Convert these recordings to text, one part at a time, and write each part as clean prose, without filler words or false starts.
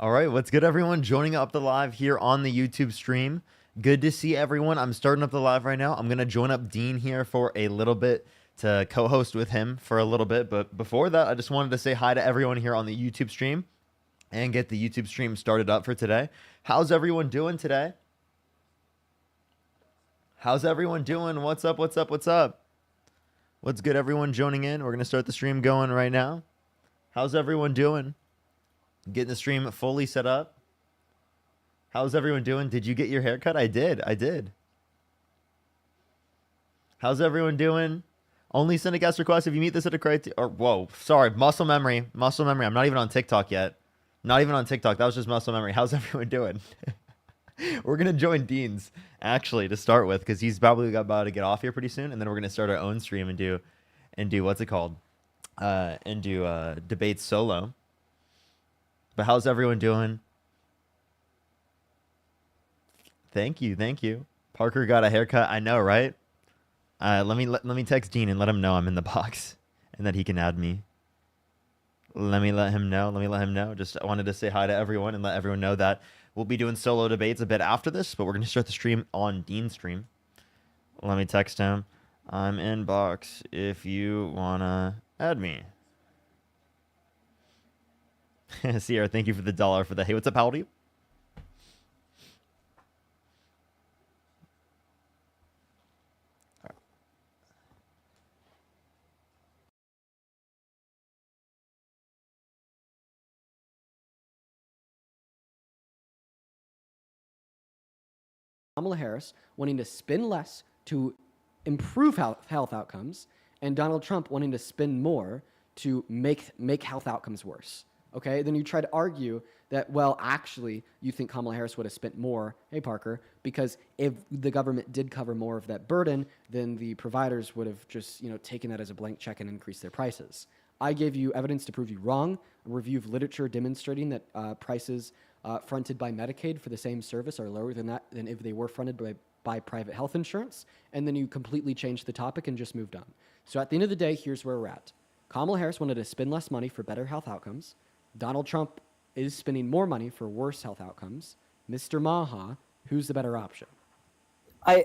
All right, what's good, everyone? Joining up the live here on the YouTube stream. Good to see everyone. I'm starting up the live right now. I'm going to join up Dean here for a little bit to co-host with him for a little bit. But before that, I just wanted to say hi to everyone here on the YouTube stream and get the YouTube stream started up for today. How's everyone doing today? How's everyone doing? What's up? What's up? What's up? What's good, everyone joining in? We're going to start the stream going right now. How's everyone doing? Getting the stream fully set up. How's everyone doing? Did you get your haircut? I did. I did. How's everyone doing? Only send a guest request if you meet this at a criteria. Or whoa, sorry, muscle memory. Muscle memory. I'm not even on TikTok yet. Not even on TikTok. That was just muscle memory. How's everyone doing? We're gonna join Dean's actually to start with because he's probably about to get off here pretty soon, and then we're gonna start our own stream and do what's it called? And do debates solo. But how's everyone doing? Thank you, thank you. Parker got a haircut. I know, right? Let me text Dean and let him know I'm in the box and that he can add me. Let me let him know. Let me let him know. Just wanted to say hi to everyone and let everyone know that we'll be doing solo debates a bit after this, but we're going to start the stream on Dean's stream. Let me text him. I'm in box if you want to add me. Sierra, thank you for the $1 for the hey, what's up, how old are you? Kamala Harris wanting to spend less to improve health outcomes, and Donald Trump wanting to spend more to make health outcomes worse. Okay, then you try to argue that, well, actually, you think Kamala Harris would have spent more, hey, Parker, because if the government did cover more of that burden, then the providers would have just, taken that as a blank check and increased their prices. I gave you evidence to prove you wrong, a review of literature demonstrating that prices fronted by Medicaid for the same service are lower than if they were fronted by private health insurance, and then you completely changed the topic and just moved on. So at the end of the day, here's where we're at. Kamala Harris wanted to spend less money for better health outcomes. Donald Trump is spending more money for worse health outcomes. Mr. Maha, who's the better option? I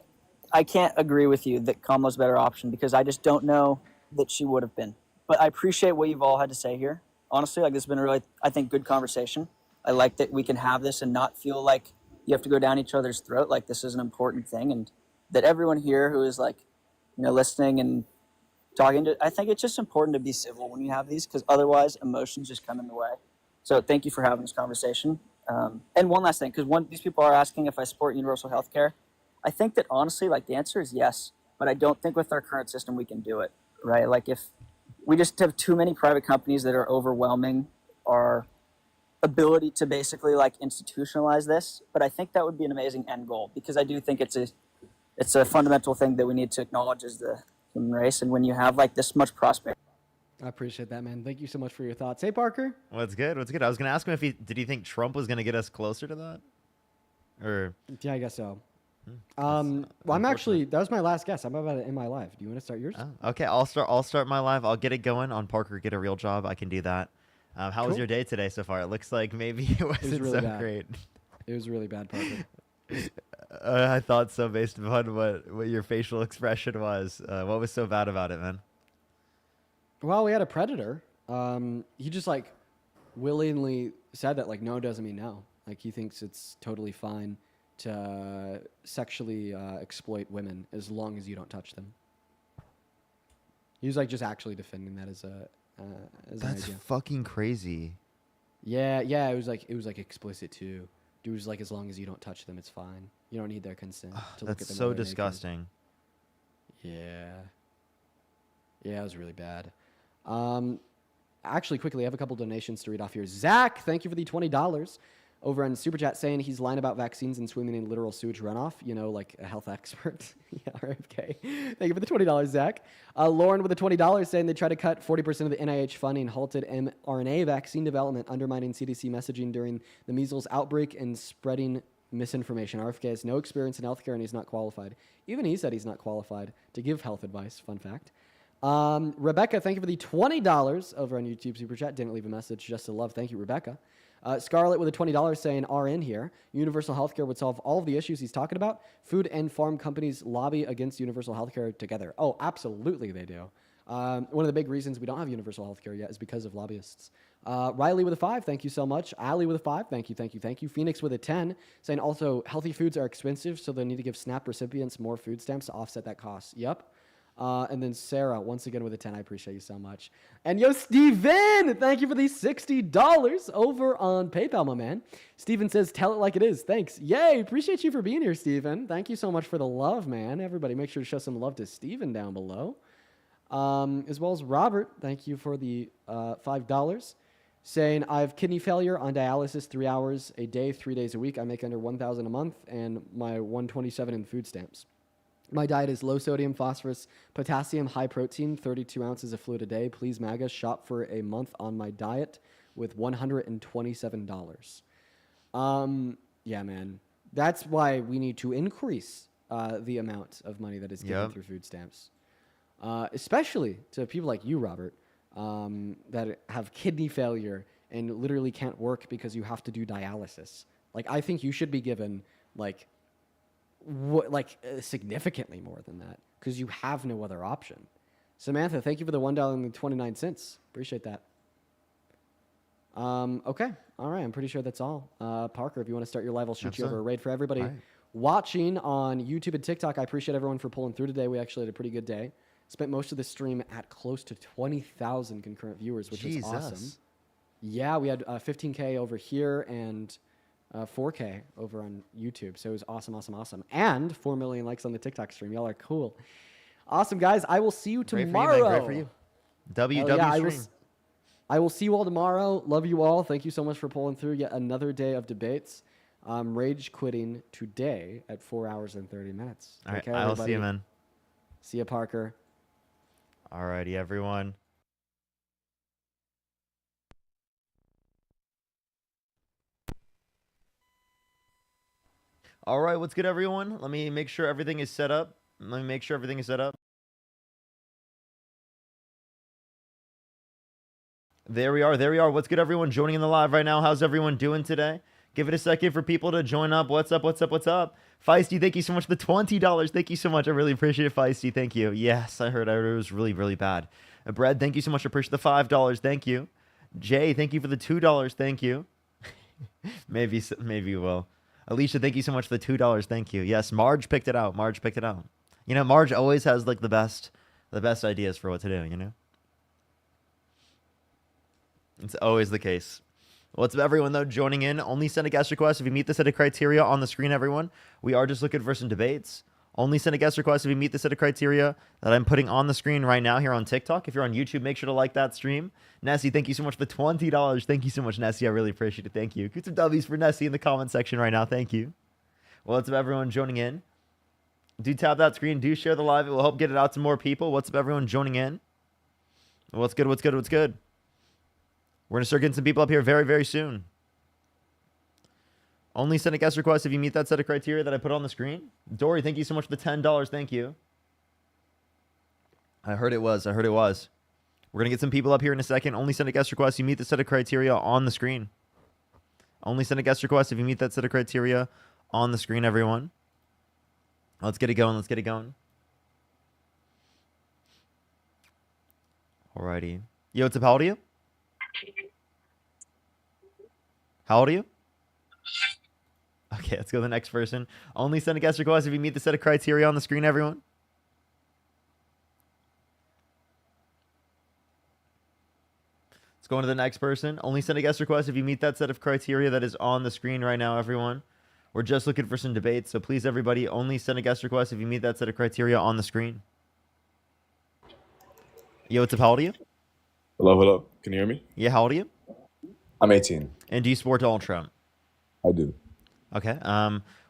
can't agree with you that Kamala's a better option because I just don't know that she would have been. But I appreciate what you've all had to say here. Honestly, this has been a really, I think, good conversation. I like that we can have this and not feel like you have to go down each other's throat. Like this is an important thing, and that everyone here who is listening and talking to, I think it's just important to be civil when you have these because otherwise emotions just come in the way. So thank you for having this conversation. And one last thing, because these people are asking if I support universal health care. I think that honestly, the answer is yes, but I don't think with our current system we can do it, right? Like if we just have too many private companies that are overwhelming our ability to basically institutionalize this, but I think that would be an amazing end goal because I do think it's a fundamental thing that we need to acknowledge as the human race. And when you have this much prosperity, I appreciate that, man. Thank you so much for your thoughts. Hey, Parker. What's good? What's good? I was going to ask him did he think Trump was going to get us closer to that? Or yeah, I guess so. Well, that was my last guess. I'm about to end my live. Do you want to start yours? Oh, okay, I'll start my live. I'll get it going on Parker Get a Real Job. I can do that. How was your day today so far? It looks like maybe it wasn't really so bad. great. It was really bad, Parker. I thought so based upon what your facial expression was. What was so bad about it, man? Well, we had a predator. He just willingly said that no doesn't mean no. He thinks it's totally fine to sexually exploit women as long as you don't touch them. He was just actually defending that as That's an idea. fucking crazy. Yeah. It was explicit too. Dude was as long as you don't touch them, it's fine. You don't need their consent to look at them. That's so disgusting. Yeah, it was really bad. Actually, quickly, I have a couple donations to read off here. Zach, thank you for the $20 over on Super Chat saying he's lying about vaccines and swimming in literal sewage runoff, like a health expert. Yeah, RFK. Thank you for the $20, Zach. Lauren with the $20 saying they tried to cut 40% of the NIH funding, halted mRNA vaccine development, undermining CDC messaging during the measles outbreak and spreading misinformation. RFK has no experience in healthcare and he's not qualified. Even he said he's not qualified to give health advice, fun fact. Rebecca, thank you for the $20 over on YouTube Super Chat. Didn't leave a message, just a love. Thank you, Rebecca. Scarlett with a $20 saying RN here. Universal healthcare would solve all of the issues he's talking about. Food and farm companies lobby against universal healthcare together. Oh, absolutely they do. One of the big reasons we don't have universal healthcare yet is because of lobbyists. Riley with a 5, thank you so much. Ali with a 5, thank you, thank you, thank you. Phoenix with a 10, saying also healthy foods are expensive, so they need to give SNAP recipients more food stamps to offset that cost. Yep. And then Sarah, once again with a 10, I appreciate you so much. And yo, Steven, thank you for the $60 over on PayPal, my man. Steven says, tell it like it is. Thanks. Yay, appreciate you for being here, Steven. Thank you so much for the love, man. Everybody make sure to show some love to Steven down below. As well as Robert, thank you for the $5. Saying, I have kidney failure on dialysis 3 hours a day, 3 days a week. I make under $1,000 a month and my $127 in food stamps. My diet is low sodium, phosphorus, potassium, high protein, 32 ounces of fluid a day. Please, MAGA, shop for a month on my diet with $127. Yeah, man. That's why we need to increase the amount of money that is given through food stamps. Especially to people like you, Robert, that have kidney failure and literally can't work because you have to do dialysis. Like, I think you should be given, significantly more than that because you have no other option. Samantha, thank you for the $1.29. Appreciate that. Okay. All right. I'm pretty sure that's all. Parker, if you want to start your live, I'll shoot you over a raid for everybody watching on YouTube and TikTok. I appreciate everyone for pulling through today. We actually had a pretty good day. Spent most of the stream at close to 20,000 concurrent viewers, which is awesome. Yeah, we had 15K over here and 4K over on YouTube. So it was awesome, awesome, awesome. And 4 million likes on the TikTok stream. Y'all are cool. Awesome, guys. I will see you tomorrow. Great for you, man. Great for you. Stream. I will see you all tomorrow. Love you all. Thank you so much for pulling through yet another day of debates. Rage quitting today at 4 hours and 30 minutes. All right, I'll see you, man. See you, Parker. Alrighty, everyone. All right, what's good, everyone? Let me make sure everything is set up. There we are. What's good, everyone? Joining in the live right now. How's everyone doing today? Give it a second for people to join up. What's up? Feisty, thank you so much for the $20. Thank you so much. I really appreciate it, Feisty. Thank you. Yes, I heard it was really, really bad. Brad, thank you so much. I appreciate the $5. Thank you. Jay, thank you for the $2. Thank you. maybe you will. Alicia, thank you so much for the $2. Thank you. Yes, Marge picked it out. You know, Marge always has the best ideas for what to do, you know? It's always the case. What's up, everyone, though, joining in? Only send a guest request if you meet the set of criteria on the screen, everyone. We are just looking for some debates. Only send a guest request if you meet the set of criteria that I'm putting on the screen right now here on TikTok. If you're on YouTube, make sure to like that stream. Nessie, thank you so much for the $20. Thank you so much, Nessie. I really appreciate it. Thank you. Get some W's for Nessie in the comment section right now. Thank you. What's up, everyone, joining in? Do tap that screen. Do share the live. It will help get it out to more people. What's up, everyone, joining in? What's good? We're going to start getting some people up here very, very soon. Only send a guest request if you meet that set of criteria that I put on the screen. Dory, thank you so much for the $10. Thank you. I heard it was. We're going to get some people up here in a second. Only send a guest request if you meet the set of criteria on the screen. Only send a guest request if you meet that set of criteria on the screen, everyone. Let's get it going. Alrighty. Yo, what's up? How old are you? Okay, let's go to the next person. Only send a guest request if you meet the set of criteria on the screen, everyone. Let's go on to the next person. Only send a guest request if you meet that set of criteria that is on the screen right now, everyone. We're just looking for some debates, so please, everybody, only send a guest request if you meet that set of criteria on the screen. Yo, what's up? How old are you? Hello. Can you hear me? Yeah, how old are you? I'm 18. And do you support Donald Trump? I do. Okay.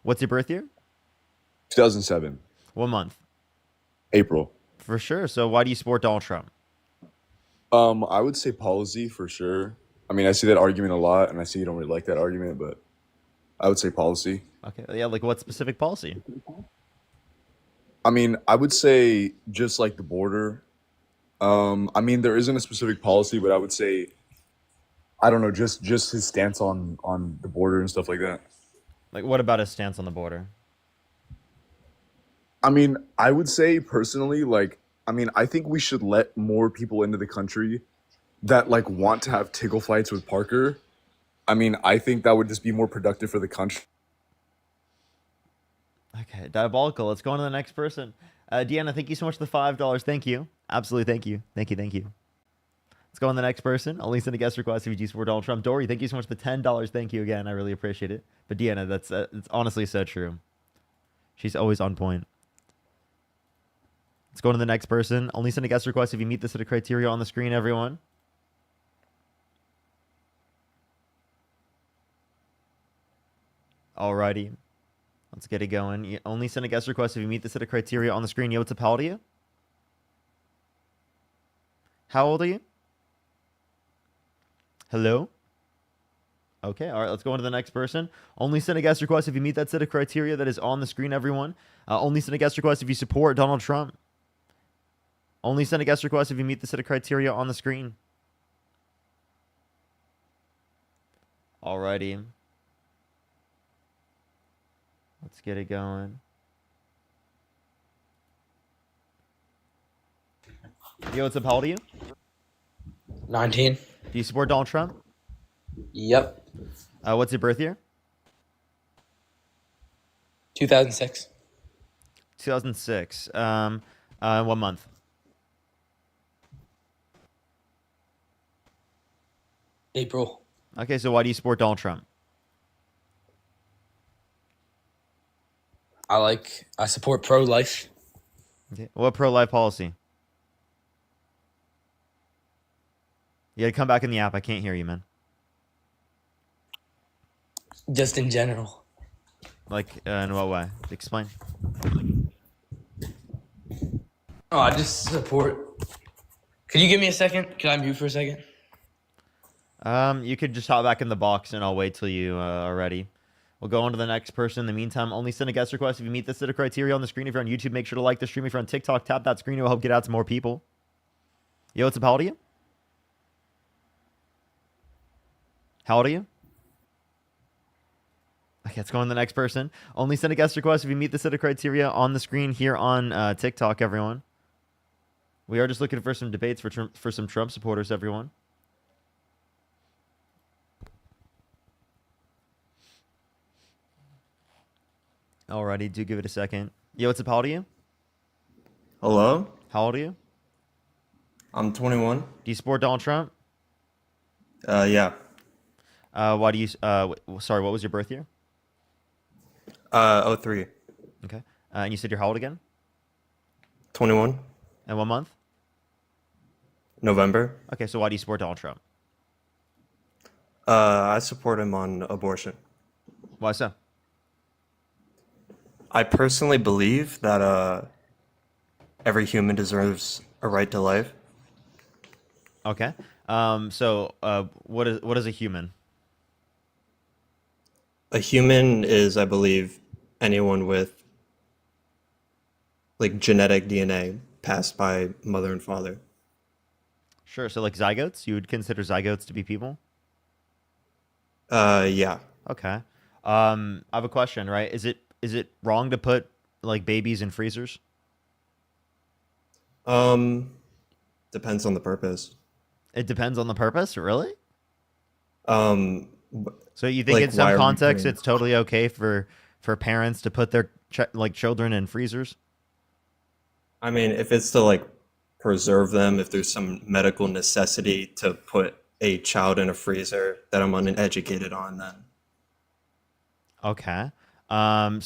What's your birth year? 2007. What month? April. For sure. So why do you support Donald Trump? I would say policy for sure. I mean, I see that argument a lot, and I see you don't really like that argument, but I would say policy. Okay. Yeah, like what specific policy? I mean, I would say just like the border. I mean, there isn't a specific policy, but I would say I don't know, just his stance on the border and stuff like that. Like, what about his stance on the border? I mean, I would say personally, like, I mean, I think we should let more people into the country that like want to have tickle fights with Parker. I mean, I think that would just be more productive for the country. Okay, diabolical. Let's go on to the next person. Deanna, thank you so much for the $5. Thank you. Absolutely, thank you. Thank you, thank you. Let's go on to the next person. Only send a guest request if you support Donald Trump. Dory, thank you so much for the $10. Thank you again. I really appreciate it. But Deanna, that's it's honestly so true. She's always on point. Let's go on to the next person. Only send a guest request if you meet the set of criteria on the screen, everyone. Alrighty. Let's get it going. You only send a guest request if you meet the set of criteria on the screen. Yo, what's up? How old are you? How old are you? Hello? Okay, all right, let's go on to the next person. Only send a guest request if you meet that set of criteria that is on the screen, everyone. Only send a guest request if you support Donald Trump. Only send a guest request if you meet the set of criteria on the screen. Alrighty. Let's get it going. Yo, what's up? How old are you? 19. Do you support Donald Trump? Yep. What's your birth year? 2006. 2006. What month? April. Okay, so why do you support Donald Trump? I support pro-life. Okay. What pro-life policy? You gotta come back in the app. I can't hear you, man. Just in general. Like, in what way? Explain. Oh, I just support. Could you give me a second? Can I mute for a second? You could just hop back in the box and I'll wait till you are ready. We'll go on to the next person. In the meantime, only send a guest request if you meet the set of criteria on the screen. If you're on YouTube, make sure to like the stream. If you're on TikTok, tap that screen. It will help get out to more people. Yo, what's up? How old are you? How old are you? Okay, let's go on to the next person. Only send a guest request if you meet the set of criteria on the screen here on TikTok, everyone. We are just looking for some debates for some Trump supporters, everyone. Alrighty, do give it a second. Yo, what's up? How old are you? Hello? How old are you? I'm 21. Do you support Donald Trump? Yeah. Why do you? Sorry, what was your birth year? 03. Okay. And you said you're how old again? 21. And what month? November. Okay, so why do you support Donald Trump? I support him on abortion. Why so? I personally believe that every human deserves a right to life. Okay. What is a human? A human is, I believe, anyone with like genetic DNA passed by mother and father. Sure. So like zygotes, you would consider zygotes to be people? Yeah. Okay. I have a question, right? Is it wrong to put like babies in freezers? Depends on the purpose. It depends on the purpose, really? Um, So you think like, in some why are we contexts putting- it's totally okay for parents to put their children in freezers? I mean, if it's to like preserve them, if there's some medical necessity to put a child in a freezer that I'm uneducated on, then Okay. In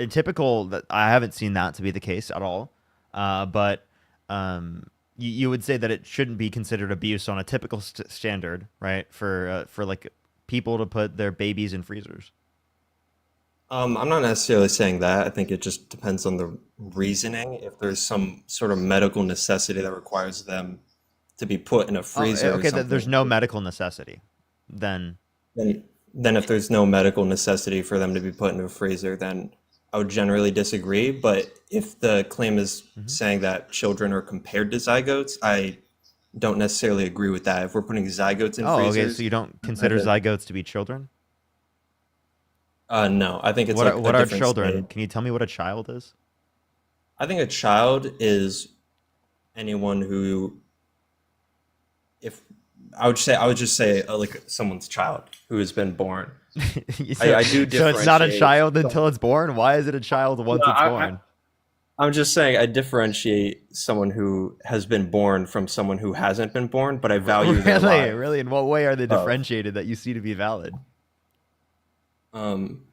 typical that I haven't seen that to be the case at all. But you would say that it shouldn't be considered abuse on a typical standard, right? For like people to put their babies in freezers. I'm not necessarily saying that. I think it just depends on the reasoning. If there's some sort of medical necessity that requires them to be put in a freezer, or Okay, something, there's no medical necessity. Then then if there's no medical necessity for them to be put in a freezer, then I would generally disagree. But if the claim is Mhm. saying that children are compared to zygotes, I don't necessarily agree with that. If we're putting zygotes in Oh, okay. So freezers, you don't I consider think, zygotes to be children? no, I think it's What are, like a what are different children? state. Can you tell me what a child is? I think a child is anyone who, if I would just say like someone's child who has been born. So, I do so it's not a differentiate. child until it's born. Why is it a child once No, it's born? I'm just saying I differentiate someone who has been born from someone who hasn't been born, but I value their Really, life. really. In what way are they Of differentiated that you see to be valid?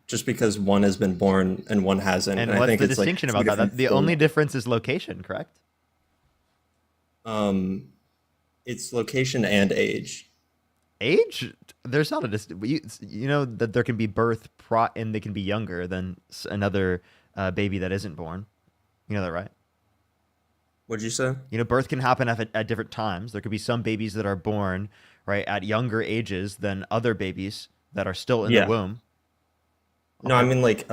just because one has been born and one hasn't, And and I what's think the it's like distinction two about that? different The only things. difference is location, correct? Um, it's location and age. Age? There's not a you know that there can be and they can be younger than another baby that isn't born. You know that, right? What'd you say? You know, birth can happen at different times. There could be some babies that are born right at younger ages than other babies that are still in the Yeah. womb. No, I Okay. mean like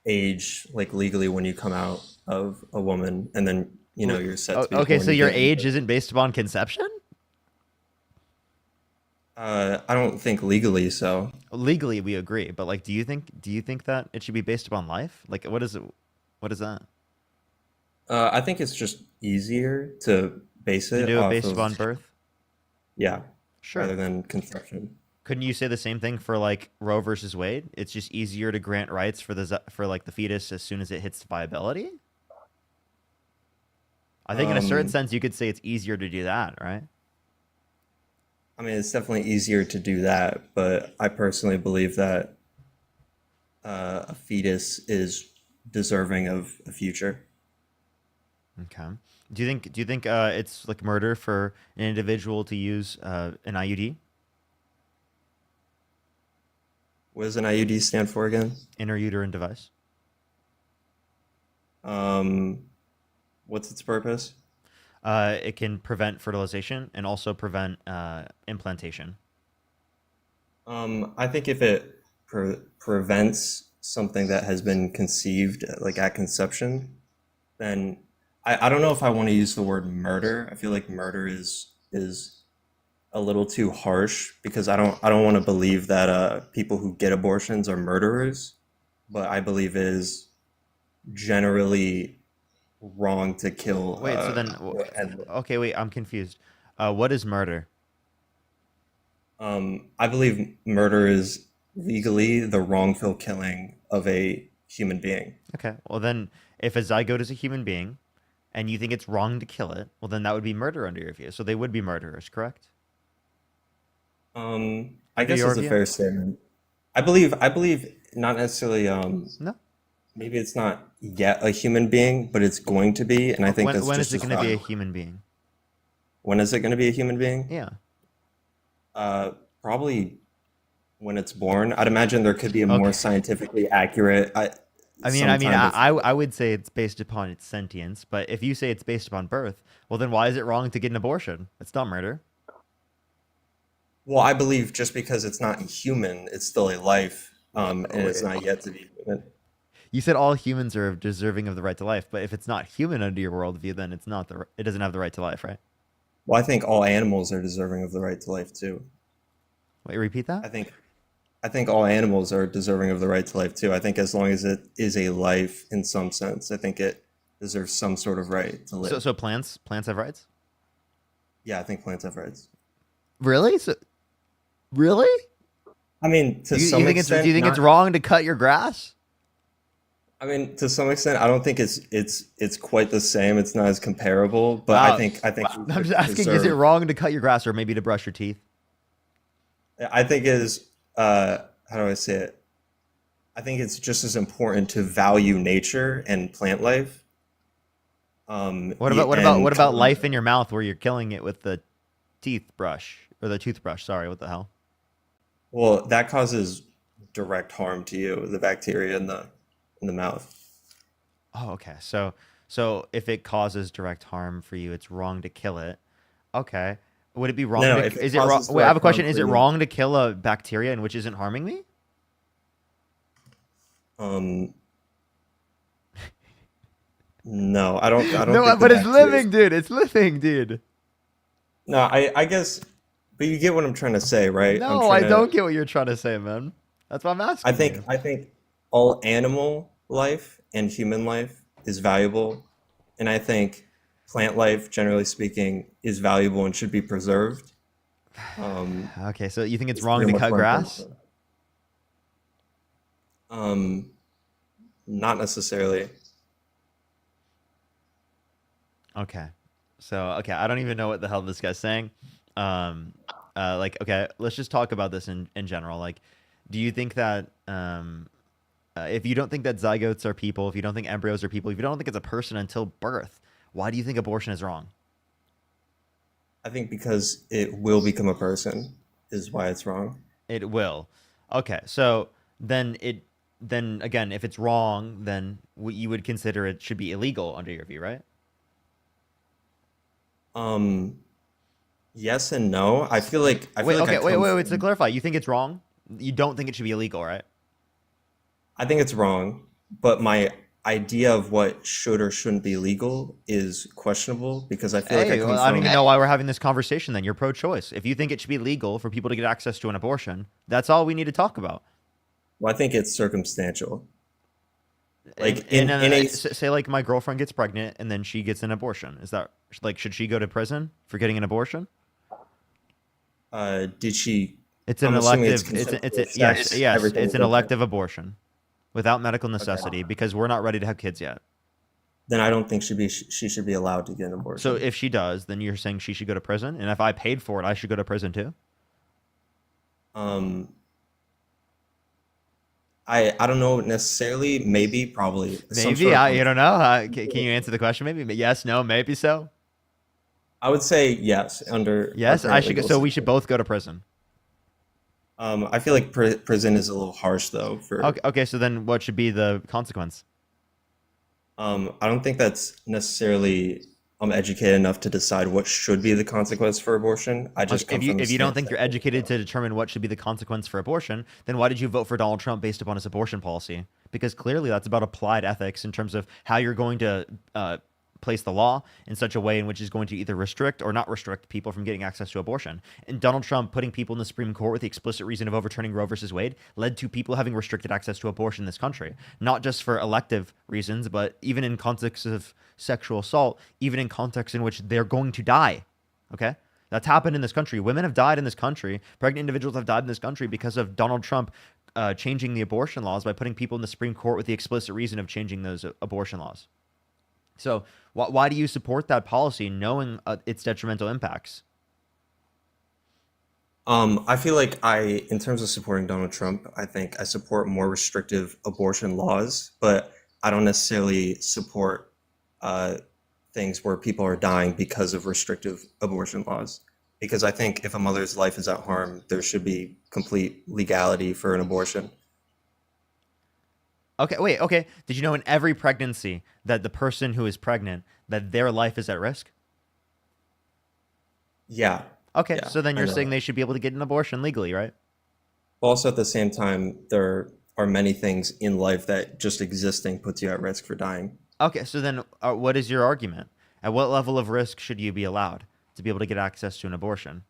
age, like legally when you come out of a woman, and then you're set to be Okay, born. so You your get age isn't based upon conception? I don't think legally so. Legally, we agree, but like, do you think that it should be based upon life? Like, what is it? What is that? I think it's just easier to base To it do it off based of, upon birth? yeah, rather Sure. than conception. Couldn't you say the same thing for like Roe versus Wade? It's just easier to grant rights for for like the fetus as soon as it hits viability. I think in a certain Um, sense you could say it's easier to do that, right? I mean, it's definitely easier to do that, but I personally believe that a fetus is deserving of a future. Okay. Do you think it's like murder for an individual to use an IUD, What does an IUD stand for again? intrauterine device? Um, what's its purpose? It can prevent fertilization and also prevent implantation. I think if it prevents something that has been conceived like at conception, then I don't know if I want to use the word murder. I feel like murder is a little too harsh because I don't want to believe that people who get abortions are murderers, but I believe it is generally wrong to kill Wait, so then, and okay, wait, I'm confused. What is murder? I believe murder is legally the wrongful killing of a human being. Okay, well then, if a zygote is a human being, and you think it's wrong to kill it, well then that would be murder under your view. So they would be murderers, correct? I Under guess your that's a view? fair statement. I believe not necessarily No. maybe it's not yet a human being, but it's going to be, and I think that's When is just it as going to be a valid. human being? When is it going to be a human being? Yeah. Probably when it's born. I'd imagine there could be a more Okay. scientifically accurate sometime I would say it's based upon its sentience, but if you say it's based upon birth, well then why is it wrong to get an abortion? It's not murder. Well, I believe just because it's not human, it's still a life, and it's not yet to be human. You said all humans are deserving of the right to life, but if it's not human under your worldview, then it doesn't have the right to life, right? Well, I think all animals are deserving of the right to life too. Wait, repeat that? I think all animals are deserving of the right to life too. I think as long as it is a life in some sense, I think it deserves some sort of right to live. So plants have rights? Yeah, I think plants have rights. Really? Really? I mean, to some extent, do you think it's not- wrong to cut your grass? I mean, to some extent, I don't think it's quite the same. It's not as comparable, but Wow. I think we I'm should just asking, is it preserve- wrong to cut your grass or maybe to brush your teeth? I think it is. How do I say it? I think it's just as important to value nature and plant life. What about life in your mouth where you're killing it with the teeth brush or the toothbrush? Sorry, what the hell? Well, that causes direct harm to you, the bacteria in the mouth. Oh, okay. So if it causes direct harm for you, it's wrong to kill it. Okay. Would it be wrong? No, to, if it is it wrong? causes Wait, I have a direct harm question. Is for it you- wrong to kill a bacteria in which isn't harming me? Um, No, I don't No, think the but it's bacteria. living, dude. It's living, dude. No, I guess, but you get what I'm trying to say, right? I'm No, trying I to. don't get what you're trying to say, man. That's why I'm asking you. I think all animal life and human life is valuable, and I think plant life, generally speaking, is valuable and should be preserved. Okay, so you think it's It's wrong pretty to much cut what I'm trying to grass? say. Um, Not necessarily. Okay. So, okay, I don't even know what the hell this guy's saying. Um, like, okay, let's just talk about this in general. Like, do you think that if you don't think that zygotes are people, if you don't think embryos are people, if you don't think it's a person until birth, why do you think abortion is wrong? I think because it will become a person is why it's wrong. It will. Okay, so then again, if it's wrong, then you would consider it should be illegal under your view, right? Um, yes and no. I feel Wait, like I okay, come wait. To from. clarify, you think it's wrong? You don't think it should be illegal, right? I think it's wrong, but my idea of what should or shouldn't be legal is questionable because I feel like I Hey, come well, I don't from. even know why we're having this conversation then. You're pro-choice. If you think it should be legal for people to get access to an abortion, that's all we need to talk about. Well, I think it's circumstantial. And, Like and, in a say like my girlfriend gets pregnant and then she gets an abortion. Is that like should she go to prison for getting an abortion? did she? It's an I'm assuming elective. It's consensual a yes, sex, yes. everything It's is an okay. elective abortion without medical Okay. necessity because we're not ready to have kids yet. Then I don't think she should be allowed to get an So abortion. if she does, then you're saying she should go to prison, and if I paid for it, I should go to prison too. Um, I don't know necessarily. Maybe, probably some Maybe sort of you don't punishment. know. Can you answer the question? Maybe yes, no, maybe so. I would say yes under our Yes, I current should go. legal So we should system. both go to prison. I feel like prison is a little harsh though. Okay, For okay. So then, what should be the consequence? I don't think that's necessarily I'm educated enough to decide what should be the consequence for abortion. I Okay, just come from the if you don't stance think that you're educated to determine what should be the consequence for abortion, then why did you vote for Donald Trump based upon his abortion policy? Because clearly that's about applied ethics in terms of how you're going to place the law in such a way in which is going to either restrict or not restrict people from getting access to abortion. And Donald Trump putting people in the Supreme Court with the explicit reason of overturning Roe versus Wade led to people having restricted access to abortion in this country, not just for elective reasons, but even in context of sexual assault, even in context in which they're going to die. Okay? That's happened in this country. Women have died in this country. Pregnant individuals have died in this country because of Donald Trump changing the abortion laws by putting people in the Supreme Court with the explicit reason of changing those abortion laws. So why do you support that policy knowing its detrimental impacts? I feel like in terms of supporting Donald Trump, I think I support more restrictive abortion laws, but I don't necessarily support uh, things where people are dying because of restrictive abortion laws. Because I think if a mother's life is at harm, there should be complete legality for an abortion. Okay, wait, okay. Did you know in every pregnancy that the person who is pregnant, that their life is at risk? Yeah, Okay, yeah, so then I you're know saying that. they should be able to get an abortion legally, right? Also, at the same time, there are many things in life that just existing puts you at risk for dying. Okay, so then what is your argument? At what level of risk should you be allowed to be able to get access to an abortion?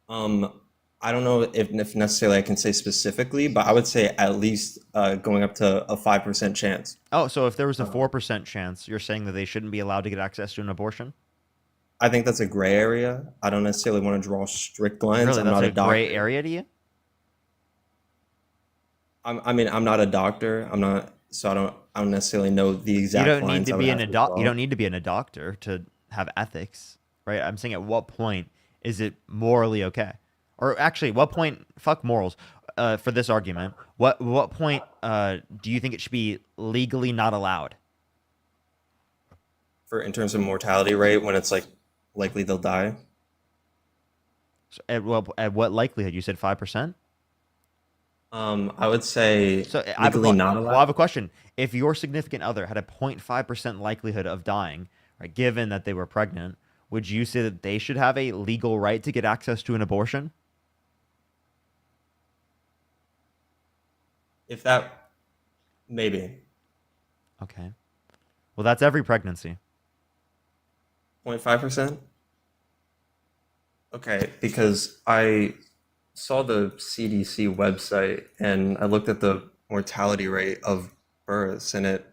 Um, I don't know if necessarily I can say specifically, but I would say at least going up to a 5% chance. Oh, so if there was a Um, 4% chance, you're saying that they shouldn't be allowed to get access to an abortion? I think that's a gray area. I don't necessarily want to draw strict lines. Really, I'm that's not a a gray doctor. area to you? I mean, I'm not a doctor. I'm not, so I don't necessarily know the exact lines I would have to You draw. don't need to be a doctor to have ethics, right? I'm saying at what point is it morally okay? Or actually, what point fuck morals for this argument. What point do you think it should be legally not allowed? For in terms of mortality rate, when it's like likely they'll die. So at what likelihood? You said 5%? I would say So legally not I have a allowed. question. If your significant other had a 0.5% likelihood of dying, right, given that they were pregnant, would you say that they should have a legal right to get access to an abortion? If that, maybe. Okay. Well, that's every pregnancy. 0.5%? Okay, because I saw the CDC website and I looked at the mortality rate of births and it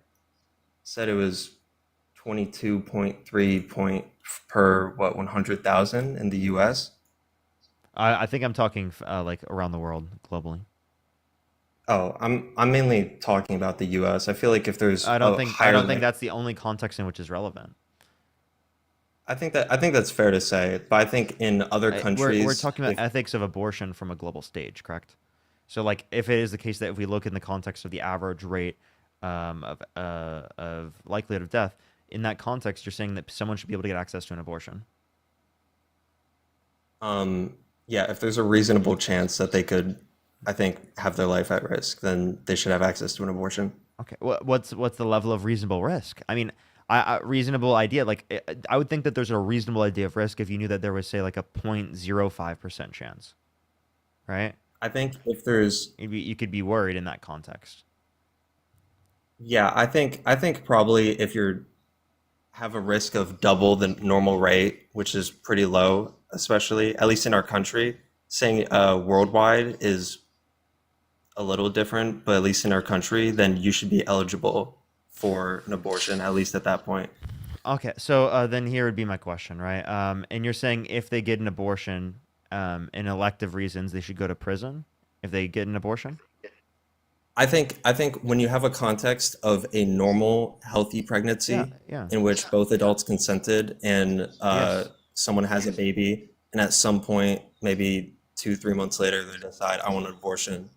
said it was 22.3 point per what 100,000 in the US. I think I'm talking like around the world, globally. Oh, I'm mainly talking about the US. I feel like if there's I a don't think I higher don't think limit, that's the only context in which is relevant. I think that's fair to say, but I think in other We're countries, talking about if ethics of abortion from a global stage, correct? So, like, if it is the case that if we look in the context of the average rate of likelihood of death, in that context, you're saying that someone should be able to get access to an abortion. um yeah, if there's a reasonable chance that they could, I think, have their life at risk, then they should have access to an abortion. Okay, what's the level of reasonable risk? I mean, reasonable idea. Like, I would think that there's a reasonable idea of risk if you knew that there was, say, like a 0.05% chance, right? I think if there's You could be worried in that context. Yeah, I think probably if you're have a risk of double the normal rate, which is pretty low, especially at least in our country. Saying worldwide is a little different, but at least in our country, then you should be eligible for an abortion, at least at that point. Okay, so then here would be my question, right? And you're saying if they get an abortion, in elective reasons, they should go to prison if they get an abortion? I think when you have a context of a normal, healthy Yeah, pregnancy yeah. in which both adults consented and Yes. someone has a baby, and at some point, maybe 2, 3 months later, they decide I want an abortion,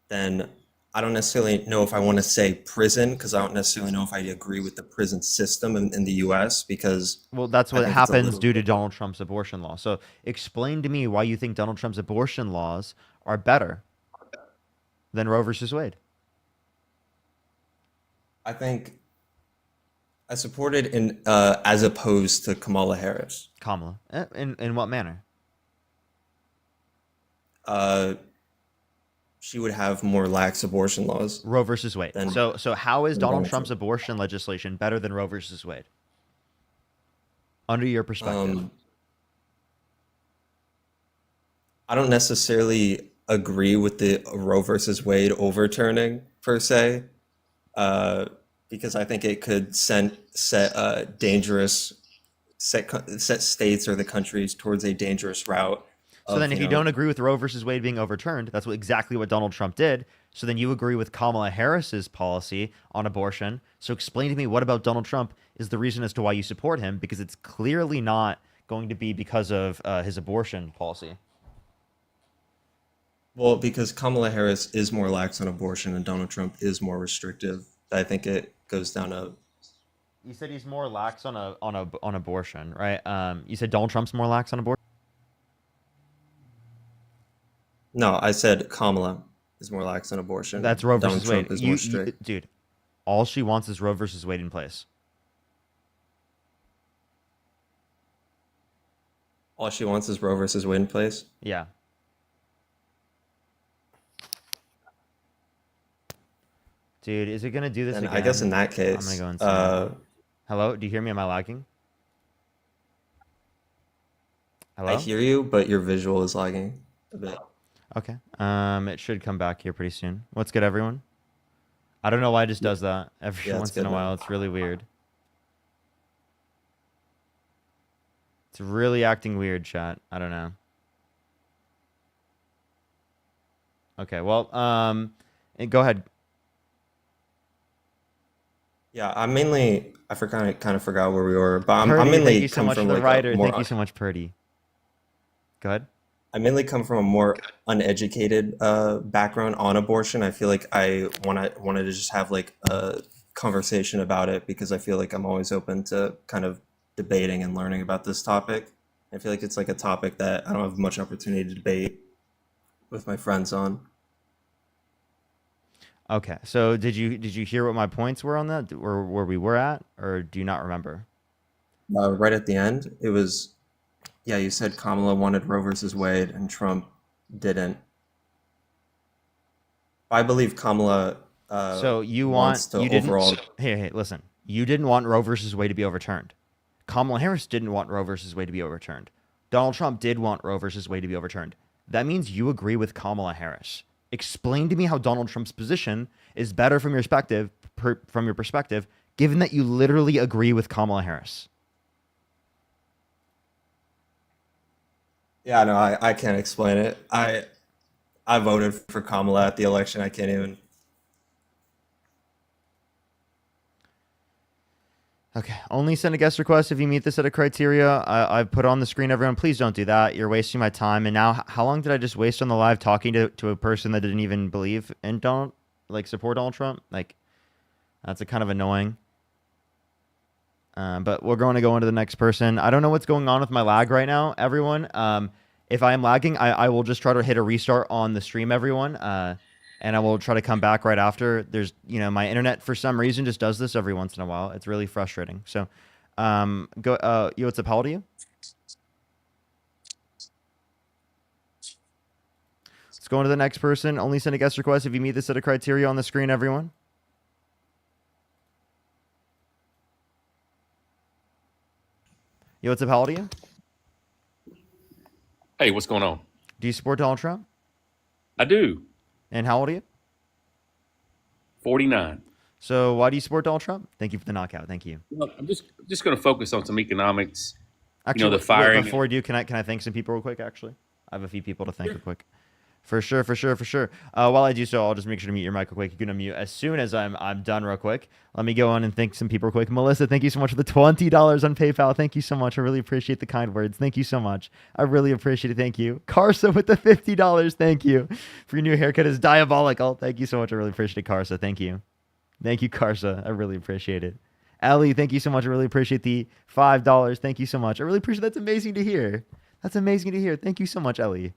then I don't necessarily know if I want to say prison because I don't necessarily know if I agree with the prison system in the U.S. because Well, that's I what think it's a happens little due to different. Donald Trump's abortion law. So explain to me why you think Donald Trump's abortion laws are better than Roe versus Wade. I think I supported in as opposed to Kamala Harris. Kamala. In what manner? Uh, she would have more lax abortion laws Roe versus Wade. than So how is Donald Donald Trump's Trump. abortion legislation better than Roe versus Wade? Under your perspective. Um, I don't necessarily agree with the Roe versus Wade overturning per se, uh, because I think it could set dangerous set states or the countries towards a dangerous route So then of, if you don't agree with Roe versus Wade being overturned, that's exactly what Donald Trump did. So then you agree with Kamala Harris's policy on abortion. So explain to me what about Donald Trump is the reason as to why you support him, because it's clearly not going to be because of his abortion policy. well, because Kamala Harris is more lax on abortion and Donald Trump is more restrictive. I think it goes down to You said he's more lax on abortion, right? You said Donald Trump's more lax on abortion. no. I said Kamala is more lax on abortion. That's Roe Donald versus Wade. Trump is more strict. Dude, all she wants is Roe versus Wade in place. All she wants is Roe versus Wade in place. Yeah. Dude, is it gonna do this And again? I guess in that I'm gonna case, go insane. Hello? Do you hear me? Am I lagging? I Hello? hear you, but your visual is lagging a bit. Okay. It should come back here pretty soon. What's good, everyone? I don't know why it just does that every Yeah, it's once in good a now. while. It's really weird. It's really acting weird, chat. I don't know. Okay, well, go ahead. Yeah, I forgot kind of forgot where we were, but I'm Purdy, thank mainly you so come much for from the like a writer. more Thank you so much, Purdy. Go ahead. I mainly come from a more uneducated background on abortion. I feel like I wanted to just have like a conversation about it because I feel like I'm always open to kind of debating and learning about this topic. I feel like it's like a topic that I don't have much opportunity to debate with my friends on. Okay, so did you hear what my points were on that, or where we were at, or do you not remember? Right at the end, it was, yeah, you said Kamala wanted Roe versus Wade and Trump didn't. I believe Kamala So you want wants to you didn't. overall. Hey, listen. You didn't want Roe versus Wade to be overturned. Kamala Harris didn't want Roe versus Wade to be overturned. Donald Trump did want Roe versus Wade to be overturned. That means you agree with Kamala Harris. Explain to me how Donald Trump's position is better from your perspective, given that you literally agree with Kamala Harris. Yeah, no, I can't explain it. I voted for Kamala at the election. I can't even. Okay. Only send a guest request if you meet this set of criteria. I've put on the screen, everyone. Please don't do that. You're wasting my time. And now, how long did I just waste on the live talking to a person that didn't even believe in support Donald Trump? Like, that's a kind of annoying. But we're going to go into the next person. I don't know what's going on with my lag right now, everyone. If I am lagging, I will just try to hit a restart on the stream, everyone. And I will try to come back right after. There's, my internet for some reason just does this every once in a while. It's really frustrating. So, what's up? How old are you? Let's go on to the next person. Only send a guest request if you meet this set of criteria on the screen, everyone. What's up? How old are you? Hey, what's going on? Do you support Donald Trump? I do. And how old are you? 49. So why do you support Donald Trump? Thank you for the knockout. Thank you. Well, I'm just going to focus on some economics. Actually, the firing. Before we do, can I thank some people real quick? Actually, I have a few people to thank real quick. For sure. While I do so, I'll just make sure to mute your mic real quick. You can unmute as soon as I'm done real quick. Let me go on and thank some people real quick. Melissa, thank you so much for the $20 on PayPal. Thank you so much. I really appreciate the kind words. Thank you so much. I really appreciate it. Thank you. Carsa with the $50. Thank you. For your new haircut is diabolical. Thank you so much. I really appreciate it, Carsa. Thank you. Thank you, Carsa. I really appreciate it. Ellie, thank you so much. I really appreciate the $5. Thank you so much. I really appreciate That's amazing to hear. That's amazing to hear. Thank you so much, Ellie.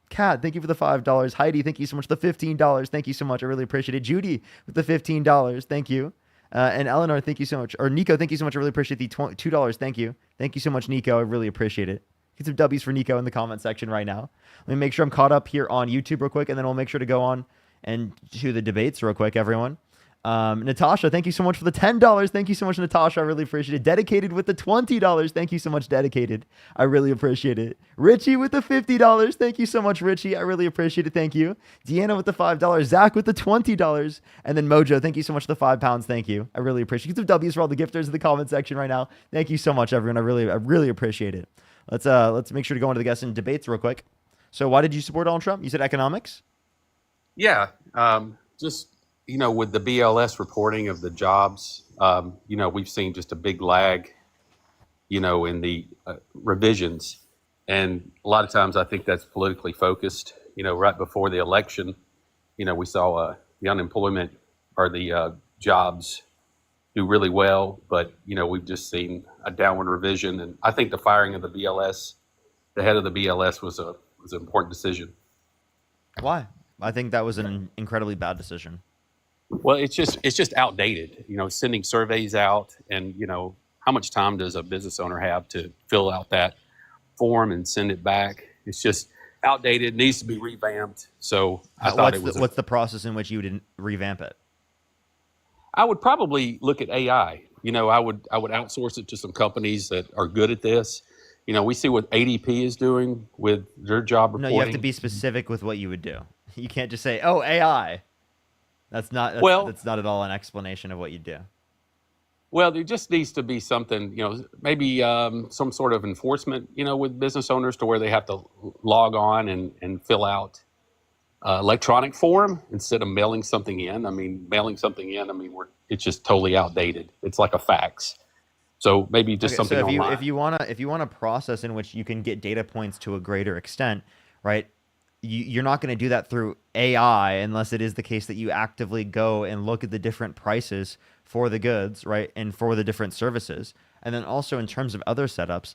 Kat, thank you for the $5. Heidi, thank you so much for the $15. Thank you so much. I really appreciate it. Judy with the $15. Thank you. And Eleanor, thank you so much. Or Nico, thank you so much. I really appreciate the $2. Thank you. Thank you so much, Nico. I really appreciate it. Get some W's for Nico in the comment section right now. Let me make sure I'm caught up here on YouTube real quick, and then we'll make sure to go on and do the debates real quick, everyone. Natasha, thank you so much for the $10. Thank you so much, Natasha. I really appreciate it. Dedicated with the $20. Thank you so much, Dedicated. I really appreciate it. Richie with the $50. Thank you so much, Richie. I really appreciate it. Thank you. Deanna with the $5. Zach with the $20. And then Mojo, thank you so much for the £5. Thank you. I really appreciate it. Get some W's for all the gifters in the comment section right now. Thank you so much, everyone. I really appreciate it. Let's make sure to go into the guest and debates real quick. So why did you support Donald Trump? You said economics? Yeah. Just, with the BLS reporting of the jobs, we've seen just a big lag, in the revisions. And a lot of times I think that's politically focused. Right before the election, we saw the unemployment or the jobs do really well. But, we've just seen a downward revision. And I think the firing of the head of the BLS was an important decision. Why? I think that was an incredibly bad decision. Well, it's just outdated, sending surveys out and, how much time does a business owner have to fill out that form and send it back? It's just outdated, needs to be revamped. So I thought what's the process in which you would revamp it? I would probably look at AI. I would outsource it to some companies that are good at this. We see what ADP is doing with their job reporting. No, you have to be specific with what you would do. You can't just say, "Oh, AI." That's not at all an explanation of what you do. Well, there just needs to be something, maybe some sort of enforcement, with business owners to where they have to log on and fill out electronic form instead of mailing something in. It's just totally outdated. It's like a fax. So maybe just something online. If you want a process in which you can get data points to a greater extent, right? You're not going to do that through AI unless it is the case that you actively go and look at the different prices for the goods, right? And for the different services. And then also in terms of other setups,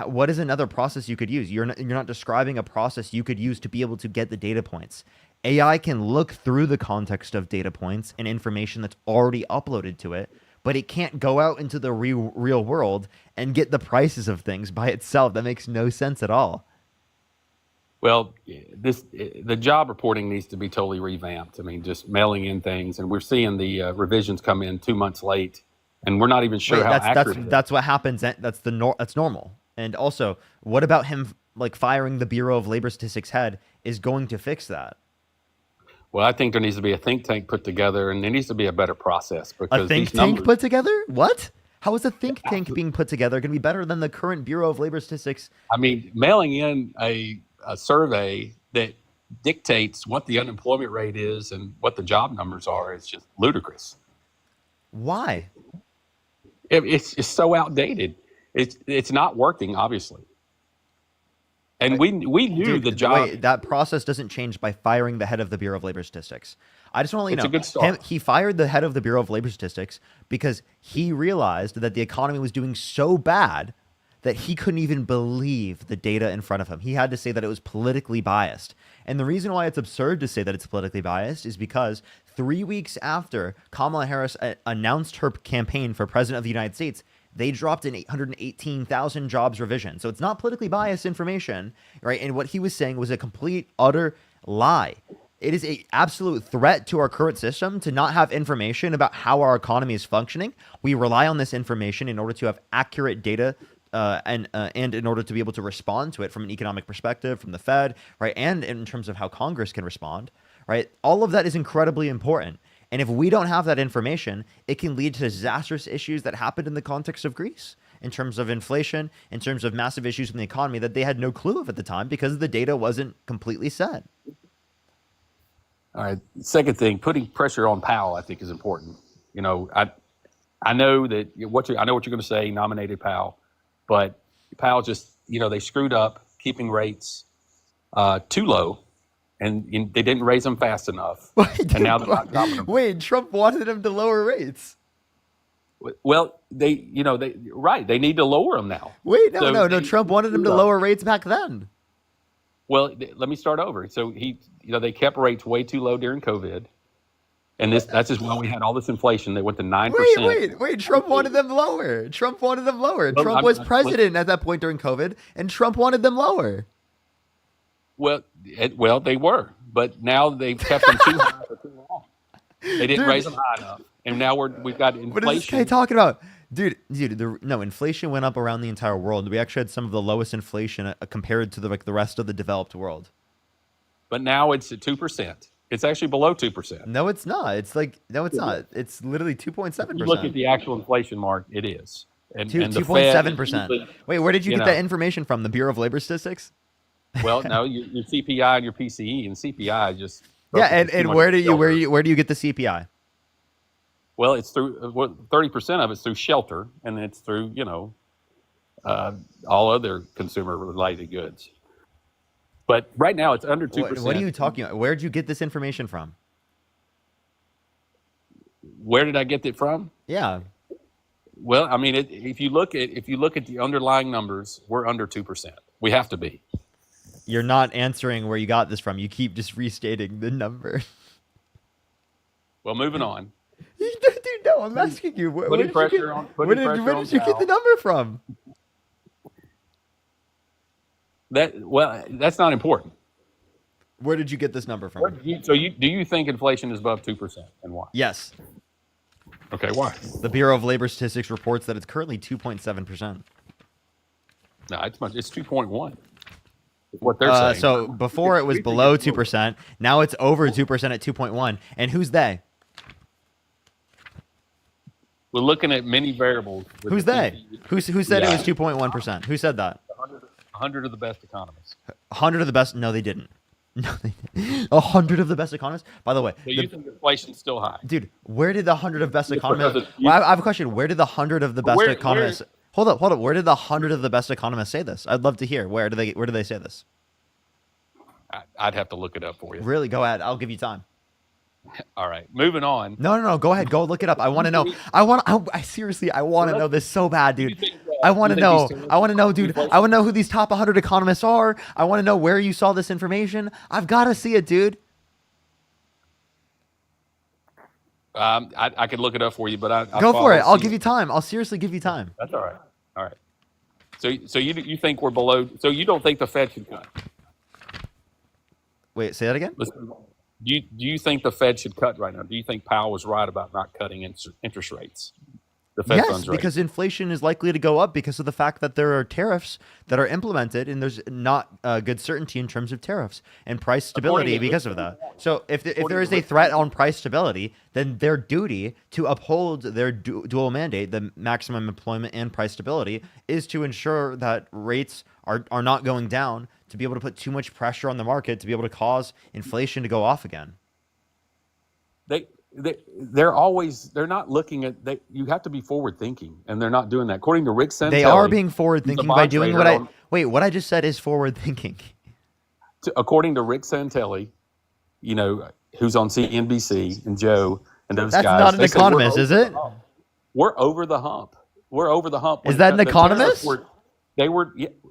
what is another process you could use? You're not describing a process you could use to be able to get the data points. AI can look through the context of data points and information that's already uploaded to it, but it can't go out into the real world and get the prices of things by itself. That makes no sense at all. Well, the job reporting needs to be totally revamped. Just mailing in things, and we're seeing the revisions come in 2 months late. and we're not even sure Wait, how that's accurate it is. that's what happens. That's normal. And also, what about him like firing the Bureau of Labor Statistics head is going to fix that? Well, I think there needs to be a think tank put together, and there needs to be a better process A because think these tank numbers. put together? What? How is a think tank being put together going to be better than the current Bureau of Labor Statistics? I mean, mailing in a survey that dictates what the unemployment rate is and what the job numbers are is just ludicrous. Why? It's just so outdated. It's not working, obviously. And we knew Dude, the job. wait, that process doesn't change by firing the head of the Bureau of Labor Statistics. I just want to let It's you a know, good start. he fired the head of the Bureau of Labor Statistics because he realized that the economy was doing so bad that he couldn't even believe the data in front of him. He had to say that it was politically biased. And the reason why it's absurd to say that it's politically biased is because 3 weeks after Kamala Harris announced her campaign for president of the United States, they dropped an 818,000 jobs revision. So it's not politically biased information, right? And what he was saying was a complete, utter lie. It is an absolute threat to our current system to not have information about how our economy is functioning. We rely on this information in order to have accurate data and in order to be able to respond to it from an economic perspective, from the Fed, right? And in terms of how Congress can respond, right? All of that is incredibly important. And if we don't have that information, it can lead to disastrous issues that happened in the context of Greece in terms of inflation, in terms of massive issues in the economy that they had no clue of at the time because the data wasn't completely set. All right. Second thing, putting pressure on Powell, I think, is important. You know, I know that I know what you're going to say, nominated Powell, but Powell just, they screwed up keeping rates too low, and they didn't raise them fast enough. Wait, and now they're not dropping them. wait, Trump wanted him to lower rates. Well, they need to lower them now. Wait, So no. they Trump wanted him to screwed up. lower rates back then. Well, let me start over. So they kept rates way too low during COVID, and that's just why we had all this inflation. They went to 9%. Wait. Trump wanted them lower. Trump Well, Trump was president at that point during COVID, and Trump wanted them lower. Well, they were, but now they've kept them too high for too long. They didn't Dude. raise them high enough, and now we've got inflation. What is this guy talking about? Dude, inflation went up around the entire world. We actually had some of the lowest inflation compared to the rest of the developed world. But now it's at 2%. It's actually below 2%. No, it's not. It's not. It's literally 2.7%. You look at the actual inflation mark, it is. And the Fed 2.7%. Wait, where did you get that information from? The Bureau of Labor Statistics? Well, no, your CPI and your PCE, and CPI just Yeah, and where do you get the CPI? Well, it's through 30% of it's through shelter, and it's through all other consumer related goods. But right now it's under 2%. What are you talking about? Where did you get this information from? Where did I get it from? Yeah. Well, I mean, if you look at the underlying numbers, we're under 2%. We have to be. You're not answering where you got this from. You keep just restating the number. Well, moving on. Dude, no, I'm asking you. Where did you get the number from? That's not important. Where did you get this number from? Do you think inflation is above 2%, and why? Yes. Okay, why? The Bureau of Labor Statistics reports that it's currently 2.7%. No, it's 2.1. What they're saying. So before it was below 2%. Now it's over 2% at 2.1. And who's they? We're looking at many variables. Who's they? Who said it was 2.1%? Who said that? 100 of the best economists. 100 of the best? No, they didn't. No, they didn't. 100 of the best economists? By the way, So you think inflation's still high? dude, where did the 100 of best economists? because Well, I have a question. Where did the 100 of the best Where- economists? Hold up. Where did the 100 of the best economists say this? I'd love to hear. Where do they say this? I'd have to look it up for you. Really? Go ahead. I'll give you time. All right, moving on. No. Go ahead. Go look it up. I want to know. I seriously, I want to know this so bad, dude. I want to know. I want to know, dude. I want to know who these top 100 economists are. I want to know where you saw this information. I've got to see it, dude. I could look it up for you, but I Go for it. I'll see give you time. I'll seriously give you time. That's all right. All right. So you think we're below? So you don't think the Fed should cut? Wait, say that again? Let's move on. Do you think the Fed should cut right now? Do you think Powell was right about not cutting interest rates? the Fed Yes, funds rate. because inflation is likely to go up because of the fact that there are tariffs that are implemented, and there's not good certainty in terms of tariffs and price stability because of that. So if there is a threat on price stability, then their duty to uphold their dual mandate, the maximum employment and price stability, is to ensure that rates are not going down, to be able to put too much pressure on the market, to be able to cause inflation to go off again. They're not looking at, you have to be forward thinking, and they're not doing that. According to Rick Santelli, They are being forward he's a thinking bond by doing trader what I just said is forward thinking. according to Rick Santelli, who's on CNBC, and Joe and those That's guys. not an they said, "We're economist, over is the it? hump. We're over the hump. We're over the hump." Is that an The tariffs economist?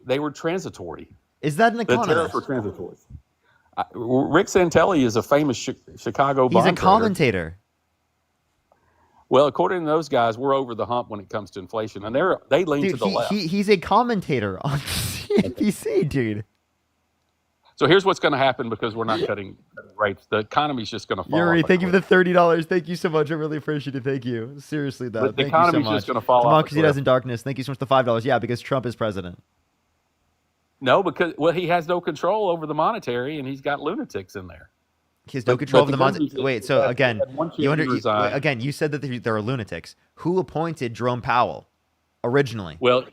They were transitory. Is that an The tariffs economist? were transitory. Rick Santelli is a famous Chicago He's bond a trader. commentator. Well, according to those guys, we're over the hump when it comes to inflation, and they lean to Dude, the left. he's a commentator on CNBC, dude. So here's what's going to happen because we're not cutting rates. The economy's just going to fall Yuri, off. thank you for the $30. Thank you so much. I really appreciate it. Thank you. Seriously, though. But the Thank you so economy's much. just gonna fall off a Democracy cliff. Dies in Darkness. Thank you so much for the $5. Yeah, because Trump is president. No, because he has no control over the monetary, and he's got lunatics in there. He has no But- control but over the the money. good news is Wait, so that- again, that once you resign- you said that there are lunatics. Who appointed Jerome Powell originally? Well,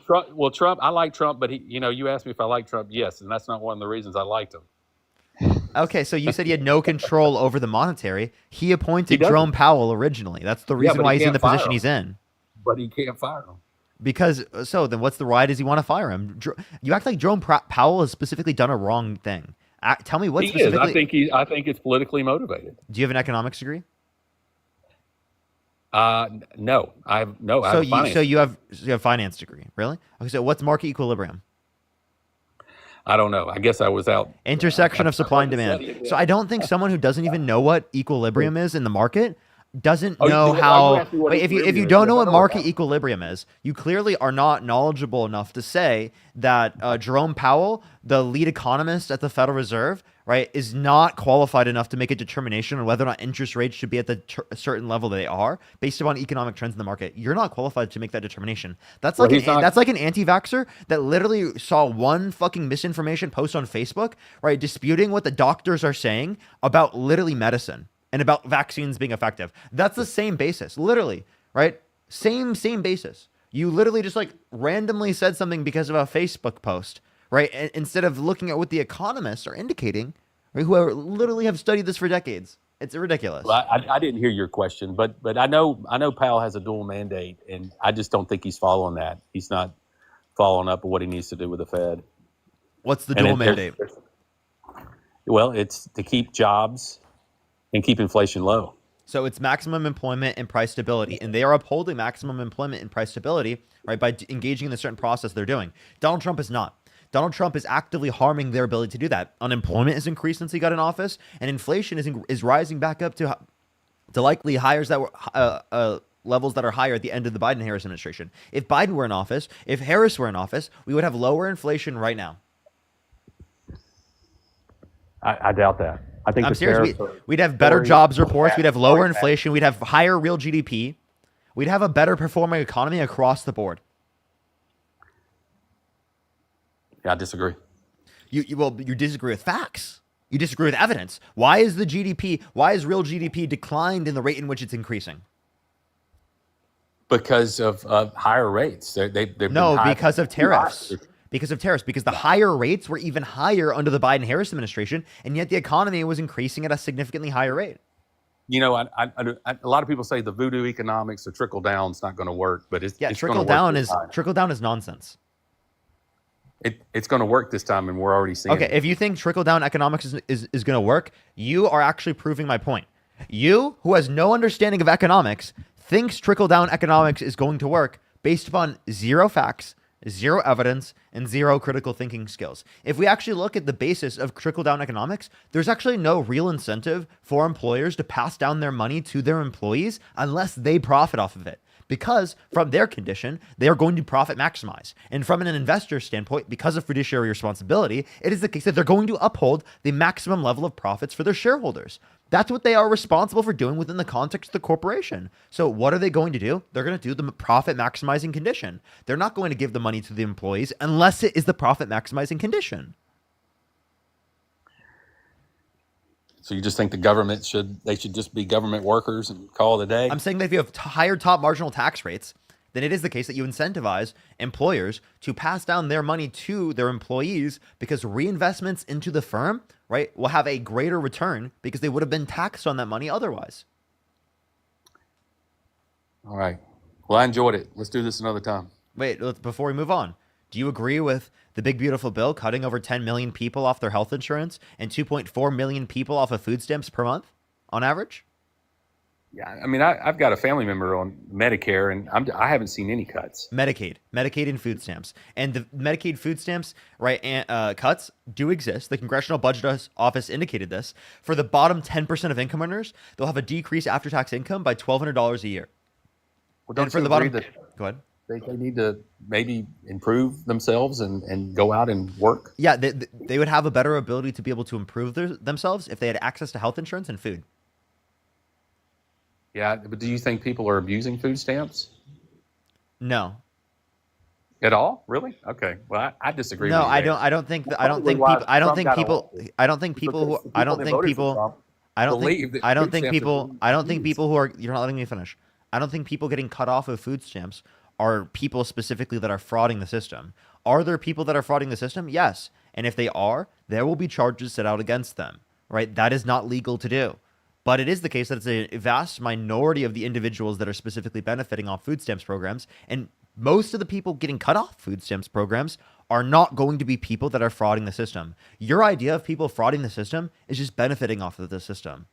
Trump. I like Trump, but you asked me if I like Trump. Yes, and that's not one of the reasons I liked him. Okay, so you said he had no control over the monetary. He appointed doesn't. Jerome Powell originally. That's the reason but why he he's in can't the position fire he's in. But he can't fire him. Because so then, why does he want to fire him? You act like Jerome Powell has specifically done a wrong thing. Tell me what He is. specifically. I think it's politically motivated. Do you have an economics degree? No, I have finance. So you have finance degree, really? Okay, so what's market equilibrium? I don't know. I guess I was out. Intersection of supply and demand. studying So I don't think someone who doesn't even know what equilibrium is in the market doesn't Oh, you know did- how. you asked me what Wait, if you equilibrium don't is. know I what know market that. equilibrium is, you clearly are not knowledgeable enough to say that Jerome Powell, the lead economist at the Federal Reserve, right, is not qualified enough to make a determination on whether or not interest rates should be at the certain level they are based upon economic trends in the market. You're not qualified to make that determination. That's like that's like an anti-vaxxer that literally saw one fucking misinformation post on Facebook, right, disputing what the doctors are saying about literally medicine and about vaccines being effective. That's the same basis, literally, right? Same basis. You literally just like randomly said something because of a Facebook post, right? Instead of looking at what the economists are indicating, right? Who literally have studied this for decades. It's ridiculous. Well, I didn't hear your question, but I know Powell has a dual mandate, and I just don't think he's following that. He's not following up on what he needs to do with the Fed. What's the And dual mandate? Well, it's to keep jobs and keep inflation low. So it's maximum employment and price stability, and they are upholding maximum employment and price stability, right, by engaging in a certain process they're doing. Donald Trump is not. Donald Trump is actively harming their ability to do that. Unemployment has increased since he got in office, and inflation is rising back up to likely hires that were levels that are higher at the end of the Biden-Harris administration. If Biden were in office, if Harris were in office, we would have lower inflation right now. I doubt that. I think I'm the serious. tariffs are We'd have better very- jobs reports. We'd have lower inflation. We'd have higher real GDP. We'd have a better performing economy across the board. Yeah, I disagree. You disagree with facts. You disagree with evidence. Why is real GDP declined in the rate in which it's increasing? Because of higher rates. They've been No, high- because of tariffs. Because of tariffs. Because the higher rates were even higher under the Biden-Harris administration, and yet the economy was increasing at a significantly higher rate. You know, a lot of people say the voodoo economics or trickle down is not going to work, but it's gonna trickle work down this time. is nonsense. It's going to work this time, and we're already seeing Okay, it. if you think trickle-down economics is going to work, you are actually proving my point. You, who has no understanding of economics, thinks trickle-down economics is going to work based upon zero facts, zero evidence, and zero critical thinking skills. If we actually look at the basis of trickle-down economics, there's actually no real incentive for employers to pass down their money to their employees unless they profit off of it. Because from their condition, they are going to profit maximize. And from an investor standpoint, because of fiduciary responsibility, it is the case that they're going to uphold the maximum level of profits for their shareholders. That's what they are responsible for doing within the context of the corporation. So what are they going to do? They're going to do the profit maximizing condition. They're not going to give the money to the employees unless it is the profit maximizing condition. So you just think the government should just be government workers and call it a day? I'm saying that if you have higher top marginal tax rates, then it is the case that you incentivize employers to pass down their money to their employees because reinvestments into the firm, right, will have a greater return because they would have been taxed on that money otherwise. All right. Well, I enjoyed it. Let's do this another time. Wait, before we move on, do you agree with the big beautiful bill cutting over 10 million people off their health insurance and 2.4 million people off of food stamps per month on average? Yeah, I mean, I've got a family member on Medicare, and I haven't seen any cuts. Medicaid and food stamps. And the Medicaid food stamps, right, and cuts do exist. The Congressional Budget Office indicated this. For the bottom 10% of income earners, they'll have a decrease after tax income by $1,200 a year. Well, don't And for you the bottom, agree that go ahead. they need to maybe improve themselves and go out and work? Yeah, they would have a better ability to be able to improve themselves if they had access to health insurance and food. Yeah, but do you think people are abusing food stamps No. at all? Really? Okay. Well, I disagree. No, with you I there. don't. I don't think. That's I don't probably think why people. I don't Trump think got people. elected. I don't think people who. Because the I don't that think voted for people. Trump I don't believe think. that I don't food think stamps are people. being I don't think abused. people who are. You're not letting me finish. I don't think people getting cut off of food stamps are people specifically that are frauding the system. Are there people that are frauding the system? Yes. And if they are, there will be charges set out against them. Right? That is not legal to do. But it is the case that it's a vast minority of the individuals that are specifically benefiting off food stamps programs. And most of the people getting cut off food stamps programs are not going to be people that are frauding the system. Your idea of people frauding the system is just benefiting off of the system.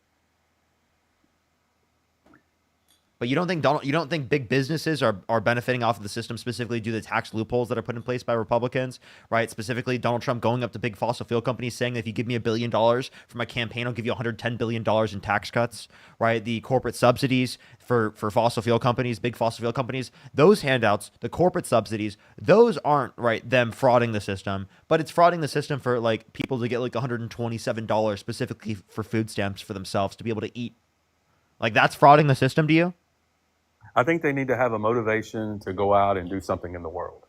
But you don't think big businesses are benefiting off of the system specifically due to the tax loopholes that are put in place by Republicans, right? Specifically, Donald Trump going up to big fossil fuel companies saying that if you give me $1 billion for my campaign, I'll give you $110 billion in tax cuts, right? The corporate subsidies for fossil fuel companies, big fossil fuel companies, those handouts, the corporate subsidies, those aren't, right, them frauding the system, but it's frauding the system for like people to get like $127 specifically for food stamps for themselves to be able to eat. Like that's frauding the system to you? I think they need to have a motivation to go out and do something in the world.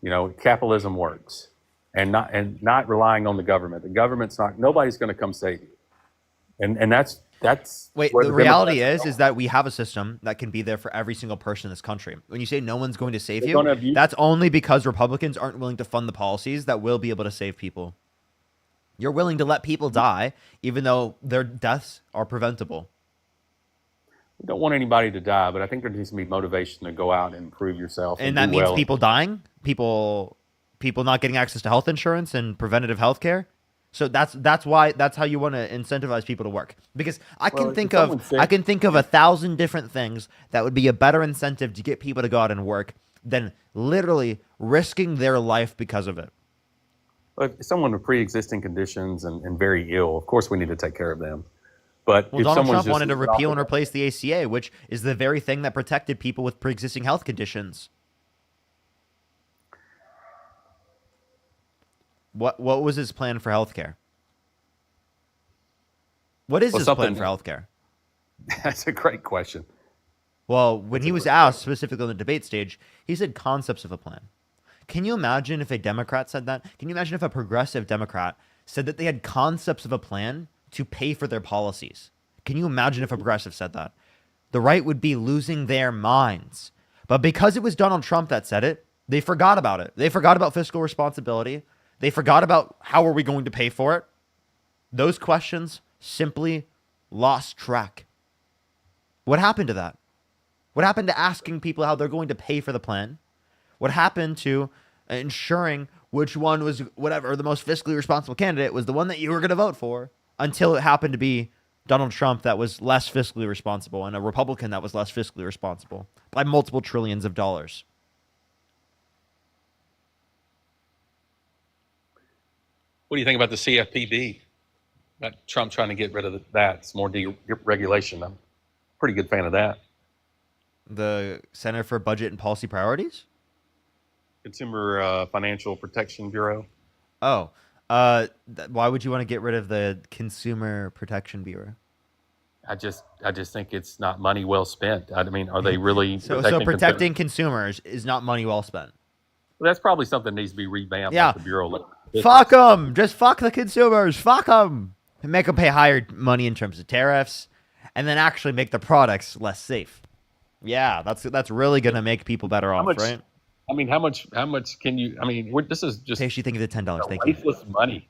You know, capitalism works, and not relying on the government. The government's not. Nobody's going to come save you, and that's. Wait, where the reality Democrats is that we have a system that can be there for every single person in this country. When you say no one's going to save They're you, gonna abuse- that's only because Republicans aren't willing to fund the policies that will be able to save people. You're willing to let people die, even though their deaths are preventable. We don't want anybody to die, but I think there needs to be motivation to go out and improve yourself. And that do means well. people dying, people not getting access to health insurance and preventative health care. So that's how you want to incentivize people to work. Because I can think of 1,000 different things that would be a better incentive to get people to go out and work than literally risking their life because of it. If someone with pre-existing conditions and very ill, of course we need to take care of them. But Well, if Donald someone's Trump wanted to just repeal and replace the ACA, which is the very thing that protected people with pre-existing health conditions. What was his plan for healthcare? What is his plan for healthcare? That's a great question. Well, when he was asked specifically on the debate stage, he said concepts of a plan. Can you imagine if a Democrat said that? Can you imagine if a progressive Democrat said that they had concepts of a plan to pay for their policies? Can you imagine if a progressive said that? The right would be losing their minds. But because it was Donald Trump that said it, they forgot about it. They forgot about fiscal responsibility. They forgot about how are we going to pay for it. Those questions simply lost track. What happened to that? What happened to asking people how they're going to pay for the plan? What happened to ensuring which one was whatever the most fiscally responsible candidate was the one that you were going to vote for until it happened to be Donald Trump that was less fiscally responsible and a Republican that was less fiscally responsible by multiple trillions of dollars? What do you think about the CFPB? About Trump trying to get rid of that. It's more deregulation. I'm a pretty good fan of that. The Center for Budget and Policy Priorities? Consumer Financial Protection Bureau. Oh, why would you want to get rid of the Consumer Protection Bureau? I just think it's not money well spent. I mean, are they really So protecting protecting consumers is not money well spent. Well, that's probably something that needs to be revamped. Yeah. Like the Bureau of Labor Statistics. Fuck them. Just fuck the consumers. Fuck them. And make them pay higher money in terms of tariffs, and then actually make the products less safe. Yeah, that's really gonna make people better off, much- right? I mean, how much can you? I mean, this is just Tasty, thank you for the $10. Thank you. wasteless money.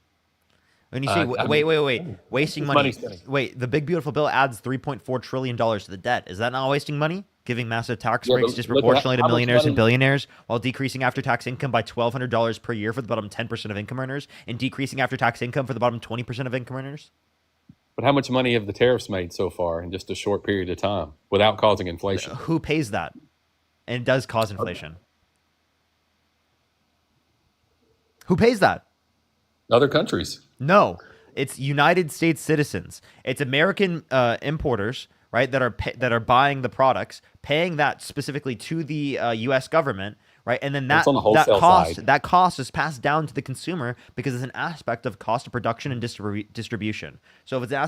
When you say I wait, mean, wasting it's money. money spending. Wait, the big beautiful bill adds $3.4 trillion to the debt. Is that not wasting money? Giving massive tax Yeah, breaks but look at disproportionately to how much millionaires and money- billionaires, while decreasing after-tax income by $1,200 per year for the bottom 10% of income earners, and decreasing after-tax income for the bottom 20% of income earners. But how much money have the tariffs made so far in just a short period of time without causing inflation? Who pays that? And it does cause inflation. Who pays that? Other countries. No, it's United States citizens. It's American importers, right, that are buying the products, paying that specifically to the U.S. government, right, and then It's on the wholesale side. that cost is passed down to the consumer because it's an aspect of cost of production and distribution. So if it's an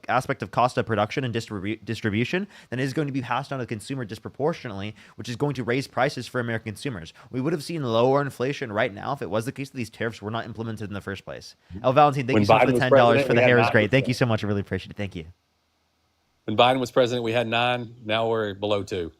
aspect of cost of production and distribution, then it is going to be passed on to the consumer disproportionately, which is going to raise prices for American consumers. We would have seen lower inflation right now if it was the case that these tariffs were not implemented in the first place. El Valentine, thank When you so much for Biden the was $10 president, for the we had hair is 9%. great. Thank you so much. I really appreciate it. Thank you. When Biden was president, we had 9. Now we're below 2.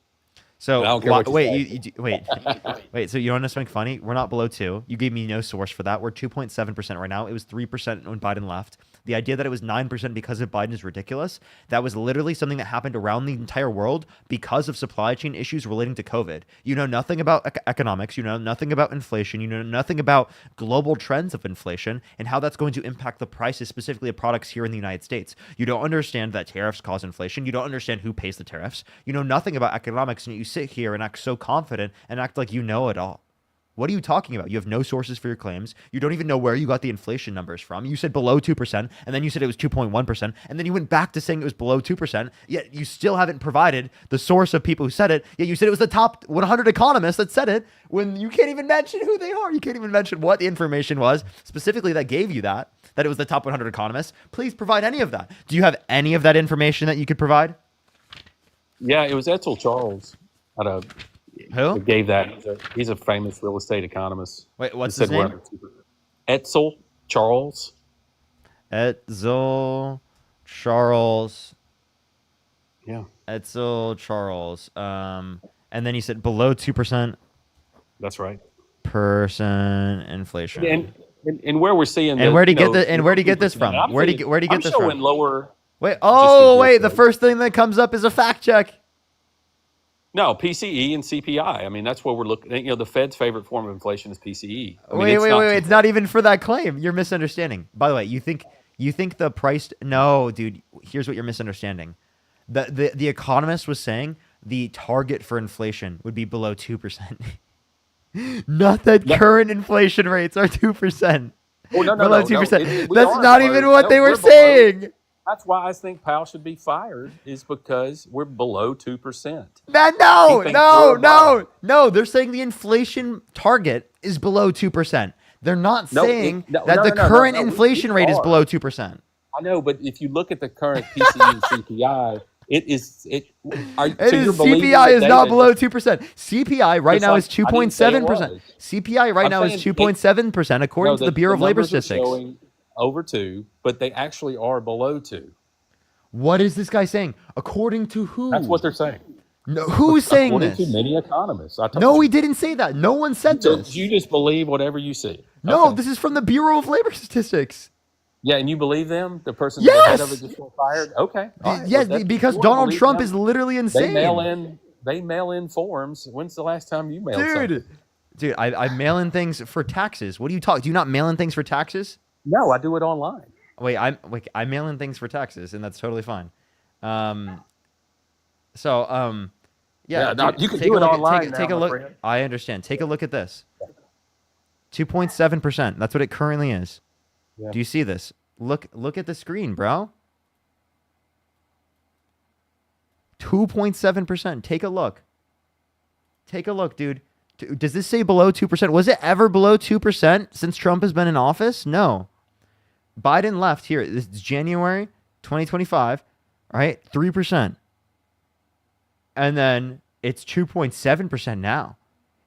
So I don't care what you wait, say. wait. So you want to know something funny? We're not below 2. You gave me no source for that. We're 2.7% right now. It was 3% when Biden left. The idea that it was 9% because of Biden is ridiculous. That was literally something that happened around the entire world because of supply chain issues relating to COVID. You know nothing about economics. You know nothing about inflation. You know nothing about global trends of inflation and how that's going to impact the prices specifically of products here in the United States. You don't understand that tariffs cause inflation. You don't understand who pays the tariffs. You know nothing about economics, and you sit here and act so confident and act like you know it all. What are you talking about? You have no sources for your claims. You don't even know where you got the inflation numbers from. You said below 2%, and then you said it was 2.1%, and then you went back to saying it was below 2%, yet you still haven't provided the source of people who said it, yet you said it was the top 100 economists that said it, when you can't even mention who they are. You can't even mention what the information was, specifically that gave you that it was the top 100 economists. Please provide any of that. Do you have any of that information that you could provide? Yeah, it was Edsel Charles. Who? Who gave that? He's a famous real estate economist. Wait, what's He his said we're name? under 2%. Edsel Charles. Edsel Charles. Yeah, Edsel Charles. And then you said below 2% that's right. inflation. And where we're seeing And where'd he get the? And where'd he get this from? I'm Where'd he seeing- get I'm this showing from? lower. Wait. just Oh, in wait. this The way. first thing that comes up is a fact check. No, PCE and CPI. I mean, that's what we're looking. You know, the Fed's favorite form of inflation is PCE. I mean, Wait. not It's not even for that claim. You're misunderstanding. By the way, you think the price? No, dude. Here's what you're misunderstanding. The economist was saying the target for inflation would be below 2%. Not that current inflation rates are 2%. Oh, no, Below no. 2%. We That's are not below. even what No, they were we're below. saying. That's why I think Powell should be fired, is because we're below 2%. No. He thinks we're above. They're saying the inflation target is below 2%. They're not No, saying no, that no, the no, no, current no, we inflation rate is are. below 2%. I know, but if you look at the current PCE and CPI, it is. CPI is not below 2%. CPI right It's now like- is I didn't 2.7%. say it was. CPI right I'm now is saying 2.7% according to the Bureau of Labor numbers are Statistics. showing over 2, but they actually are below 2. What is this guy saying? According to who? That's what they're saying. No, who's saying According this? to many economists. I told No, you. he didn't say that. No one said So this. you just believe whatever you see. No, Okay. this is from the Bureau of Labor Statistics. Yeah, and you believe them? The person Yes! at the head of it just got fired? Okay. all right. Yes, Well, because you wanna Donald believe Trump them? is literally They insane. mail in forms. When's the last time you mailed something? Dude, I mail in things for taxes. What do you talk? Do you not mail in things for taxes? No, I do it online. I mail in things for taxes, and that's totally fine. Yeah, Yeah, no, dude, you can take do a it look online take now, a my look. friend. I understand. Take a look at this. 2.7%. That's what it currently is. Yeah. Do you see this? Look at the screen, bro. 2.7%. Take a look. Take a look, dude. Does this say below 2%? Was it ever below 2% since Trump has been in office? No. Biden left here. This is January 2025. right? 3%. And then it's 2.7% now.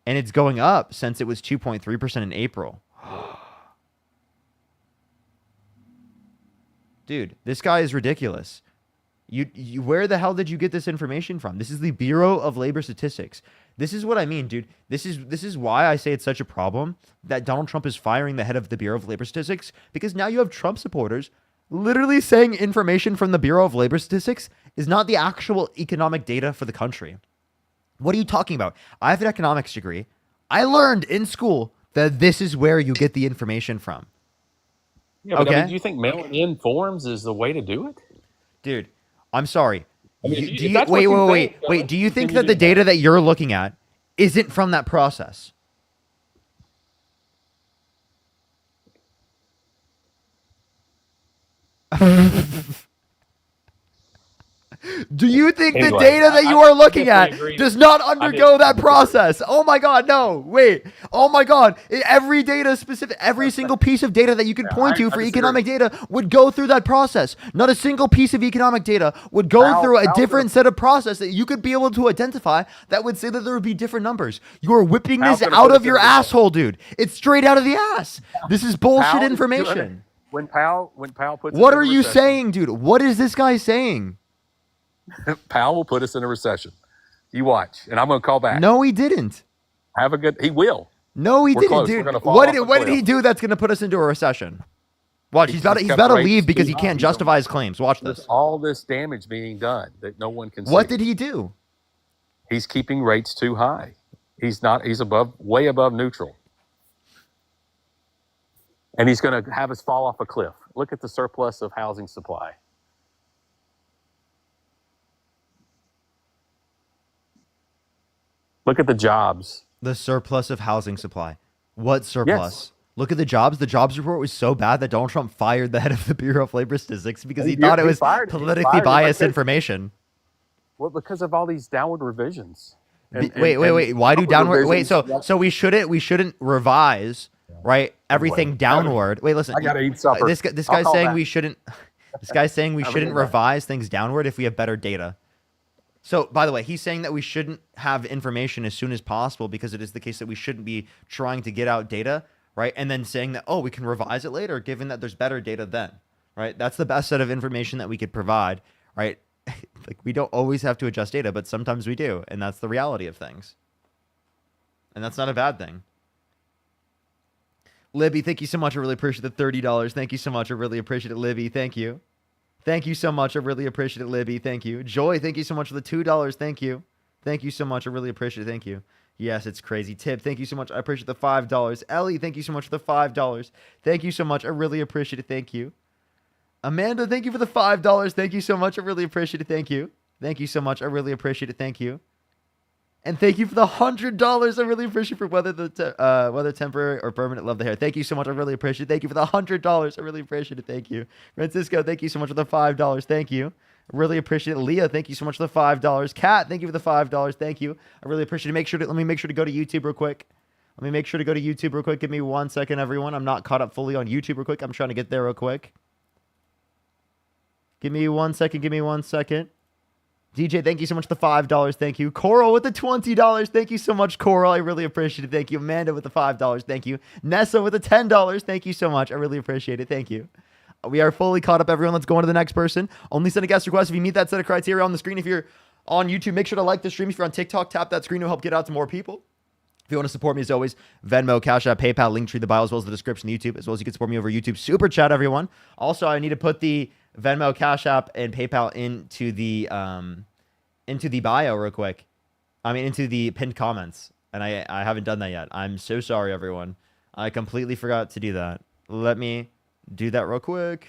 And it's going up since it was 2.3% in April. Dude, this guy is ridiculous. You where the hell did you get this information from? This is the Bureau of Labor Statistics. This is what I mean, dude. This is why I say it's such a problem that Donald Trump is firing the head of the Bureau of Labor Statistics, because now you have Trump supporters literally saying information from the Bureau of Labor Statistics is not the actual economic data for the country. What are you talking about? I have an economics degree. I learned in school that this is where you get the information from. Yeah, but I Okay. mean, do you think mailing in forms is the way to do it? Dude, I'm sorry. I mean, Do if you that's what you think, wait. Do you think continue that the doing data that you're looking at isn't from that process? Do you think the Anyway, data that you I are looking guess we at agree does that- not I undergo did- that process? Oh my God, no. Wait. Oh my God. Every data specific, every single piece of data that you could point to I for disagree. economic data would go through that process. Not a single piece of economic data would go through a different set of process that you could be able to identify that would say that there would be different numbers. You are whipping Powell this could've out put us of your in the- asshole, dude. It's straight out of the ass. This is bullshit Powell is information. doing it. When Powell puts us What in a are you recession, saying, dude? What is this guy saying? Powell will put us in a recession. You watch, and I'm going to call back. No, he didn't. Have a good. He will. No, he We're didn't, close. We're dude. gonna fall What off did a what did cliff. he do that's going to put us into a recession? Watch, he's about just he's kept about to rates leave because too he can't high. justify his claims. Watch There's this. all this damage being done that no one can see. What did he do? He's keeping rates too high. He's not. He's way above neutral, and he's going to have us fall off a cliff. Look at the surplus of housing supply. Look at the jobs. The surplus of housing supply. What surplus? Look at the jobs. The jobs report was so bad that Donald Trump fired the head of the Bureau of Labor Statistics because he thought it was politically biased information. Well, because of all these downward revisions. Wait. Why do downward? Wait, so we shouldn't revise, right? Everything downward. Wait, listen. I gotta eat supper. This I'll guy's call saying back. we shouldn't. This guy's saying we shouldn't revise things downward if we have better data. So, by the way, he's saying that we shouldn't have information as soon as possible because it is the case that we shouldn't be trying to get out data, right? And then saying that, oh, we can revise it later given that there's better data then, right? That's the best set of information that we could provide, right? Like, we don't always have to adjust data, but sometimes we do. And that's the reality of things. And that's not a bad thing. Libby, thank you so much. I really appreciate the $30. Thank you so much. I really appreciate it, Libby. Thank you. Thank you so much. I really appreciate it, Libby. Thank you. Joy, thank you so much for the $2. Thank you. Thank you so much. I really appreciate it. Thank you. Yes, it's crazy. Tip, thank you so much. I appreciate the $5. Ellie, thank you so much for the $5. Thank you so much. I really appreciate it. Thank you. Amanda, thank you for the $5. Thank you so much. I really appreciate it. Thank you. Thank you so much. I really appreciate it. Thank you. And thank you for the $100. I really appreciate it for whether temporary or permanent. Love the hair. Thank you so much. I really appreciate it. Thank you for the $100. I really appreciate it. Thank you. Francisco, thank you so much for the $5. Thank you. I really appreciate it. Leah, thank you so much for the $5. Kat, thank you for the $5. Thank you. I really appreciate it. Let me make sure to go to YouTube real quick. Let me make sure to go to YouTube real quick. Give me 1 second, everyone. I'm not caught up fully on YouTube real quick. I'm trying to get there real quick. Give me 1 second. Give me 1 second. DJ, thank you so much for the $5. Thank you. Coral with the $20. Thank you so much, Coral. I really appreciate it. Thank you. Amanda with the $5. Thank you. Nessa with the $10. Thank you so much. I really appreciate it. Thank you. We are fully caught up, everyone. Let's go on to the next person. Only send a guest request if you meet that set of criteria on the screen. If you're on YouTube, make sure to like the stream. If you're on TikTok, tap that screen to help get out to more people. If you want to support me, as always, Venmo, Cash App, PayPal, Linktree, the bio, as well as the description of YouTube, as well as you can support me over YouTube. Super chat, everyone. Also, I need to put the Venmo, Cash App, and PayPal into the bio real quick. I mean, into the pinned comments. And I haven't done that yet. I'm so sorry, everyone. I completely forgot to do that. Let me do that real quick.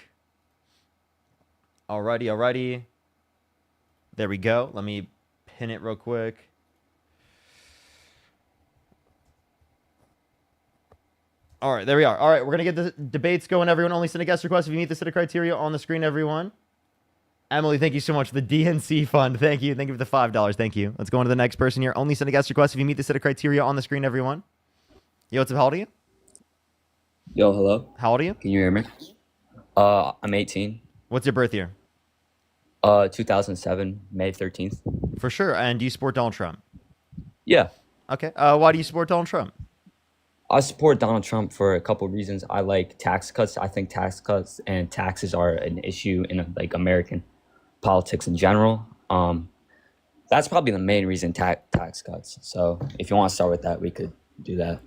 Alrighty. There we go. Let me pin it real quick. All right, there we are. All right, we're going to get the debates going, everyone. Only send a guest request if you meet the set of criteria on the screen, everyone. Emily, thank you so much for the DNC fund. Thank you. Thank you for the $5. Thank you. Let's go on to the next person here. Only send a guest request if you meet the set of criteria on the screen, everyone. Yo, what's up? How old are you? Yo, hello. How old are you? Can you hear me? I'm 18. What's your birth year? 2007, May 13th. For sure. And do you support Donald Trump? Yeah, Okay. Why do you support Donald Trump? I support Donald Trump for a couple of reasons. I like tax cuts. I think tax cuts and taxes are an issue in like American politics in general. That's probably the main reason tax cuts. So if you want to start with that, we could do that.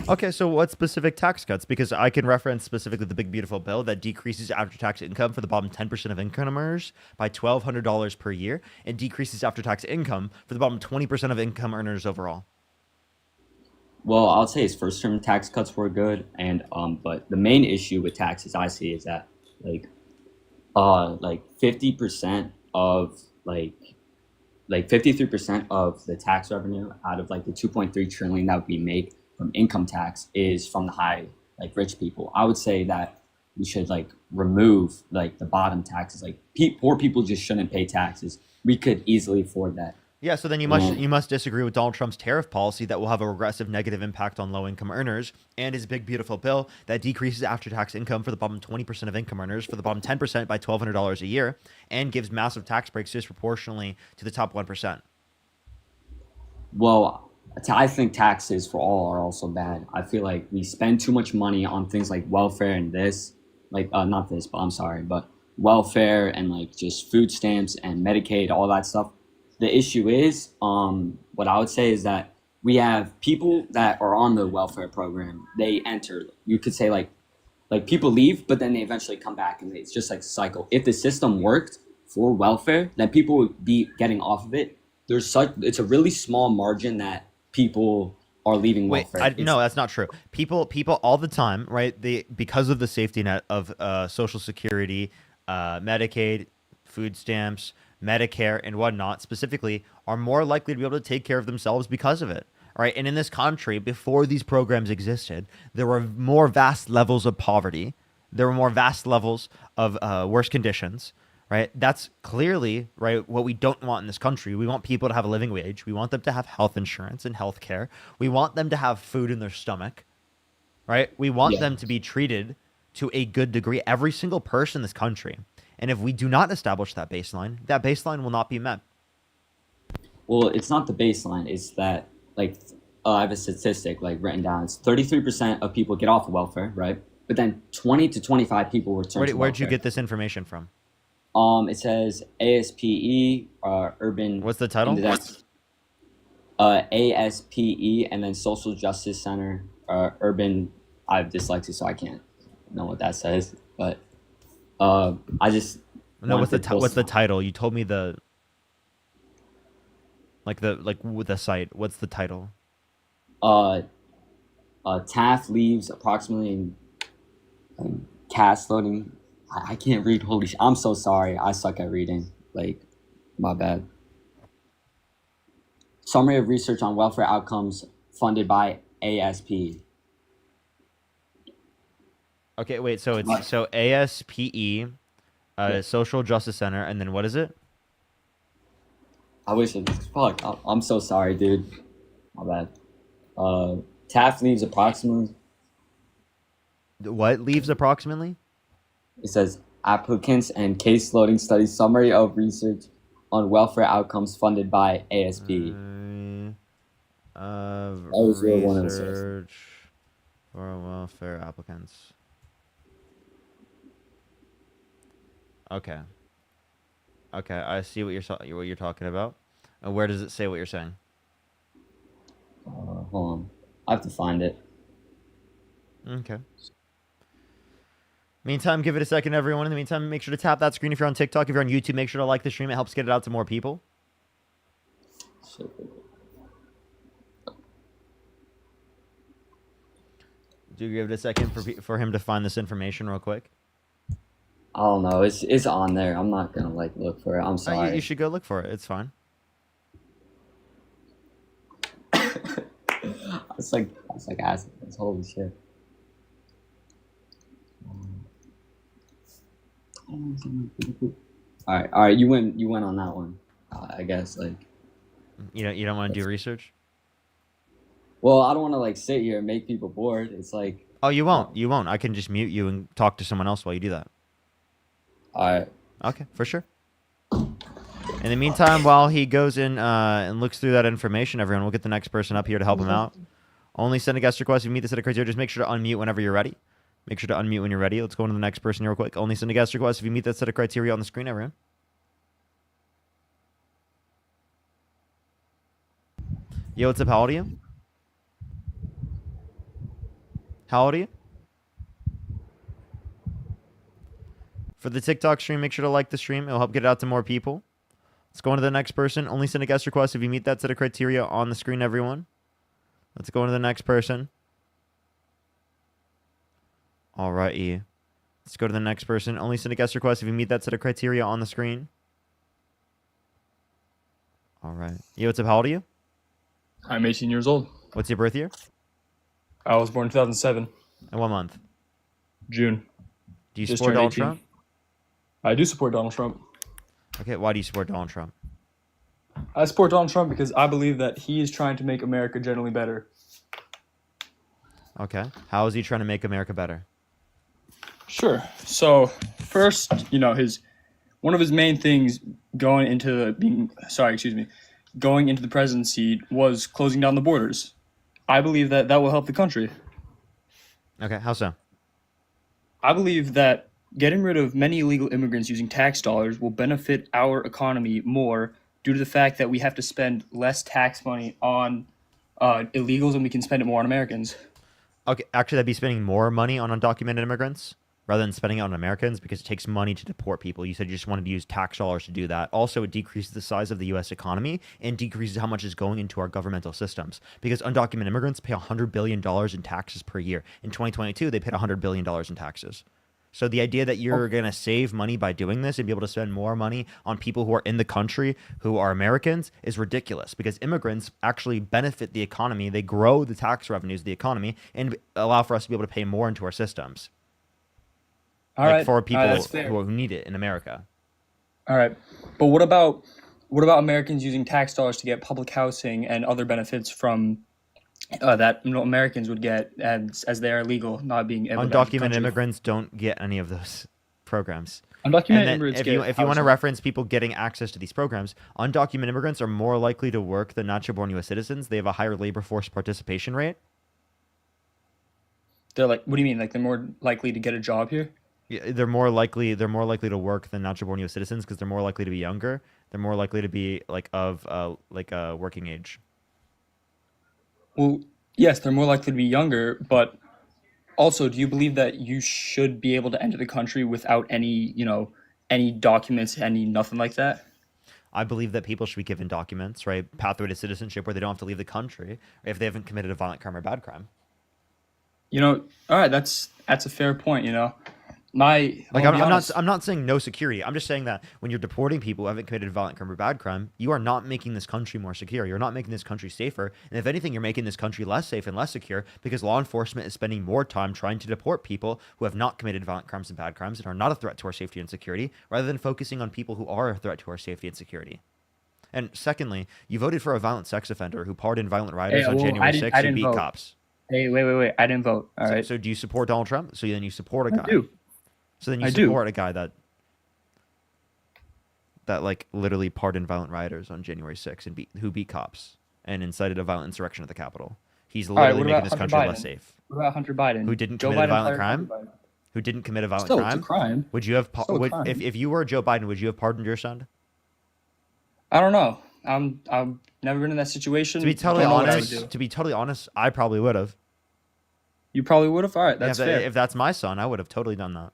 Okay, so what specific tax cuts? Because I can reference specifically the big beautiful bill that decreases after-tax income for the bottom 10% of income earners by $1,200 per year, and decreases after-tax income for the bottom 20% of income earners overall. Well, I'll say his first term tax cuts were good, and but the main issue with taxes I see is that like 50% of like 53% of the tax revenue out of like the 2.3 trillion that we make from income tax is from the high, like rich people. I would say that we should like remove like the bottom taxes. Like poor people just shouldn't pay taxes. We could easily afford that. Yeah, so then you must disagree with Donald Trump's tariff policy that will have a regressive negative impact on low-income earners, and his big beautiful bill that decreases after-tax income for the bottom 20% of income earners for the bottom 10% by $1,200 a year, and gives massive tax breaks disproportionately to the top 1%. Well, I think taxes for all are also bad. I feel like we spend too much money on things like welfare and this, like not this, but I'm sorry, but welfare and like just food stamps and Medicaid, all that stuff. The issue is, what I would say is that we have people that are on the welfare program. They enter. You could say like people leave, but then they eventually come back, and it's just like a cycle. If the system worked for welfare, then people would be getting off of it. It's a really small margin that people are leaving welfare. No, that's not true. People all the time, right? Because of the safety net of Social Security, Medicaid, food stamps, Medicare, and whatnot specifically, are more likely to be able to take care of themselves because of it. All right. And in this country, before these programs existed, there were more vast levels of poverty. There were more vast levels of worse conditions. Right. That's clearly right what we don't want in this country. We want people to have a living wage. We want them to have health insurance and health care. We want them to have food in their stomach. Right. We want them to be treated to a good degree, every single person in this country. And if we do not establish that baseline will not be met. Well, it's not the baseline. It's that, like, I have a statistic, like, written down. It's 33% of people get off of welfare, right? But then 20 to 25 people return to Where'd you welfare. get this information from? It says ASPE, Urban... What's the title? ASPE, and then Social Justice Center, Urban... I have dyslexia, so I can't know what that says, but... I just what's the title? You told me with the site. What's the title? Taft leaves approximately in cast loading. I can't read. Holy shit! I'm so sorry. I suck at reading. Like, my bad. Summary of research on welfare outcomes funded by ASP. Okay, wait. So it's ASPE, Social Justice Center, and then what is it? I wish it. Fuck. I'm so sorry, dude. My bad. Taft leaves approximately. What leaves approximately? It says applicants and case loading study summary of research on welfare outcomes funded by ASP. Research for welfare applicants. Okay, I see what you're talking about. And where does it say what you're saying? Hold on, I have to find it. Okay. Meantime, give it a second, everyone. In the meantime, make sure to tap that screen if you're on TikTok. If you're on YouTube, make sure to like the stream. It helps get it out to more people. Do you give it a second for him to find this information real quick? I don't know. It's on there. I'm not gonna like look for it. I'm sorry. You should go look for it. It's fine. It's like acid. It's holy shit. All right. You went on that one. I guess like. You don't want to do research. Well, I don't want to like sit here and make people bored. It's like. Oh, you won't. You won't. I can just mute you and talk to someone else while you do that. All right. Okay, for sure. In the meantime, while he goes in and looks through that information, everyone, we'll get the next person up here to help him out. Only send a guest request if you meet the set of criteria. Just make sure to unmute whenever you're ready. Make sure to unmute when you're ready. Let's go on to the next person real quick. Only send a guest request if you meet that set of criteria on the screen, everyone. Yo, what's up? How old are you? How old are you? For the TikTok stream, make sure to like the stream. It'll help get it out to more people. Let's go on to the next person. Only send a guest request if you meet that set of criteria on the screen, everyone. Let's go on to the next person. Alrighty. Let's go to the next person. Only send a guest request if you meet that set of criteria on the screen. Alright. Yo, what's up? How old are you? I'm 18 years old. What's your birth year? I was born in 2007, And what month? June. Do you Just support turned Donald 18. Trump? I do support Donald Trump. Okay, why do you support Donald Trump? I support Donald Trump because I believe that he is trying to make America generally better. Okay. How is he trying to make America better? Sure. So first, one of his main things going into the presidency was closing down the borders. I believe that will help the country. Okay, how so? I believe that getting rid of many illegal immigrants using tax dollars will benefit our economy more due to the fact that we have to spend less tax money on illegals and we can spend it more on Americans. Okay, actually, that'd be spending more money on undocumented immigrants rather than spending it on Americans because it takes money to deport people. You said you just wanted to use tax dollars to do that. Also, it decreases the size of the U.S. economy and decreases how much is going into our governmental systems because undocumented immigrants pay $100 billion in taxes per year. In 2022, they paid $100 billion in taxes. So the idea that you're going to save money by doing this and be able to spend more money on people who are in the country who are Americans is ridiculous because immigrants actually benefit the economy. They grow the tax revenues of the economy and allow for us to be able to pay more into our systems. All right. For people that's fair. who need it in America. All right. But what about Americans using tax dollars to get public housing and other benefits from that Americans would get as they are legal, not being able to enter the Undocumented country? immigrants don't get any of those programs. Undocumented And then immigrants if get you want to housing. reference people getting access to these programs, undocumented immigrants are more likely to work than natural-born U.S. citizens. They have a higher labor force participation rate. They're like, what do you mean? Like they're more likely to get a job here? Yeah, they're more likely to work than natural-born U.S. citizens because they're more likely to be younger. They're more likely to be of working age. Well, yes, they're more likely to be younger, but also, do you believe that you should be able to enter the country without any documents, nothing like that? I believe that people should be given documents, right? Pathway to citizenship where they don't have to leave the country if they haven't committed a violent crime or bad crime. All right, that's a fair point. I'm not saying no security. I'm just saying that when you're deporting people who haven't committed a violent crime or bad crime, you are not making this country more secure. You're not making this country safer. And if anything, you're making this country less safe and less secure because law enforcement is spending more time trying to deport people who have not committed violent crimes and bad crimes and are not a threat to our safety and security, rather than focusing on people who are a threat to our safety and security. And secondly, you voted for a violent sex offender who pardoned violent rioters on January 6th who beat cops. Hey, wait. I didn't vote. All right. So do you support Donald Trump? So then you support a guy. I do. So then you I do. support a guy that like literally pardoned violent rioters on January 6th and who beat cops and incited a violent insurrection at the Capitol. He's All right, literally what making about this Hunter country Biden? less safe. What about Hunter Biden? Who didn't Joe commit a Biden violent fired crime? Hunter Biden. Who didn't commit a violent Still, crime? it's a crime. Would you have Still a crime. if you were Joe Biden, would you have pardoned your son? I don't know. I've never been in that situation. To be totally Don't know what I would do. honest, I probably would have. You probably would have. All right, that's fair. If that's my son, I would have totally done that.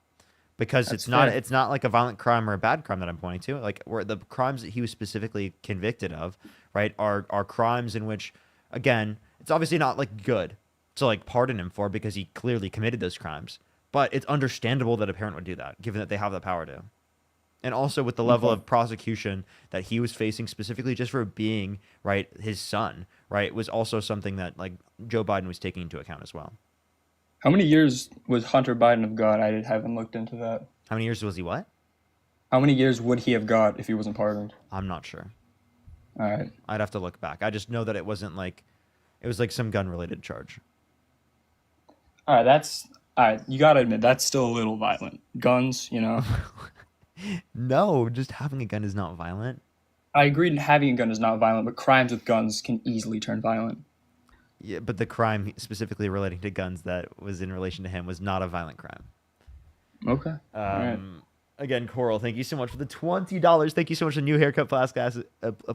Because That's it's fair. not like a violent crime or a bad crime that I'm pointing to. Like where the crimes that he was specifically convicted of, right, are crimes in which, again, it's obviously not like good to like pardon him for because he clearly committed those crimes. But it's understandable that a parent would do that, given that they have the power to. And also with the level of prosecution that he was facing specifically just for being, right, his son, right, was also something that like Joe Biden was taking into account as well. How many years was Hunter Biden have got? I haven't looked into that. How many years was he what? How many years would he have got if he wasn't pardoned? I'm not sure. All right. I'd have to look back. I just know that it wasn't like, it was like some gun related charge. All right. You gotta admit that's still a little violent. Guns, No, just having a gun is not violent. I agree that having a gun is not violent, but crimes with guns can easily turn violent. Yeah, but the crime specifically relating to guns that was in relation to him was not a violent crime. Okay. All right. Again, Coral, thank you so much for the $20. Thank you so much. The new haircut plus glasses,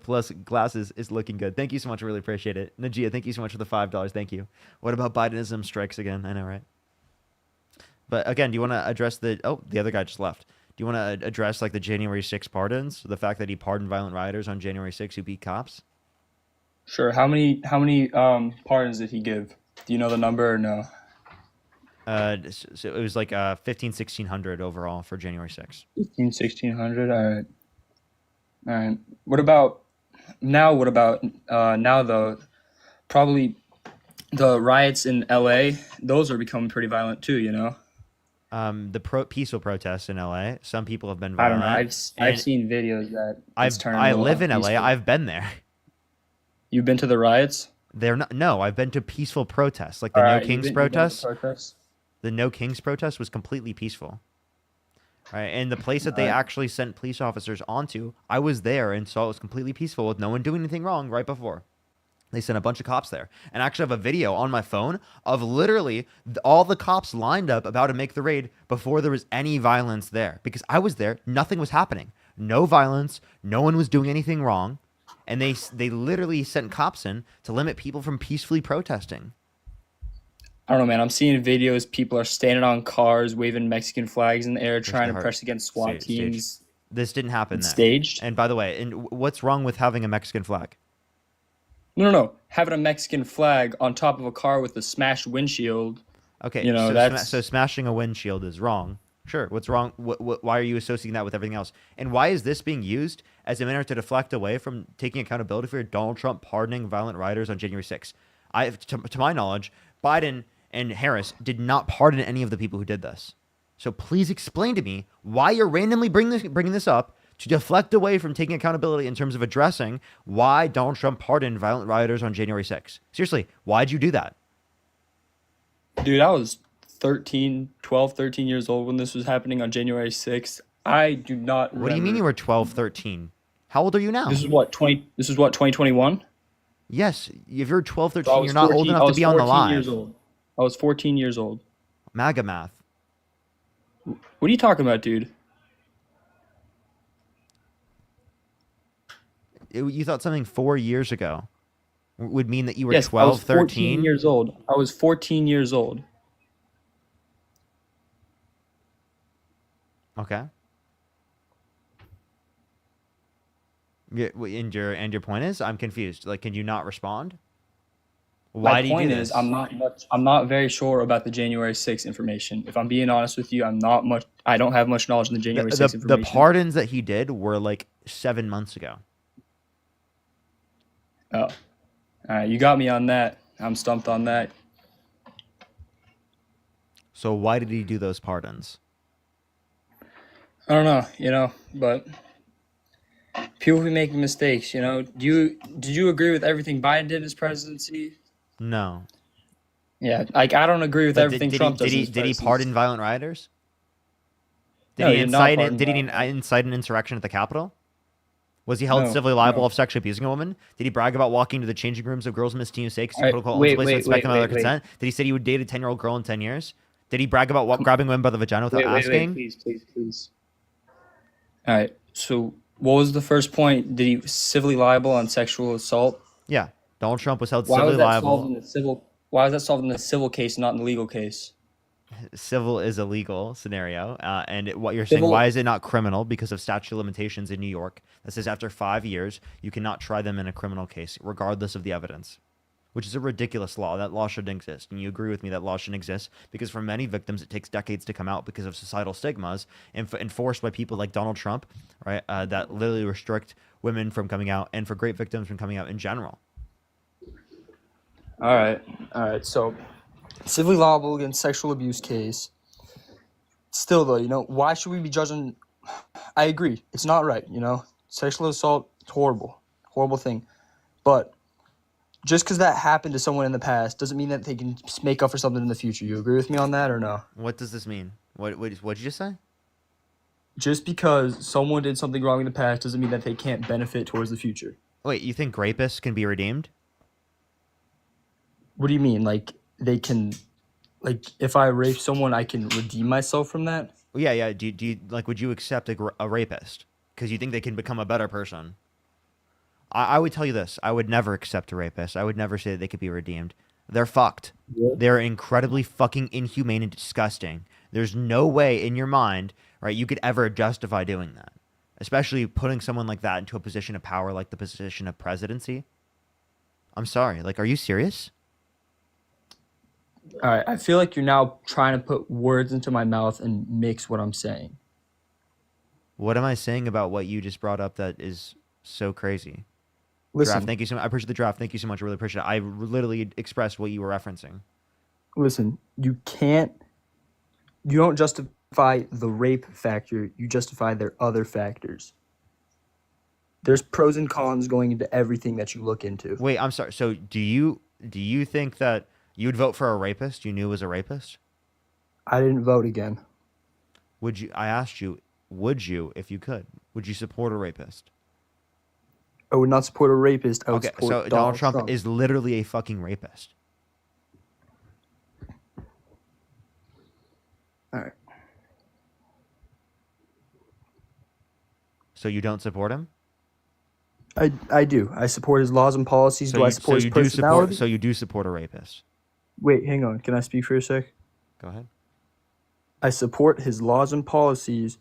plus glasses is looking good. Thank you so much. I really appreciate it. Najia, thank you so much for the $5. Thank you. What about Bidenism strikes again? I know, right? But again, do you want to address the other guy just left. Do you want to address like the January 6 pardons? The fact that he pardoned violent rioters on January 6 who beat cops? Sure. How many pardons did he give? Do you know the number or no? So it was like 1,600 overall for January 6. 1,600. All right. All right. What about now? Now though? Probably the riots in L.A. Those are becoming pretty violent too. You know. The peaceful protests in LA. Some people have been I don't violent. know. I've seen videos that I live in LA. I've been there. You've been to the riots? They're not. No, I've been to peaceful protests, like the All No right, Kings you've been to protests. protests? The No Kings protest was completely peaceful. Right, and the place that they actually sent police officers onto, I was there and saw it was completely peaceful with no one doing anything wrong right before. They sent a bunch of cops there. And I actually have a video on my phone of literally all the cops lined up about to make the raid before there was any violence there. Because I was there, nothing was happening. No violence, no one was doing anything wrong. And they literally sent cops in to limit people from peacefully protesting. I don't know, man. I'm seeing videos. People are standing on cars, waving Mexican flags in the air, trying to press against SWAT teams. This didn't happen then. Staged? And by the way, what's wrong with having a Mexican flag? No. Having a Mexican flag on top of a car with a smashed windshield. Okay, you know, so smashing a windshield is wrong. Sure, what's wrong? Why are you associating that with everything else? And why is this being used as a manner to deflect away from taking accountability for Donald Trump pardoning violent rioters on January 6th? To my knowledge, Biden and Harris did not pardon any of the people who did this. So please explain to me why you're randomly bringing this up to deflect away from taking accountability in terms of addressing why Donald Trump pardoned violent rioters on January 6th. Seriously, why'd you do that? Dude, I was 13 years old when this was happening on January 6th. I do not remember. What do you mean you were 12, 13? How old are you now? This is what, 2021? Yes, if you're 12, So 13, you're not old enough to be on the live. Years old. I was 14 years old. MAGA math. What are you talking about, dude? You thought something 4 years ago would mean that you were Yes, 12, I was 14 13? years old. I was 14 years old. Okay. Yeah, and your point is, I'm confused. Like, can you not respond? Why do you do this? I'm not very sure about the January 6th information. If I'm being honest with you, I don't have much knowledge in the January 6th information. The pardons that he did were like 7 months ago. Oh. All right, you got me on that. I'm stumped on that. So why did he do those pardons? I don't know, but people be making mistakes, Did you agree with everything Biden did in his presidency? No. Yeah, I don't agree with everything Trump does. Did he pardon violent rioters? No, he did not pardon Did he incite an insurrection at the Capitol? Was he held civilly liable of sexually abusing a woman? Did he brag about walking to the changing rooms of girls' Miss Teen Sakes and quote-unquote inspect them without their consent? Did he say he would date a 10-year-old girl in 10 years? Did he brag about grabbing women by the vagina without asking? Please. All right, so what was the first point? Did he civilly liable on sexual assault? Yeah, Donald Trump was held civilly liable. Why was that solved in the civil case, not in the legal case? Civil is a legal scenario, and what you're saying, why is it not criminal? Because of statute of limitations in New York that says after 5 years you cannot try them in a criminal case regardless of the evidence, which is a ridiculous law. That law shouldn't exist, and you agree with me that law shouldn't exist because for many victims it takes decades to come out because of societal stigmas enforced by people like Donald Trump, right? That literally restrict women from coming out and for great victims from coming out in general. All right. So, civilly liable against sexual abuse case. Still, though, why should we be judging? I agree. It's not right, Sexual assault, it's horrible thing. But just because that happened to someone in the past doesn't mean that they can make up for something in the future. You agree with me on that or no? What does this mean? What did you just say? just because someone did something wrong in the past doesn't mean that they can't benefit towards the future. Wait, you think rapists can be redeemed? What do you mean? Like they can, like if I rape someone, I can redeem myself from that? Well, yeah. Do you like? Would you accept a rapist because you think they can become a better person? I would tell you this: I would never accept a rapist. I would never say that they could be redeemed. They're fucked. They're incredibly fucking inhumane and disgusting. There's no way in your mind, right, you could ever justify doing that. Especially putting someone like that into a position of power like the position of presidency. I'm sorry. Like, are you serious? All right, I feel like you're now trying to put words into my mouth and mix what I'm saying. What am I saying about what you just brought up that is so crazy? Listen, Draft, thank you so much. I appreciate the draft. Thank you so much. I really appreciate it. I literally expressed what you were referencing. listen, you don't justify the rape factor, you justify their other factors. There's pros and cons going into everything that you look into. Wait, I'm sorry. So do you think that you would vote for a rapist you knew was a rapist? I didn't vote again. Would you? I asked you, would you, if you could? Would you support a rapist? I would not support a rapist. I would Okay, support so Donald Trump is literally a fucking rapist. All right. So you don't support him? I do. I support his laws and policies. Do I support his personality? So you do support a rapist? Wait, hang on. Can I speak for a sec? Go ahead. I support his laws and policies.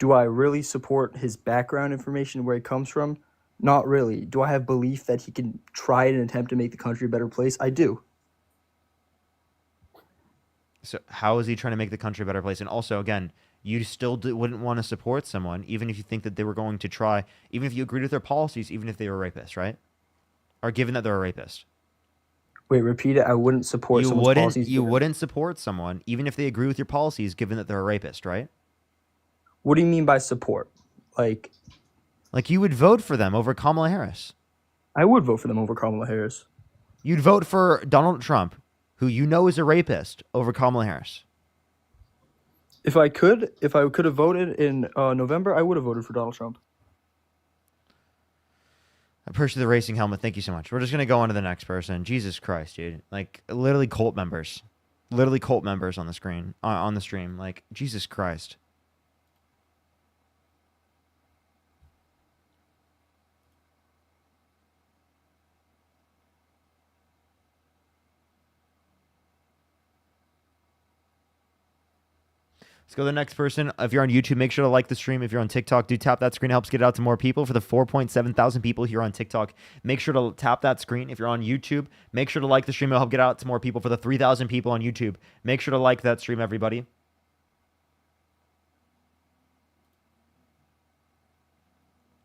Do I really support his background information, where he comes from? Not really. Do I have belief that he can try and attempt to make the country a better place? I do. So how is he trying to make the country a better place? And also, again, you still wouldn't want to support someone, even if you think that they were going to try, even if you agreed with their policies, even if they were rapists, right? Or given that they're a rapist. Wait, repeat it. I wouldn't support someone's policies. You wouldn't support someone, even if they agree with your policies, given that they're a rapist, right? What do you mean by support? Like you would vote for them over Kamala Harris. I would vote for them over Kamala Harris. You'd vote for Donald Trump, who you know is a rapist, over Kamala Harris. If I could have voted in November, I would have voted for Donald Trump. I appreciate the racing helmet. Thank you so much. We're just going to go on to the next person. Jesus Christ, dude. Like, literally cult members. Literally cult members on the screen, on the stream. Like, Jesus Christ. Let's go to the next person. If you're on YouTube, make sure to like the stream. If you're on TikTok, do tap that screen. It helps get it out to more people. For the 4.7 thousand people here on TikTok, make sure to tap that screen. If you're on YouTube, make sure to like the stream. It'll help get out to more people. For the 3,000 people on YouTube, make sure to like that stream, everybody.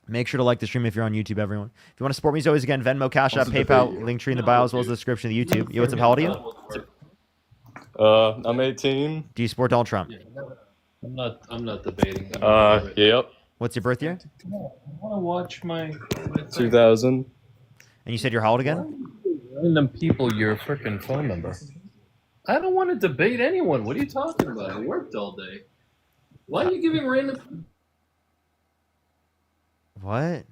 Make sure to like the stream if you're on YouTube, everyone. If you want to support me, as always, again, Venmo, Cash App, PayPal, link tree in the bio, as well as the description of the YouTube. Yo, what's up? How old are you? I'm 18. Do you support Donald Trump? I'm not debating. Yep. What's your birth year? I want to watch my 2000. And you said you're how old again? Random people your freaking phone number. I don't want to debate anyone. What are you talking about? I worked all day. Why are you giving random? What?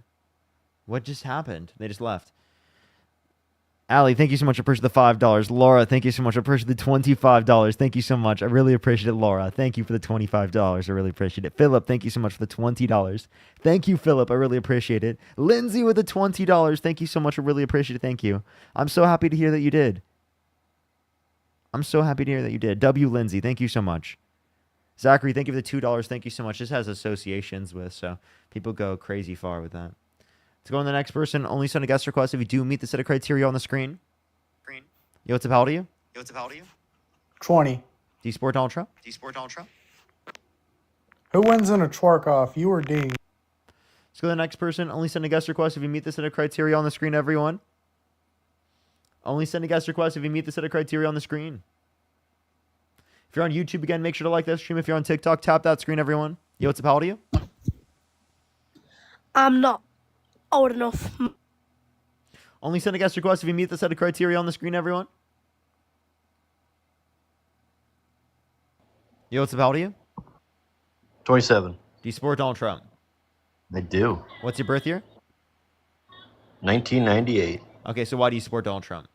What just happened? They just left. Allie, thank you so much. I appreciate the $5. Laura, thank you so much. I appreciate the $25. Thank you so much. I really appreciate it, Laura. Thank you for the $25. I really appreciate it. Philip, thank you so much for the $20. Thank you, Philip. I really appreciate it. Lindsay with the $20. Thank you so much. I really appreciate it. Thank you. I'm so happy to hear that you did. I'm so happy to hear that you did. W. Lindsay, thank you so much. Zachary, thank you for the $2. Thank you so much. This has associations with, so people go crazy far with that. Let's go on to the next person. Only send a guest request if you do meet the set of criteria on the screen. Yo, what's up? How old are you? 20. Do you support Donald Trump? Who wins in a twerk off, you or D? Let's go to the next person. Only send a guest request if you meet the set of criteria on the screen, everyone. Only send a guest request if you meet the set of criteria on the screen. If you're on YouTube, again, make sure to like that stream. If you're on TikTok, tap that screen, everyone. Yo, what's up? How old are you? I'm not old enough. Only send a guest request if you meet the set of criteria on the screen, everyone. Yo, what's up? How old are you? 27. Do you support Donald Trump? I do. What's your birth year? 1998. Okay, so why do you support Donald Trump?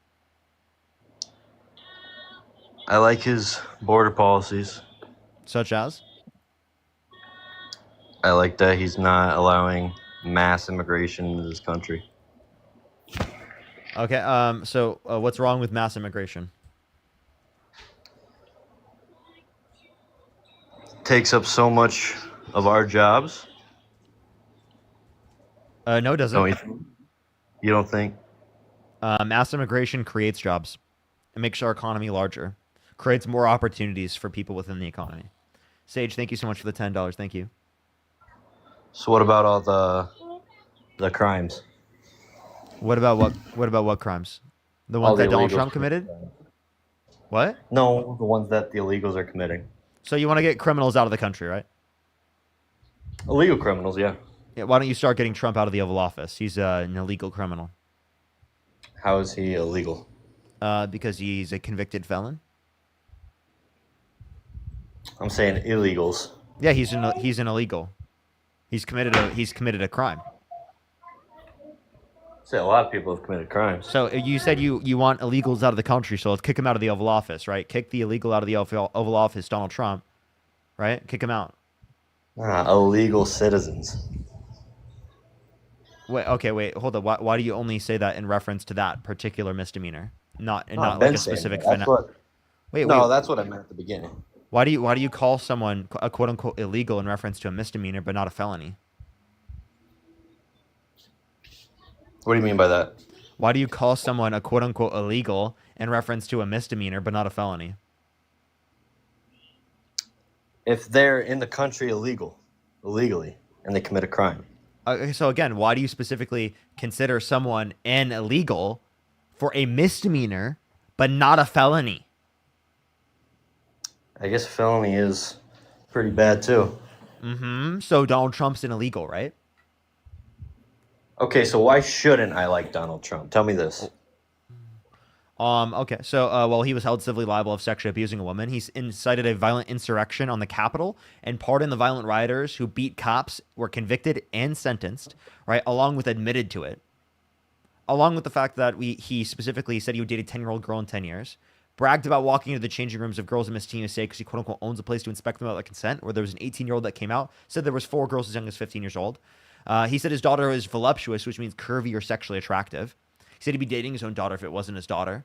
I like his border policies. Such as? I like that he's not allowing mass immigration into this country. Okay, so what's wrong with mass immigration? Takes up so much of our jobs. No, it doesn't. Don't you don't think? Mass immigration creates jobs. It makes our economy larger. Creates more opportunities for people within the economy. Sage, thank you so much for the $10. Thank you. So what about all the crimes? What about what crimes? The ones All the that Donald illegals Trump committed? What? No, the ones that the illegals are committing. So you want to get criminals out of the country, right? Illegal criminals, yeah. Yeah, why don't you start getting Trump out of the Oval Office? He's an illegal criminal. How is he illegal? Because he's a convicted felon. I'm saying illegals. Yeah, he's an illegal. He's committed a crime. Say a lot of people have committed crimes. So you said you want illegals out of the country, so let's kick him out of the Oval Office, right? Kick the illegal out of the Oval Office, Donald Trump, right? Kick him out. Illegal citizens. Wait, hold on. Why do you only say that in reference to that particular misdemeanor, not I've like been a saying specific? that. Wait. That's what I meant at the beginning. Why do you call someone a quote unquote illegal in reference to a misdemeanor, but not a felony? What do you mean by that? Why do you call someone a quote unquote illegal in reference to a misdemeanor, but not a felony? If they're in the country illegally, and they commit a crime. So again, why do you specifically consider someone an illegal for a misdemeanor, but not a felony? I guess a felony is pretty bad too. Mm-hmm. So Donald Trump's an illegal, right? Okay, so why shouldn't I like Donald Trump? Tell me this. Okay. So, he was held civilly liable of sexually abusing a woman. He's incited a violent insurrection on the Capitol and pardoned the violent rioters who beat cops, were convicted and sentenced, right? Along with admitted to it. Along with the fact that he specifically said he would date a 10-year-old girl in 10 years. Bragged about walking into the changing rooms of girls in Miss Teen USA because he quote unquote owns a place to inspect them without their consent, where there was an 18-year-old that came out, said there was 4 girls as young as 15 years old. He said his daughter is voluptuous, which means curvy or sexually attractive. He said he'd be dating his own daughter if it wasn't his daughter.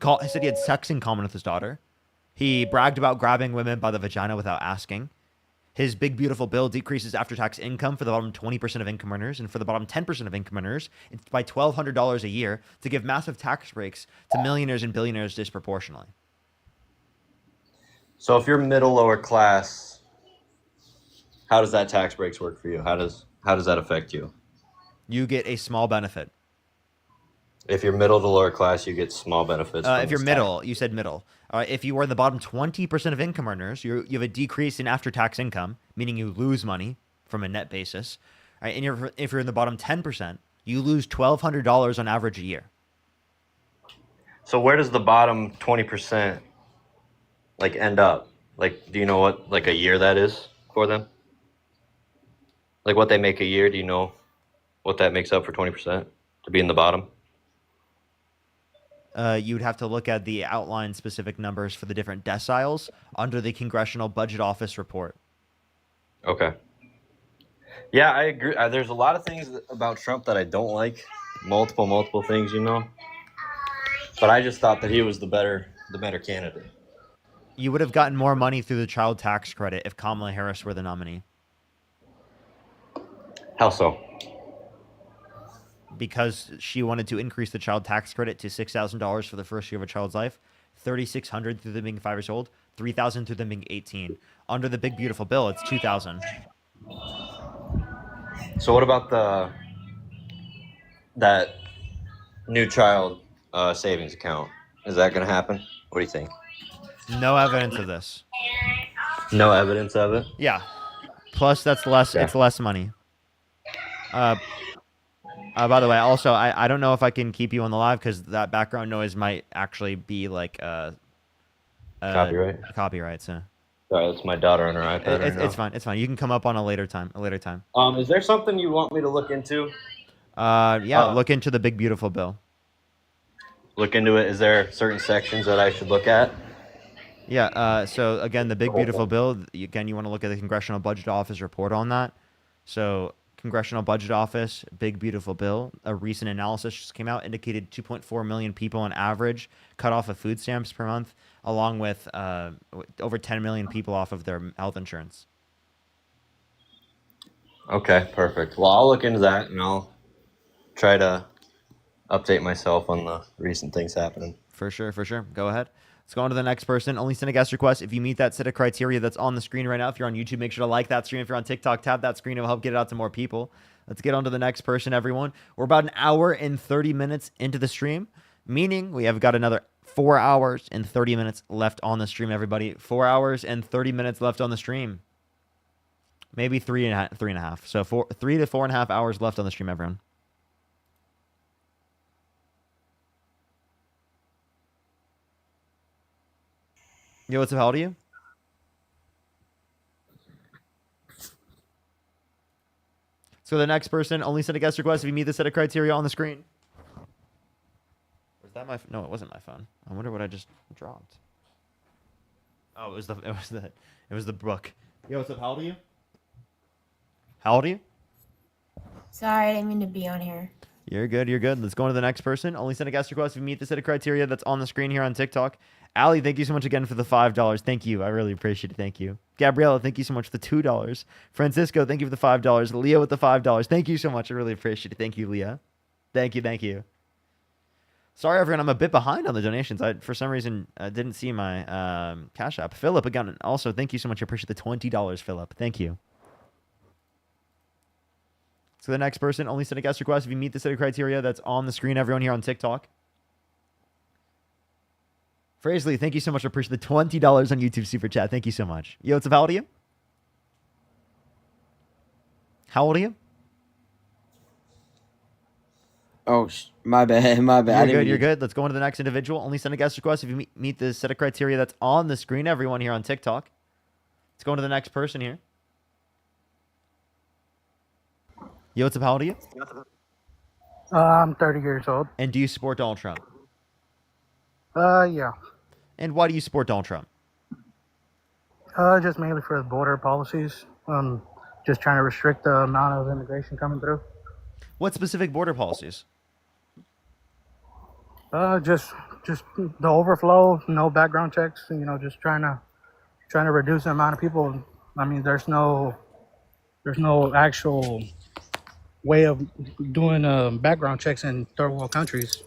He said he had sex in common with his daughter. He bragged about grabbing women by the vagina without asking. His big, beautiful bill decreases after-tax income for the bottom 20% of income earners, and for the bottom 10% of income earners, it's by $1,200 a year to give massive tax breaks to millionaires and billionaires disproportionately. So if you're middle lower class, how does that tax breaks work for you? How does that affect you? You get a small benefit. If you're middle to lower class, you get small benefits. If you're middle, you said middle. If you are in the bottom 20% of income earners, you have a decrease in after-tax income, meaning you lose money from a net basis. Right? And if you're in the bottom 10%, you lose $1,200 on average a year. So where does the bottom 20% end up? Do you know what a year that is for them? What they make a year, do you know what that makes up for 20% to be in the bottom? You'd have to look at the outline specific numbers for the different deciles under the Congressional Budget Office report. Okay. Yeah, I agree. There's a lot of things about Trump that I don't like. Multiple things, But I just thought that he was the better candidate. You would have gotten more money through the child tax credit if Kamala Harris were the nominee. How so? Because she wanted to increase the child tax credit to $6,000 for the first year of a child's life, $3,600 through them being 5 years old, $3,000 through them being 18. Under the big beautiful bill, it's $2,000. So what about that new child savings account? Is that going to happen? What do you think? No evidence of this. No evidence of it? Yeah. Plus, that's less. Yeah. It's less money. By the way, also, I don't know if I can keep you on the live because that background noise might actually be copyright. Copyright, so. Sorry, that's my daughter on her iPad right It's now. fine. It's fine. You can come up on a later time. A later time. Is there something you want me to look into? Yeah. Look into the big beautiful bill. Look into it. Is there certain sections that I should look at? Yeah. So again, the big beautiful bill. Again, you want to look at the Congressional Budget Office report on that. So Congressional Budget Office, big beautiful bill. A recent analysis just came out indicated 2.4 million people on average cut off of food stamps per month, along with over 10 million people off of their health insurance. Okay, perfect. Well, I'll look into that and I'll try to update myself on the recent things happening. For sure, for sure. Go ahead. Let's go on to the next person. Only send a guest request if you meet that set of criteria that's on the screen right now. If you're on YouTube, make sure to like that stream. If you're on TikTok, tap that screen. It will help get it out to more people. Let's get on to the next person, everyone. We're about an hour and 30 minutes into the stream, meaning we have got another 4 hours and 30 minutes left on the stream, everybody. 4 hours and 30 minutes left on the stream. Maybe three and a half. So 3 to 4.5 hours left on the stream, everyone. Yo, what's up? How old are you? So the next person, only send a guest request if you meet the set of criteria on the screen. Was that my? No, it wasn't my phone. I wonder what I just dropped. Oh, it was the book. Yo, what's up? How old are you? How old are you? Sorry, I didn't mean to be on here. You're good. You're good. Let's go on to the next person. Only send a guest request if you meet the set of criteria that's on the screen here on TikTok. Allie, thank you so much again for the $5. Thank you. I really appreciate it. Thank you. Gabriella, thank you so much for the $2. Francisco, thank you for the $5. Leah with the $5. Thank you so much. I really appreciate it. Thank you, Leah. Thank you. Thank you. Sorry, everyone. I'm a bit behind on the donations. For some reason, didn't see my Cash App. Philip, again, also, thank you so much. I appreciate the $20, Philip. Thank you. So the next person, only send a guest request if you meet the set of criteria that's on the screen, everyone here on TikTok. Frasley, thank you so much. I appreciate the $20 on YouTube Super Chat. Thank you so much. Yo, what's up? How old are you? How old are you? Oh, my bad. My bad. You're good. You're good. Let's go on to the next individual. Only send a guest request if you meet the set of criteria that's on the screen, everyone here on TikTok. Let's go on to the next person here. Yo, what's up? How old are you? I'm 30 years old. And do you support Donald Trump? Yeah. And why do you support Donald Trump? Just mainly for the border policies. Just trying to restrict the amount of immigration coming through. What specific border policies? Just the overflow, no background checks. Just trying to reduce the amount of people. I mean, there's no actual way of doing background checks in third world countries.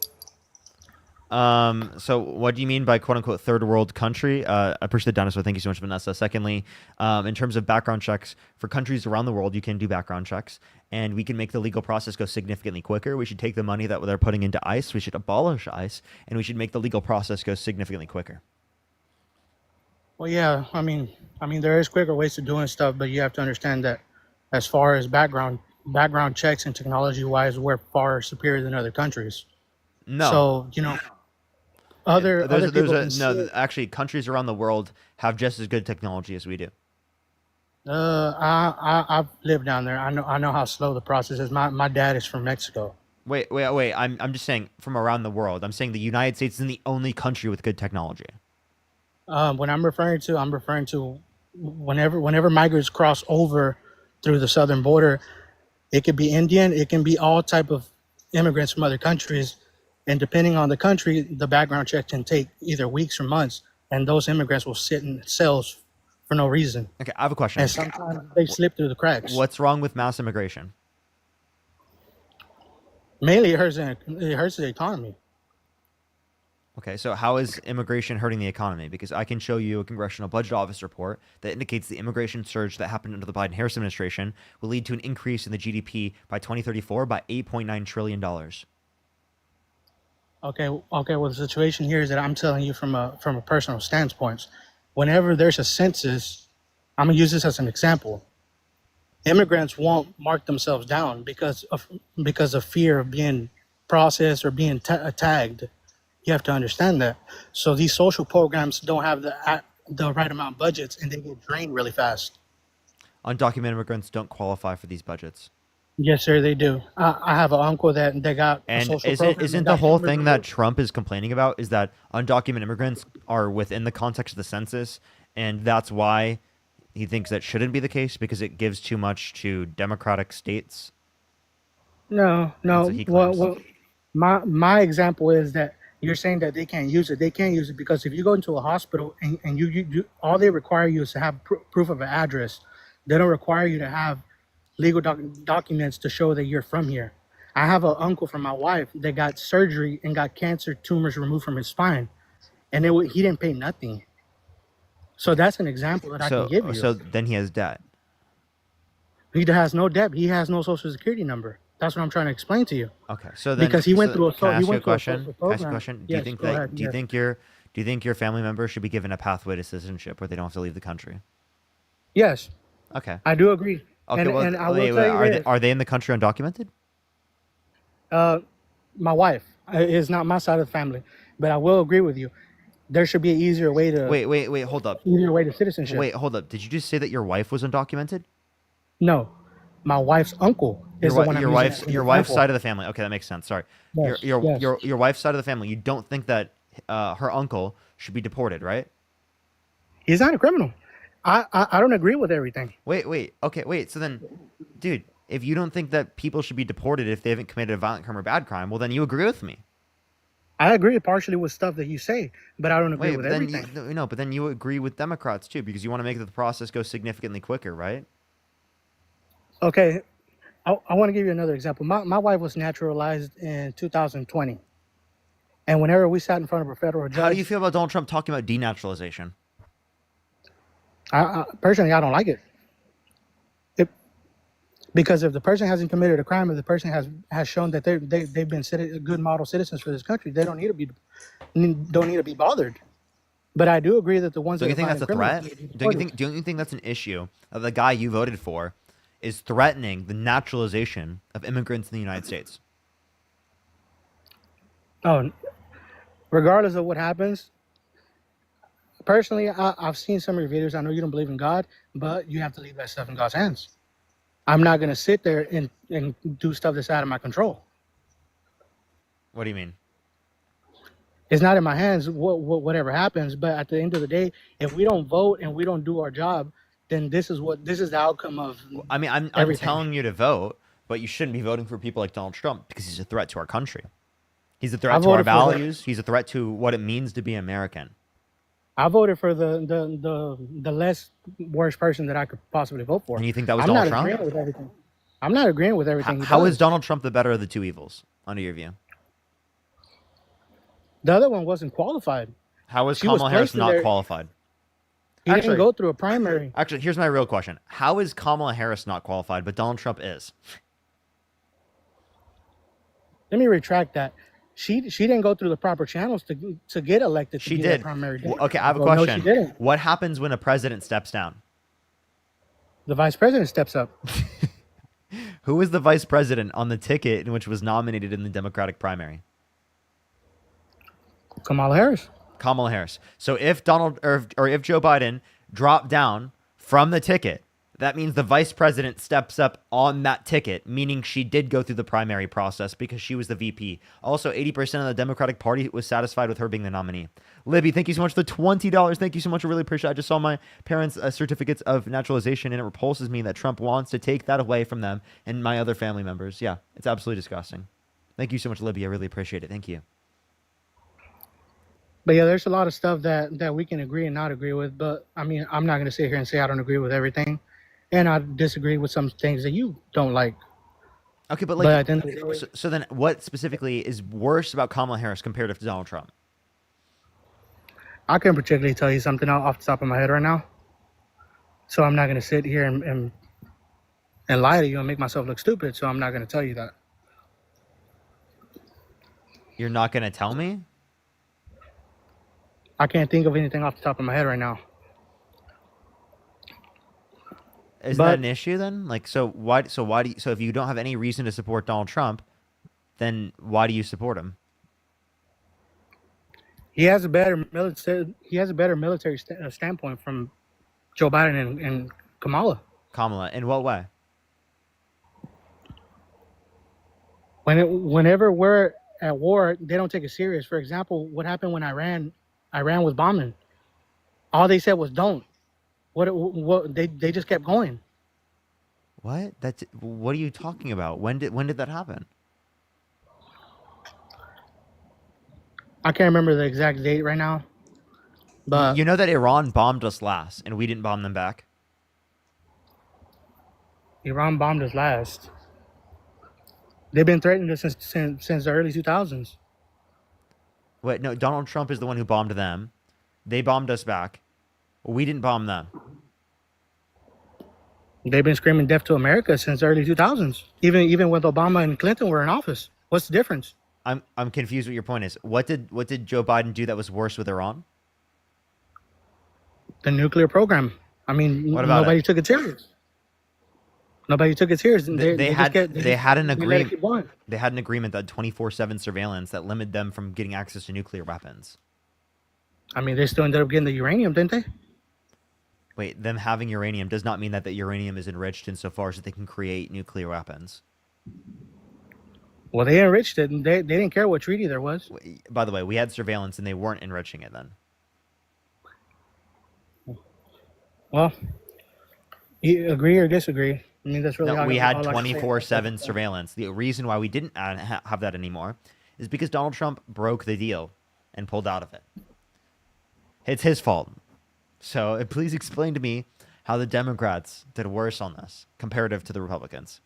So what do you mean by quote unquote third world country? I appreciate the dinosaur. Thank you so much, Vanessa. Secondly, in terms of background checks for countries around the world, you can do background checks and we can make the legal process go significantly quicker. We should take the money that they're putting into ICE. We should abolish ICE and we should make the legal process go significantly quicker. Well, yeah, I mean, there is quicker ways to doing stuff, but you have to understand that as far as background checks and technology wise, we're far superior than other countries. No. So, other people actually, countries around the world have just as good technology as we do. I've lived down there. I know how slow the process is. My dad is from Mexico. Wait. I'm just saying from around the world. I'm saying the United States isn't the only country with good technology. When I'm referring to whenever migrants cross over through the southern border, it could be Indian, it can be all type of immigrants from other countries. And depending on the country, the background check can take either weeks or months, and those immigrants will sit in cells for no reason. Okay, I have a question. And sometimes they slip through the cracks. What's wrong with mass immigration? Mainly, it hurts the economy. Okay, so how is immigration hurting the economy? Because I can show you a Congressional Budget Office report that indicates the immigration surge that happened under the Biden-Harris administration will lead to an increase in the GDP by 2034 by $8.9 trillion. Okay. Well, the situation here is that I'm telling you from a personal standpoint. Whenever there's a census, I'm gonna use this as an example. Immigrants won't mark themselves down because of fear of being processed or being tagged. You have to understand that. So these social programs don't have the right amount of budgets, and they get drained really fast. Undocumented immigrants don't qualify for these budgets. Yes, sir, they do. I have an uncle that got a And social program and isn't the got whole cameras thing that removed. Trump is complaining about is that undocumented immigrants are within the context of the census, and that's why he thinks that shouldn't be the case because it gives too much to Democratic states. No, That's no. what he claims. My example is that you're saying that they can't use it. They can't use it because if you go into a hospital and you all they require you is to have proof of an address. They don't require you to have legal documents to show that you're from here. I have an uncle from my wife that got surgery and got cancer tumors removed from his spine, and he didn't pay nothing. So that's an example that I can give you. So then he has debt. He has no debt. He has no social security number. That's what I'm trying to explain to you. Okay, so then Because he went through a can I ask he you a went through a question? social Can I ask you a program. question? Do Yes, you think go that ahead, yes. do you think your family member should be given a pathway to citizenship where they don't have to leave the country? Yes, Okay. I do agree. Okay. And, Well, and I will wait, tell you are this. are they in the country undocumented? My wife is not my side of the family, but I will agree with you. There should be an easier way to Wait. Hold up. easier way to citizenship. Wait, hold up. Did you just say that your wife was undocumented? No, my wife's uncle is the one I'm Your using wife's as an your wife's example. side of the family. Okay, that makes sense. Sorry. Yes, Your yes. your wife's side of the family. You don't think that her uncle should be deported, right? He's not a criminal. I don't agree with everything. Wait. Okay, wait. So then, dude, if you don't think that people should be deported if they haven't committed a violent crime or bad crime, well, then you agree with me. I agree partially with stuff that you say, but I don't agree Wait, with but then everything. but then you agree with Democrats too because you want to make the process go significantly quicker, right? Okay, I want to give you another example. My wife was naturalized in 2020, and whenever we sat in front of a federal judge, How do you feel about Donald Trump talking about denaturalization? personally, I don't like it. Because if the person hasn't committed a crime, if the person has shown that they've been good model citizens for this country, they don't need to be bothered. But I do agree that the ones Don't that you are think that's a violent threat? criminals need to be Don't you think that's an issue of the guy you voted for is threatening the naturalization of immigrants in the United States? Oh, regardless of what happens, personally, I've seen some of your videos. I know you don't believe in God, but you have to leave that stuff in God's hands. I'm not going to sit there and do stuff that's out of my control. What do you mean? It's not in my hands, whatever happens. But at the end of the day, if we don't vote and we don't do our job, then this is the outcome of. I mean, I'm everything. telling you to vote, but you shouldn't be voting for people like Donald Trump because he's a threat to our country. He's a threat to our values. He's a threat to what it means to be American. I voted for the less worst person that I could possibly vote for. And you think that was I'm Donald not Trump? agreeing with everything. I'm not agreeing with everything. How is Donald Trump the better of the two evils, under your view? The other one wasn't qualified. How is She was Kamala Harris placed in not there- qualified? He didn't go through a primary. Actually, here's my real question. How is Kamala Harris not qualified, but Donald Trump is? Let me retract that. She didn't go through the proper channels to get elected. She be did. that primary. Okay, I have a Well, no, question. she didn't. What happens when a president steps down? The vice president steps up. Who was the vice president on the ticket in which was nominated in the Democratic primary? Kamala Harris. Kamala Harris. So if if Joe Biden dropped down from the ticket, that means the vice president steps up on that ticket, meaning she did go through the primary process because she was the VP. Also, 80% of the Democratic Party was satisfied with her being the nominee. Libby, thank you so much for the $20. Thank you so much. I really appreciate it. I just saw my parents' certificates of naturalization, and it repulses me that Trump wants to take that away from them and my other family members. Yeah, it's absolutely disgusting. Thank you so much, Libby. I really appreciate it. Thank you. But yeah, there's a lot of stuff that we can agree and not agree with. But I mean, I'm not going to sit here and say I don't agree with everything. And I disagree with some things that you don't like. Okay, but at the end of the day- so then what specifically is worse about Kamala Harris compared to Donald Trump? I can't particularly tell you something off the top of my head right now. So I'm not going to sit here and lie to you and make myself look stupid. So I'm not going to tell you that. You're not going to tell me? I can't think of anything off the top of my head right now. Isn't that an issue then? Like, so if you don't have any reason to support Donald Trump, then why do you support him? He has a better military. He has a better military standpoint from Joe Biden and Kamala. Kamala, in what way? Whenever we're at war, they don't take it serious. For example, what happened when Iran was bombing? All they said was "don't." What they just kept going. What? What are you talking about? When did that happen? I can't remember the exact date right now, but You know that Iran bombed us last, and we didn't bomb them back. Iran bombed us last. They've been threatening us since the early 2000s. Wait, no. Donald Trump is the one who bombed them. They bombed us back. We didn't bomb them. They've been screaming "death to America" since the early 2000s. Even when Obama and Clinton were in office. What's the difference? I'm confused what your point is. What did Joe Biden do that was worse with Iran? The nuclear program. I mean, What about nobody it? took it serious. Nobody took it serious. They had an let it agreement. keep going. They had an agreement that 24/7 surveillance that limited them from getting access to nuclear weapons. I mean, they still ended up getting the uranium, didn't they? Wait, them having uranium does not mean that the uranium is enriched insofar as that they can create nuclear weapons. Well, they enriched it, and they didn't care what treaty there was. By the way, we had surveillance, and they weren't enriching it then. Well, you agree or disagree? I mean, that's really No, all we had all I can say. 24/7 surveillance. The reason why we didn't have that anymore is because Donald Trump broke the deal and pulled out of it. It's his fault. So please explain to me how the Democrats did worse on this comparative to the Republicans.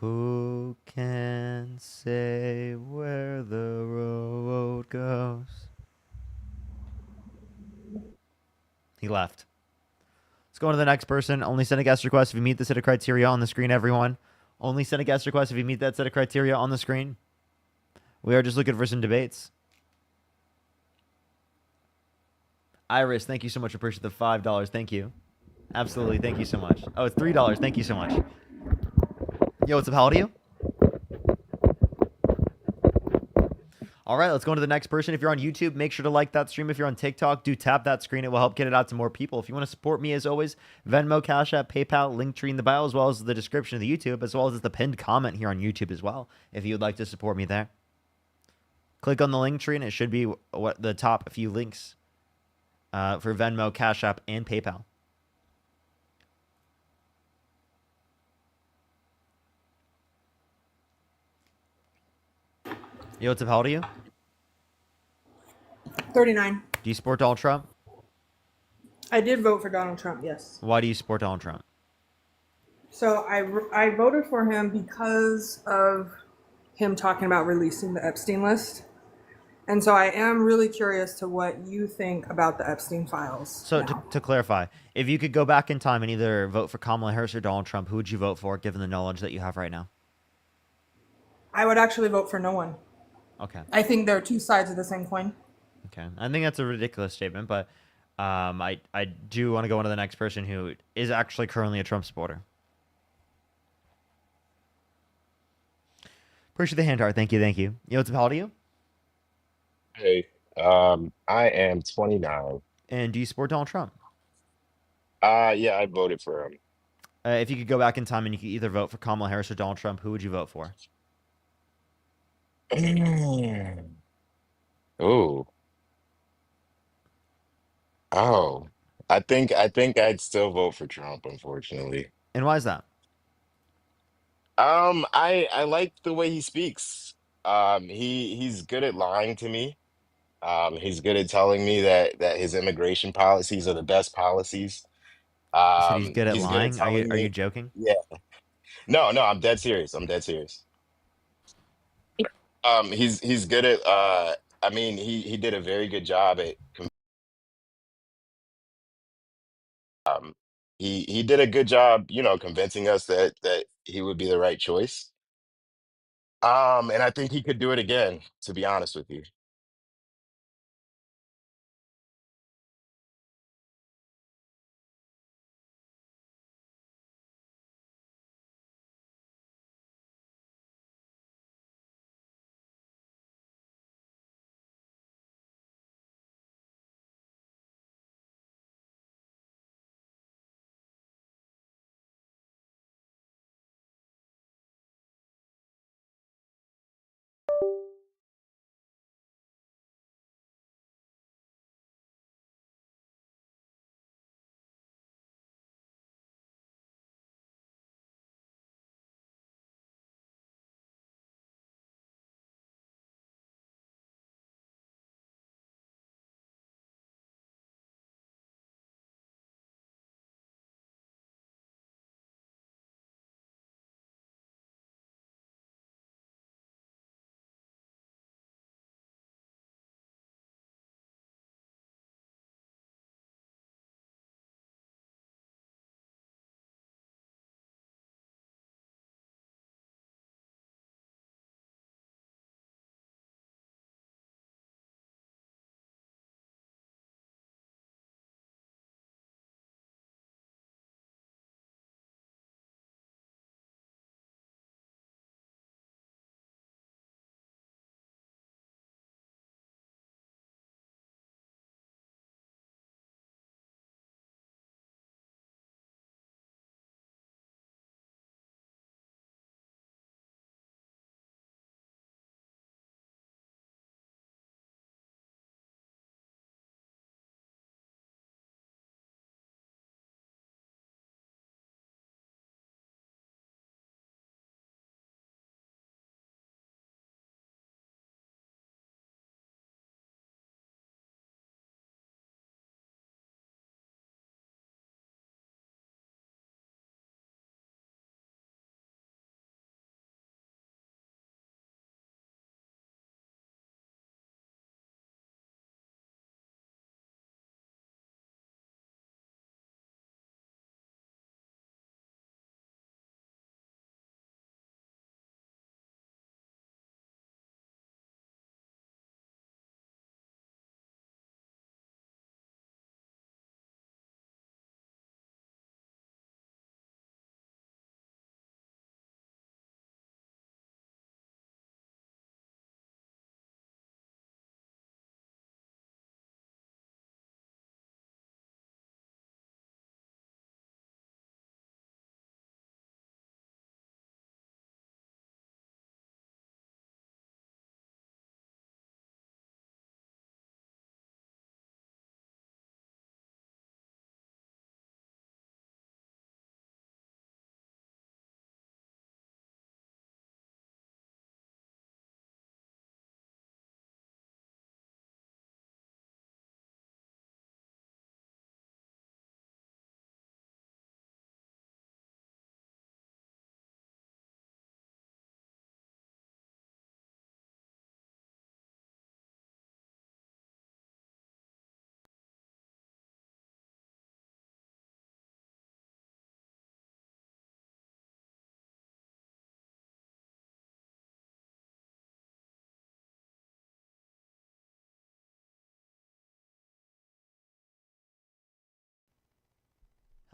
Who can say where the road goes? He left. Let's go on to the next person. Only send a guest request if you meet the set of criteria on the screen, everyone. Only send a guest request if you meet that set of criteria on the screen. We are just looking for some debates. Iris, thank you so much. Appreciate the $5. Thank you. Absolutely. Thank you so much. Oh, it's $3. Thank you so much. Yo, what's up? How old are you? All right, let's go on to the next person. If you're on YouTube, make sure to like that stream. If you're on TikTok, do tap that screen. It will help get it out to more people. If you want to support me, as always, Venmo, Cash App, PayPal, Linktree in the bio, as well as the description of the YouTube, as well as the pinned comment here on YouTube as well, if you would like to support me there. Click on the Linktree, and it should be what the top few links for Venmo, Cash App, and PayPal. Yo, what's up? How old are you? 39. Do you support Donald Trump? I did vote for Donald Trump, yes. Why do you support Donald Trump? So I voted for him because of him talking about releasing the Epstein list. And so I am really curious to what you think about the Epstein files. So to clarify, if you could go back in time and either vote for Kamala Harris or Donald Trump, who would you vote for, given the knowledge that you have right now? I would actually vote for no one. Okay. I think they're two sides of the same coin. Okay. I think that's a ridiculous statement, but I do want to go on to the next person who is actually currently a Trump supporter. Appreciate the hand heart. Thank you. Thank you. Yo, what's up? How old are you? Hey, I am 29. And do you support Donald Trump? Yeah, I voted for him. If you could go back in time and you could either vote for Kamala Harris or Donald Trump, who would you vote for? Ooh. Oh. I think I'd still vote for Trump, unfortunately. And why is that? I like the way he speaks. He's good at lying to me. He's good at telling me that his immigration policies are the best policies. You said he's good at He's good at lying. Are you telling are you me, joking? yeah. No, no, I'm dead serious. I'm dead serious. He's good at I mean, he did a very good job at um he did a good job, convincing us that he would be the right choice. And I think he could do it again, to be honest with you.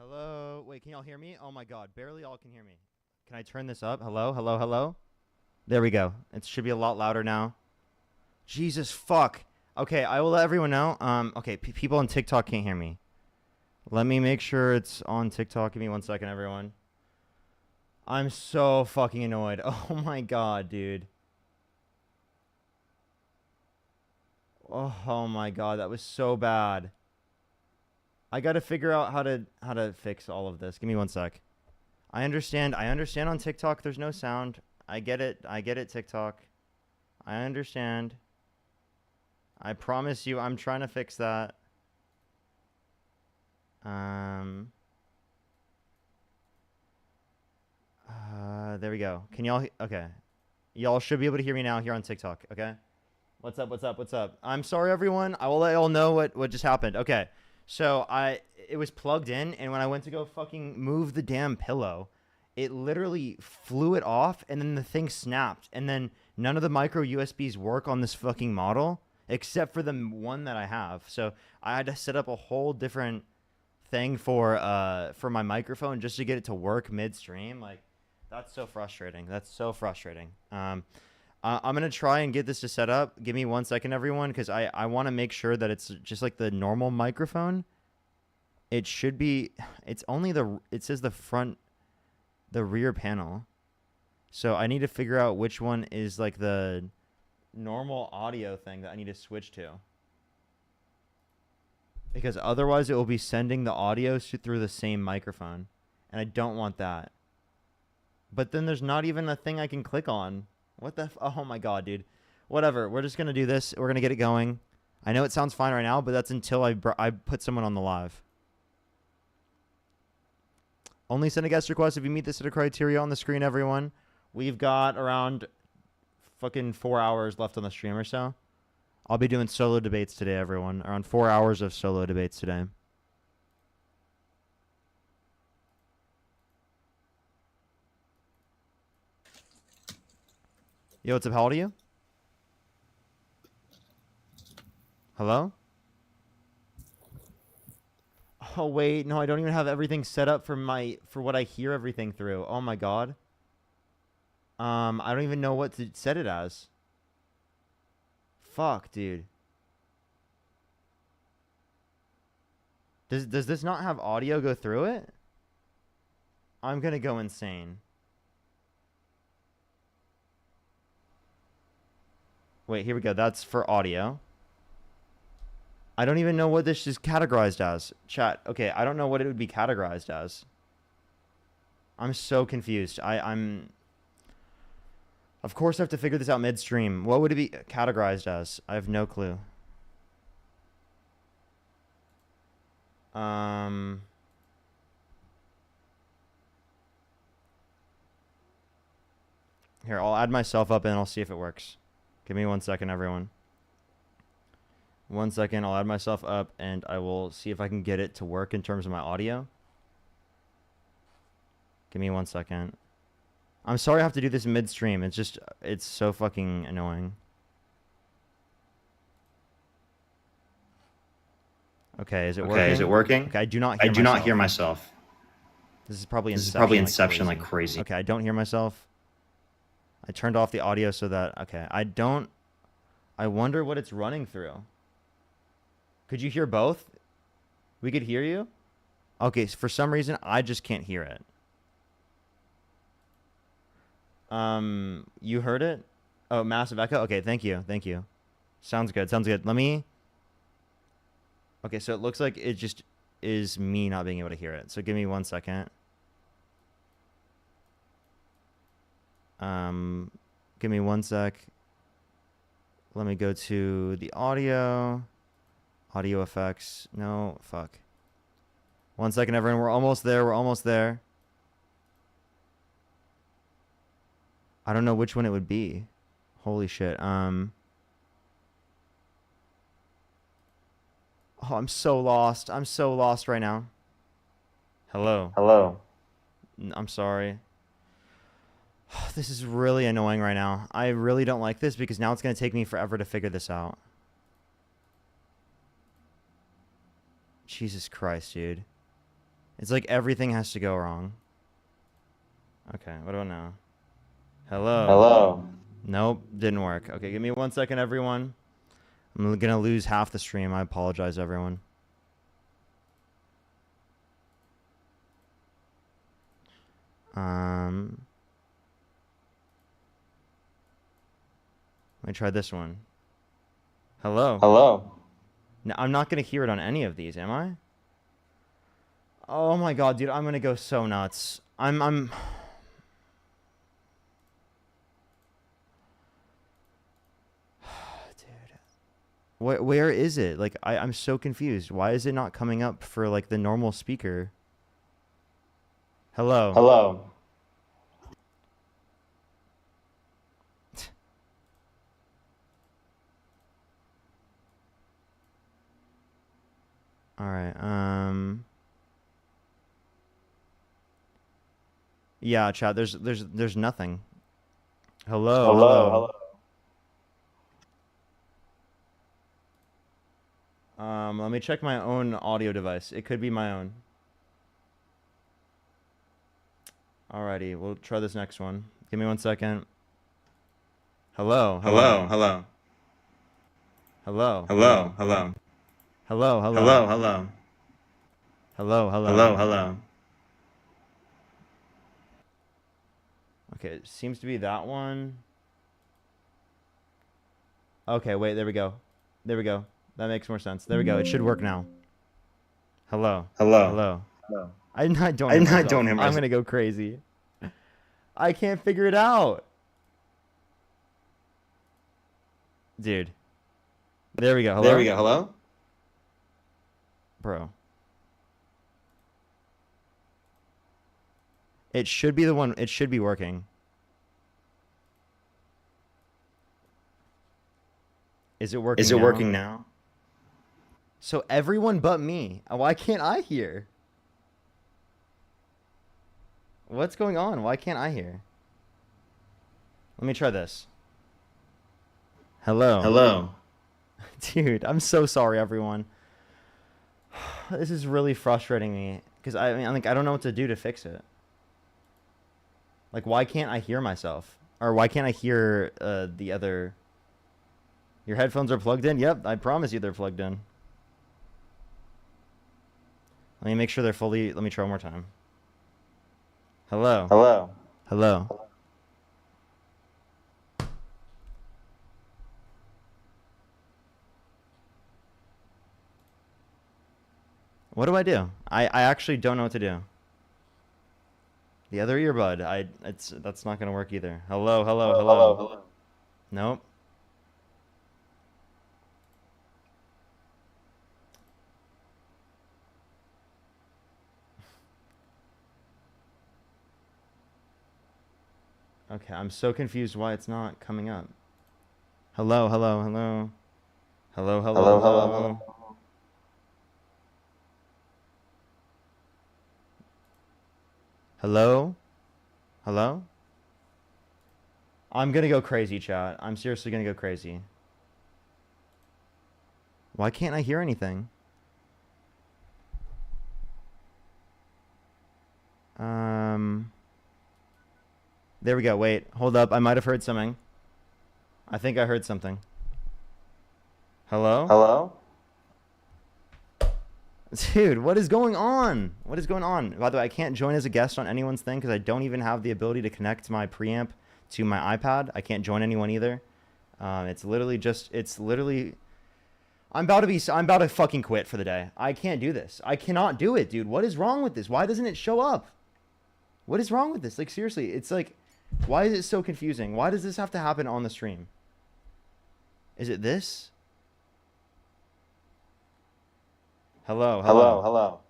Hello? Wait, can y'all hear me? Oh my god, barely all can hear me. Can I turn this up? Hello? Hello? Hello? There we go. It should be a lot louder now. Jesus fuck. Okay, I will let everyone know. Okay, people on TikTok can't hear me. Let me make sure it's on TikTok. Give me 1 second, everyone. I'm so fucking annoyed. Oh my god, dude. Oh my god, that was so bad. I gotta figure out how to fix all of this. Give me 1 sec. I understand on TikTok there's no sound. I get it, TikTok. I understand. I promise you I'm trying to fix that. There we go. Can y'all, okay. Y'all should be able to hear me now here on TikTok, okay? What's up, what's up, what's up? I'm sorry, everyone. I will let y'all know what just happened. Okay, so it was plugged in, and when I went to go fucking move the damn pillow, it literally flew it off, and then the thing snapped, and then none of the micro USBs work on this fucking model, except for the one that I have. So I had to set up a whole different thing for my microphone just to get it to work midstream. Like, that's so frustrating. That's so frustrating. I'm gonna try and get this to set up. Give me 1 second, everyone, because I want to make sure that it's just like the normal microphone. It should be. It's only it says the rear panel. So I need to figure out which one is like the normal audio thing that I need to switch to. Because otherwise it will be sending the audio through the same microphone. And I don't want that. But then there's not even a thing I can click on. What the oh my god, dude. Whatever, we're just going to do this. We're going to get it going. I know it sounds fine right now, but that's until I put someone on the live. Only send a guest request if you meet the set of criteria on the screen, everyone. We've got around fucking 4 hours left on the stream or so. I'll be doing solo debates today, everyone. Around 4 hours of solo debates today. Yo, what's up? How old are you? Hello? Oh, wait. No, I don't even have everything set up for what I hear everything through. Oh, my God. I don't even know what to set it as. Fuck, dude. Does this not have audio go through it? I'm gonna go insane. Wait, here we go. That's for audio. I don't even know what this is categorized as. Chat. Okay, I don't know what it would be categorized as. I'm so confused. I'm... Of course I have to figure this out midstream. What would it be categorized as? I have no clue. Here, I'll add myself up and I'll see if it works. Give me 1 second, everyone. 1 second, I'll add myself up and I will see if I can get it to work in terms of my audio. Give me 1 second. I'm sorry I have to do this midstream. It's so fucking annoying. Okay, is it working? Okay, I do not hear myself. This is probably Inception like crazy. Okay, I don't hear myself. I turned off the audio so that... Okay, I wonder what it's running through. Could you hear both? We could hear you? Okay, so for some reason, I just can't hear it. You heard it? Oh, massive echo? Okay, thank you. Sounds good. Let me... Okay, so it looks like it just is me not being able to hear it. So give me 1 second. Give me 1 sec. Let me go to the audio. Audio effects. No, fuck. 1 second, everyone. We're almost there. I don't know which one it would be. Holy shit. Oh, I'm so lost. I'm so lost right now. Hello. I'm sorry. This is really annoying right now. I really don't like this because now it's going to take me forever to figure this out. Jesus Christ, dude. It's like everything has to go wrong. Okay, what about now? Hello. Hello. Nope, didn't work. Okay, give me 1 second, everyone. I'm gonna lose half the stream. I apologize, everyone. Let me try this one. Hello. Hello. No, I'm not gonna hear it on any of these, am I? Oh my god, dude, I'm gonna go so nuts. I'm dude. Where is it? Like I'm so confused. Why is it not coming up for like the normal speaker? Hello. Hello. All right. Yeah, chat. There's nothing. Hello. Hello. Let me check my own audio device. It could be my own. Alrighty, we'll try this next one. Give me 1 second. Hello. Hello. Hello. Hello. Hello. Hello. Hello. Hello. Hello. Hello. Hello. Hello. Hello. Hello. Okay, it seems to be that one. Okay, wait, there we go. There we go. That makes more sense. There we go. It should work now. Hello. Hello. Hello. Hello. I don't hear I myself. don't hear I'm myself. gonna go crazy. I can't figure it out. Dude. There we go. Hello? There we go. Hello. Bro. It should be the one. It should be working. Is it working Is it now? working now? So everyone but me. Why can't I hear? What's going on? Why can't I hear? Let me try this. Hello. Hello. Dude, I'm so sorry, everyone. This is really frustrating me because I mean, I don't know what to do to fix it. Like, why can't I hear myself? Or why can't I hear the other? Your headphones are plugged in? Yep, I promise you they're plugged in. Let me make sure they're fully. Let me try one more time. Hello. Hello. Hello. What do I do? I actually don't know what to do. The other earbud, that's not gonna work either. Hello, hello, hello. Hello. Nope. Okay, I'm so confused why it's not coming up. Hello, hello, hello. Hello, hello, Hello. hello. Hello. Hello? Hello? I'm gonna go crazy, chat. I'm seriously gonna go crazy. Why can't I hear anything? There we go. Wait, hold up. I might have heard something. I think I heard something. Hello? Hello. Dude, what is going on? What is going on? By the way, I can't join as a guest on anyone's thing because I don't even have the ability to connect my preamp to my iPad. I can't join anyone either. It's literally I'm about to fucking quit for the day. I can't do this. I cannot do it, dude. What is wrong with this? Why doesn't it show up? What is wrong with this? Like, seriously, it's like, why is it so confusing? Why does this have to happen on the stream? Is it this? Hello, hello. Hello.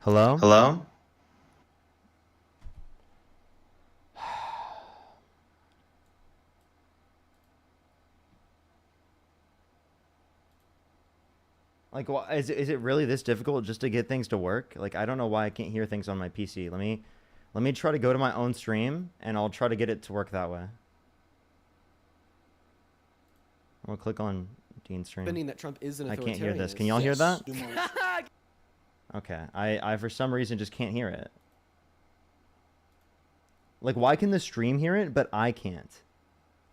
Hello. Hello? Hello. Like, is it really this difficult just to get things to work? Like, I don't know why I can't hear things on my PC. Let me try to go to my own stream, and I'll try to get it to work that way. I'm gonna click on Dean's stream. Defending that Trump is an I can't hear this. authoritarianist. Can y'all hear that? Yes. Okay. I for some reason just can't hear it. Like, why can the stream hear it, but I can't?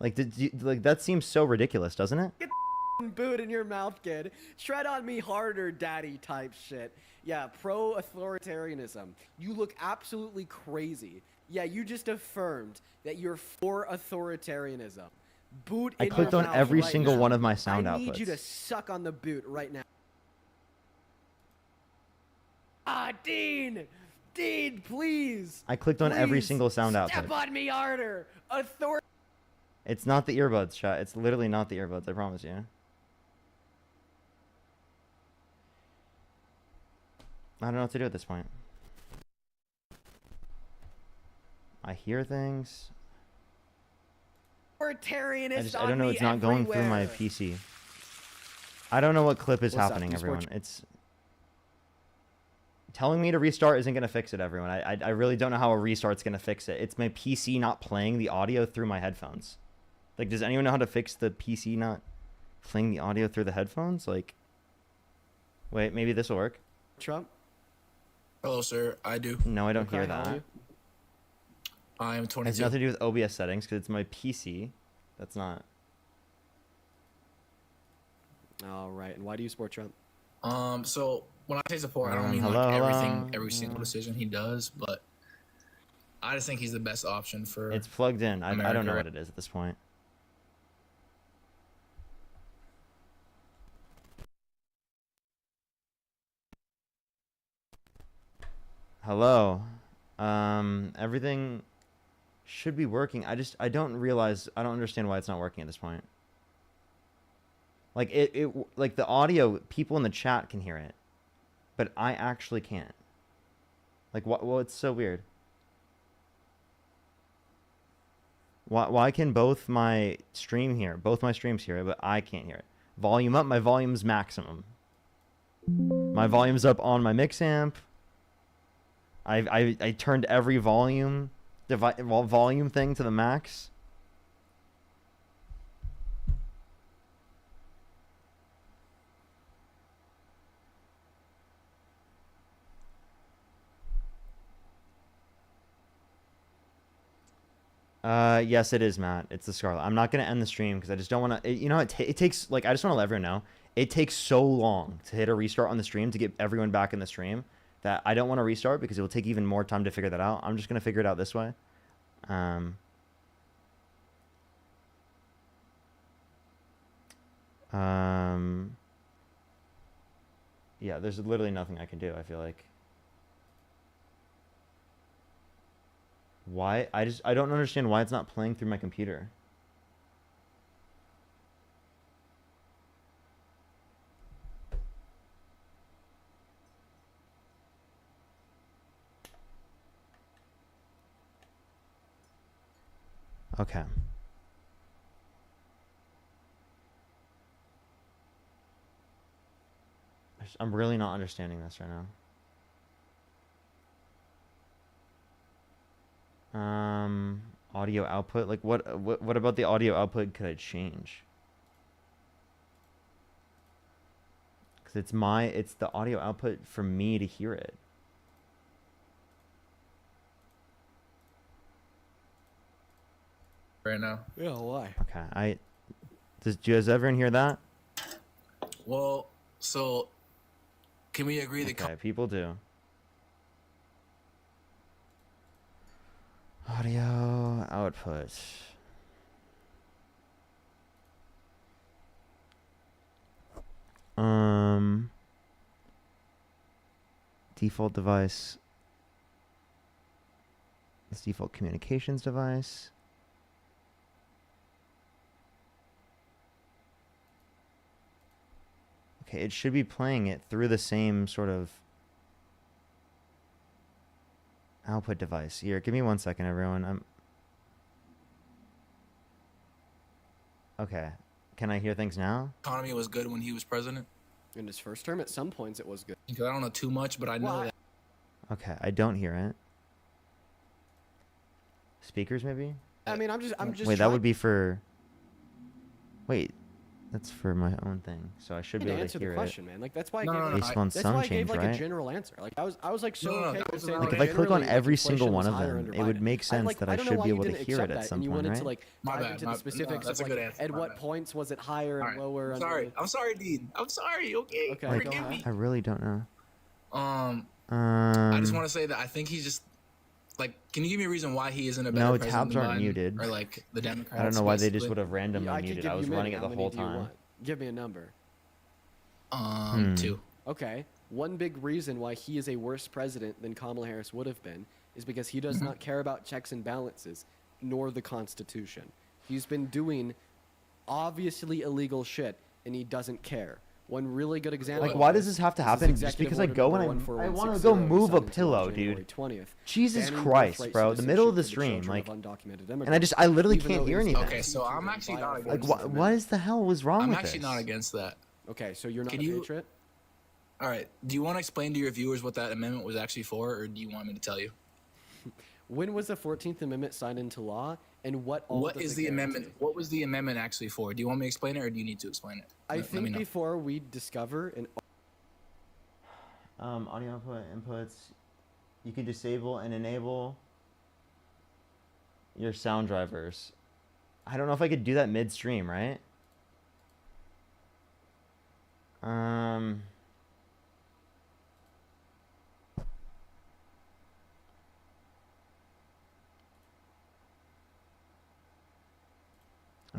Like, like that seems so ridiculous, doesn't it? Get the boot in your mouth, kid. Tread on me harder, daddy type shit. Yeah, pro-authoritarianism. You look absolutely crazy. Yeah, you just affirmed that you're for authoritarianism. Boot I in clicked your on mouth every right single now. one of my sound I need you to outputs. suck on the boot right now. Ah, Dean! Dean, please! I clicked on every Please, single sound Step output. on me harder! Authority! It's not the earbuds, chat. It's literally not the earbuds, I promise you. I don't know what to do at this point. I hear things. Authoritarianist I don't know. It's not going through my everywhere. PC. I don't know what clip is What's up, happening, you everyone. sport- It's telling me to restart isn't gonna fix it, everyone. I really don't know how a restart's gonna fix it. It's my PC not playing the audio through my headphones. Like, does anyone know how to fix the PC not playing the audio through the headphones? Like, wait, maybe this will work. Trump? Hello, sir. I do. No, I don't Okay, hear how are that. you? I am It 22. has nothing to do with OBS settings because it's my PC. That's not. All right, and why do you support Trump? So when I say support, I don't mean hello, like everything, hello. every single decision he does, but I just think he's the best option for. It's plugged in. I don't know America. what it is at this point. Hello. Everything should be working. I don't realize, I don't understand why it's not working at this point. Like like the audio, people in the chat can hear it, but I actually can't. Like what? Well, it's so weird. Why can both my streams hear it, but I can't hear it? Volume up, my volume's maximum. My volume's up on my mix amp. I turned every volume thing to the max. Yes, it is, Matt. It's the Scarlet. I'm not gonna end the stream because I just don't want to. You know, it takes like I just want to let everyone know it takes so long to hit a restart on the stream to get everyone back in the stream that I don't want to restart because it will take even more time to figure that out. I'm just gonna figure it out this way. Yeah, there's literally nothing I can do. I feel like. Why? I don't understand why it's not playing through my computer. Okay. I'm really not understanding this right now. Audio output. Like what about the audio output could I change? Cuz it's the audio output for me to hear it. Right now. Yeah, why? Okay. Do you guys everyone hear that? Well, so can we agree that Okay, people do. Audio output. Default device. This default communications device. Okay, it should be playing it through the same sort of output device. Here, give me 1 second, everyone. Okay. Can I hear things now? economy was good when he was president? In his first term, at some points, it was good. Because I don't know too much, but I know that. Okay, I don't hear it. Speakers, maybe? I mean, I'm just. Wait, that would be for. Wait, that's for my own thing, so I should be able to answer hear the question, man. Like that's why I No, gave. no, no, Based on That's some why I gave change, like right? a general answer. Like I was like so No, no, okay that with was saying not Like if I click on generally, every like, single inflation one was of higher them, under it would Biden. make sense like, that I I don't know should why be you able to didn't hear accept it at that, some and you point, wanted to right? like My dive bad, into my- the specifics no, that's of a good like answer, at my what bad. points was it higher and All right. lower. I'm under sorry. the- I'm sorry, Dean. I'm sorry. Okay. Okay, Like, go Forgive ahead. me. I really don't know. I just want to say that I think he's just like. Can you give me a reason why he isn't a better No, president tabs than aren't Biden muted. or like the Democrats? I don't know why they just basically? would have randomly I could muted. give I you was many. running it How the many whole do you time. want? Give me a number. 2. Okay. One big reason why he is a worse president than Kamala Harris would have been is because he does not care about checks and balances, nor the Constitution. He's been doing obviously illegal shit, and he doesn't care. One really good example. Like, of why does this have to is his happen? Just executive because I order go number and I want to 14160 go move a signed into law pillow, January dude. 20th, Jesus banning Christ, birthright bro! The middle of the citizenship for stream, children like, of undocumented and immigrants, I literally even can't though hear it is anything. Okay, so I'm actually not Like, against what is the hell was wrong I'm with actually this? not against that. Okay, so you're not Can a you- patriot? All right. Do you want to explain to your viewers what that amendment was actually for, or do you want me to tell you? When was the 14th Amendment signed into law, and what all What does is it the guarantee? amendment? What was the amendment actually for? Do you want me to explain it, or do you need to explain it? I Let me think know. before we discover an Audio inputs. You can disable and enable your sound drivers. I don't know if I could do that midstream, right?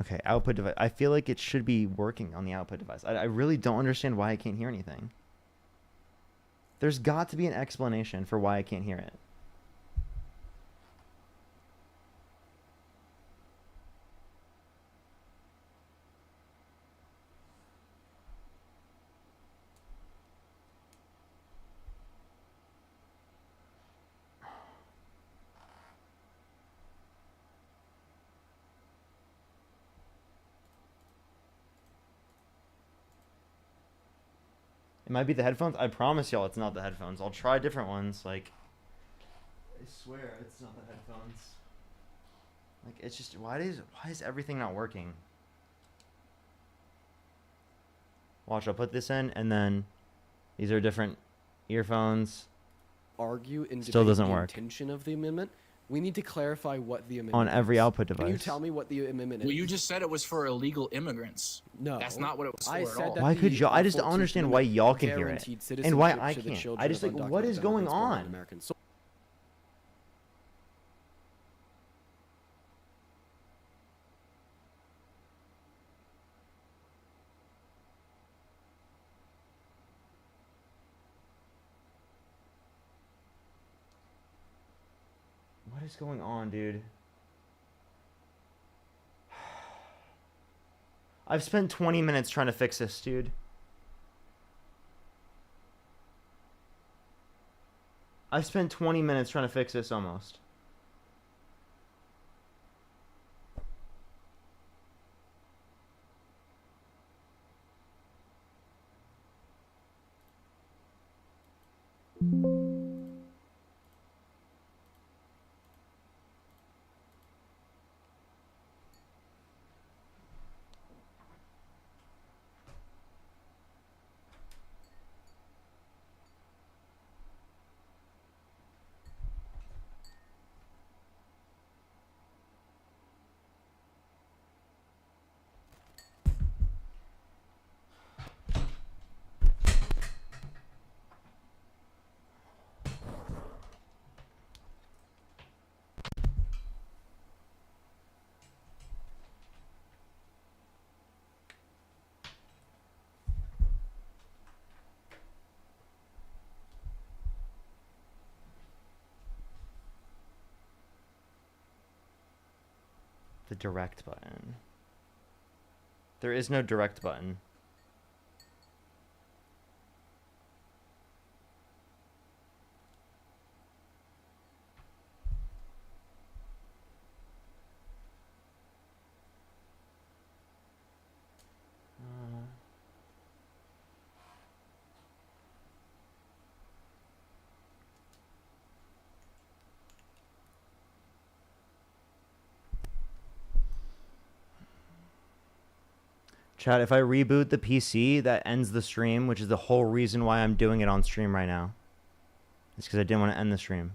Okay, output device. I feel like it should be working on the output device. I really don't understand why I can't hear anything. There's got to be an explanation for why I can't hear it. It might be the headphones. I promise y'all it's not the headphones. I'll try different ones. Like, I swear it's not the headphones. Like, it's just, why is everything not working? Watch, I'll put this in, and then these are different earphones. argue and Still debate doesn't the work. intention of the amendment, we need to clarify what the amendment On every is. output Can you device. tell me what the amendment Well, is? you just said it was for illegal immigrants. No, That's not what it was for I at said all. that Why the, could y'all? I just don't 14th understand why Amendment y'all can hear it. guaranteed And why citizenship I to the can't. children I just of like, what undocumented is going immigrants born on on? American soil. What is going on, dude? I've spent 20 minutes trying to fix this, dude. I've spent 20 minutes trying to fix this almost. The direct button. There is no direct button. Chat, if I reboot the PC, that ends the stream, which is the whole reason why I'm doing it on stream right now. It's because I didn't want to end the stream.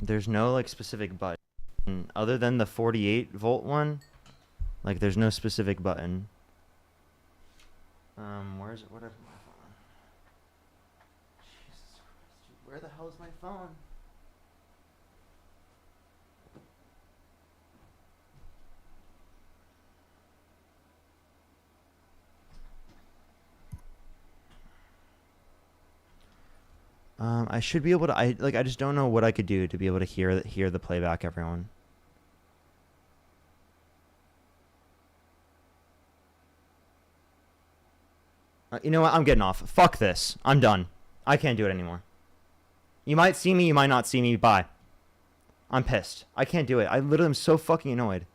There's no like specific button other than the 48 volt one. Like there's no specific button. Where's it? Whatever my phone. Jesus Christ, dude, where the hell is my phone? I should be able to. I just don't know what I could do to be able to hear the playback, everyone. You know what? I'm getting off. Fuck this. I'm done. I can't do it anymore. You might see me. You might not see me. Bye. I'm pissed. I can't do it. I literally am so fucking annoyed.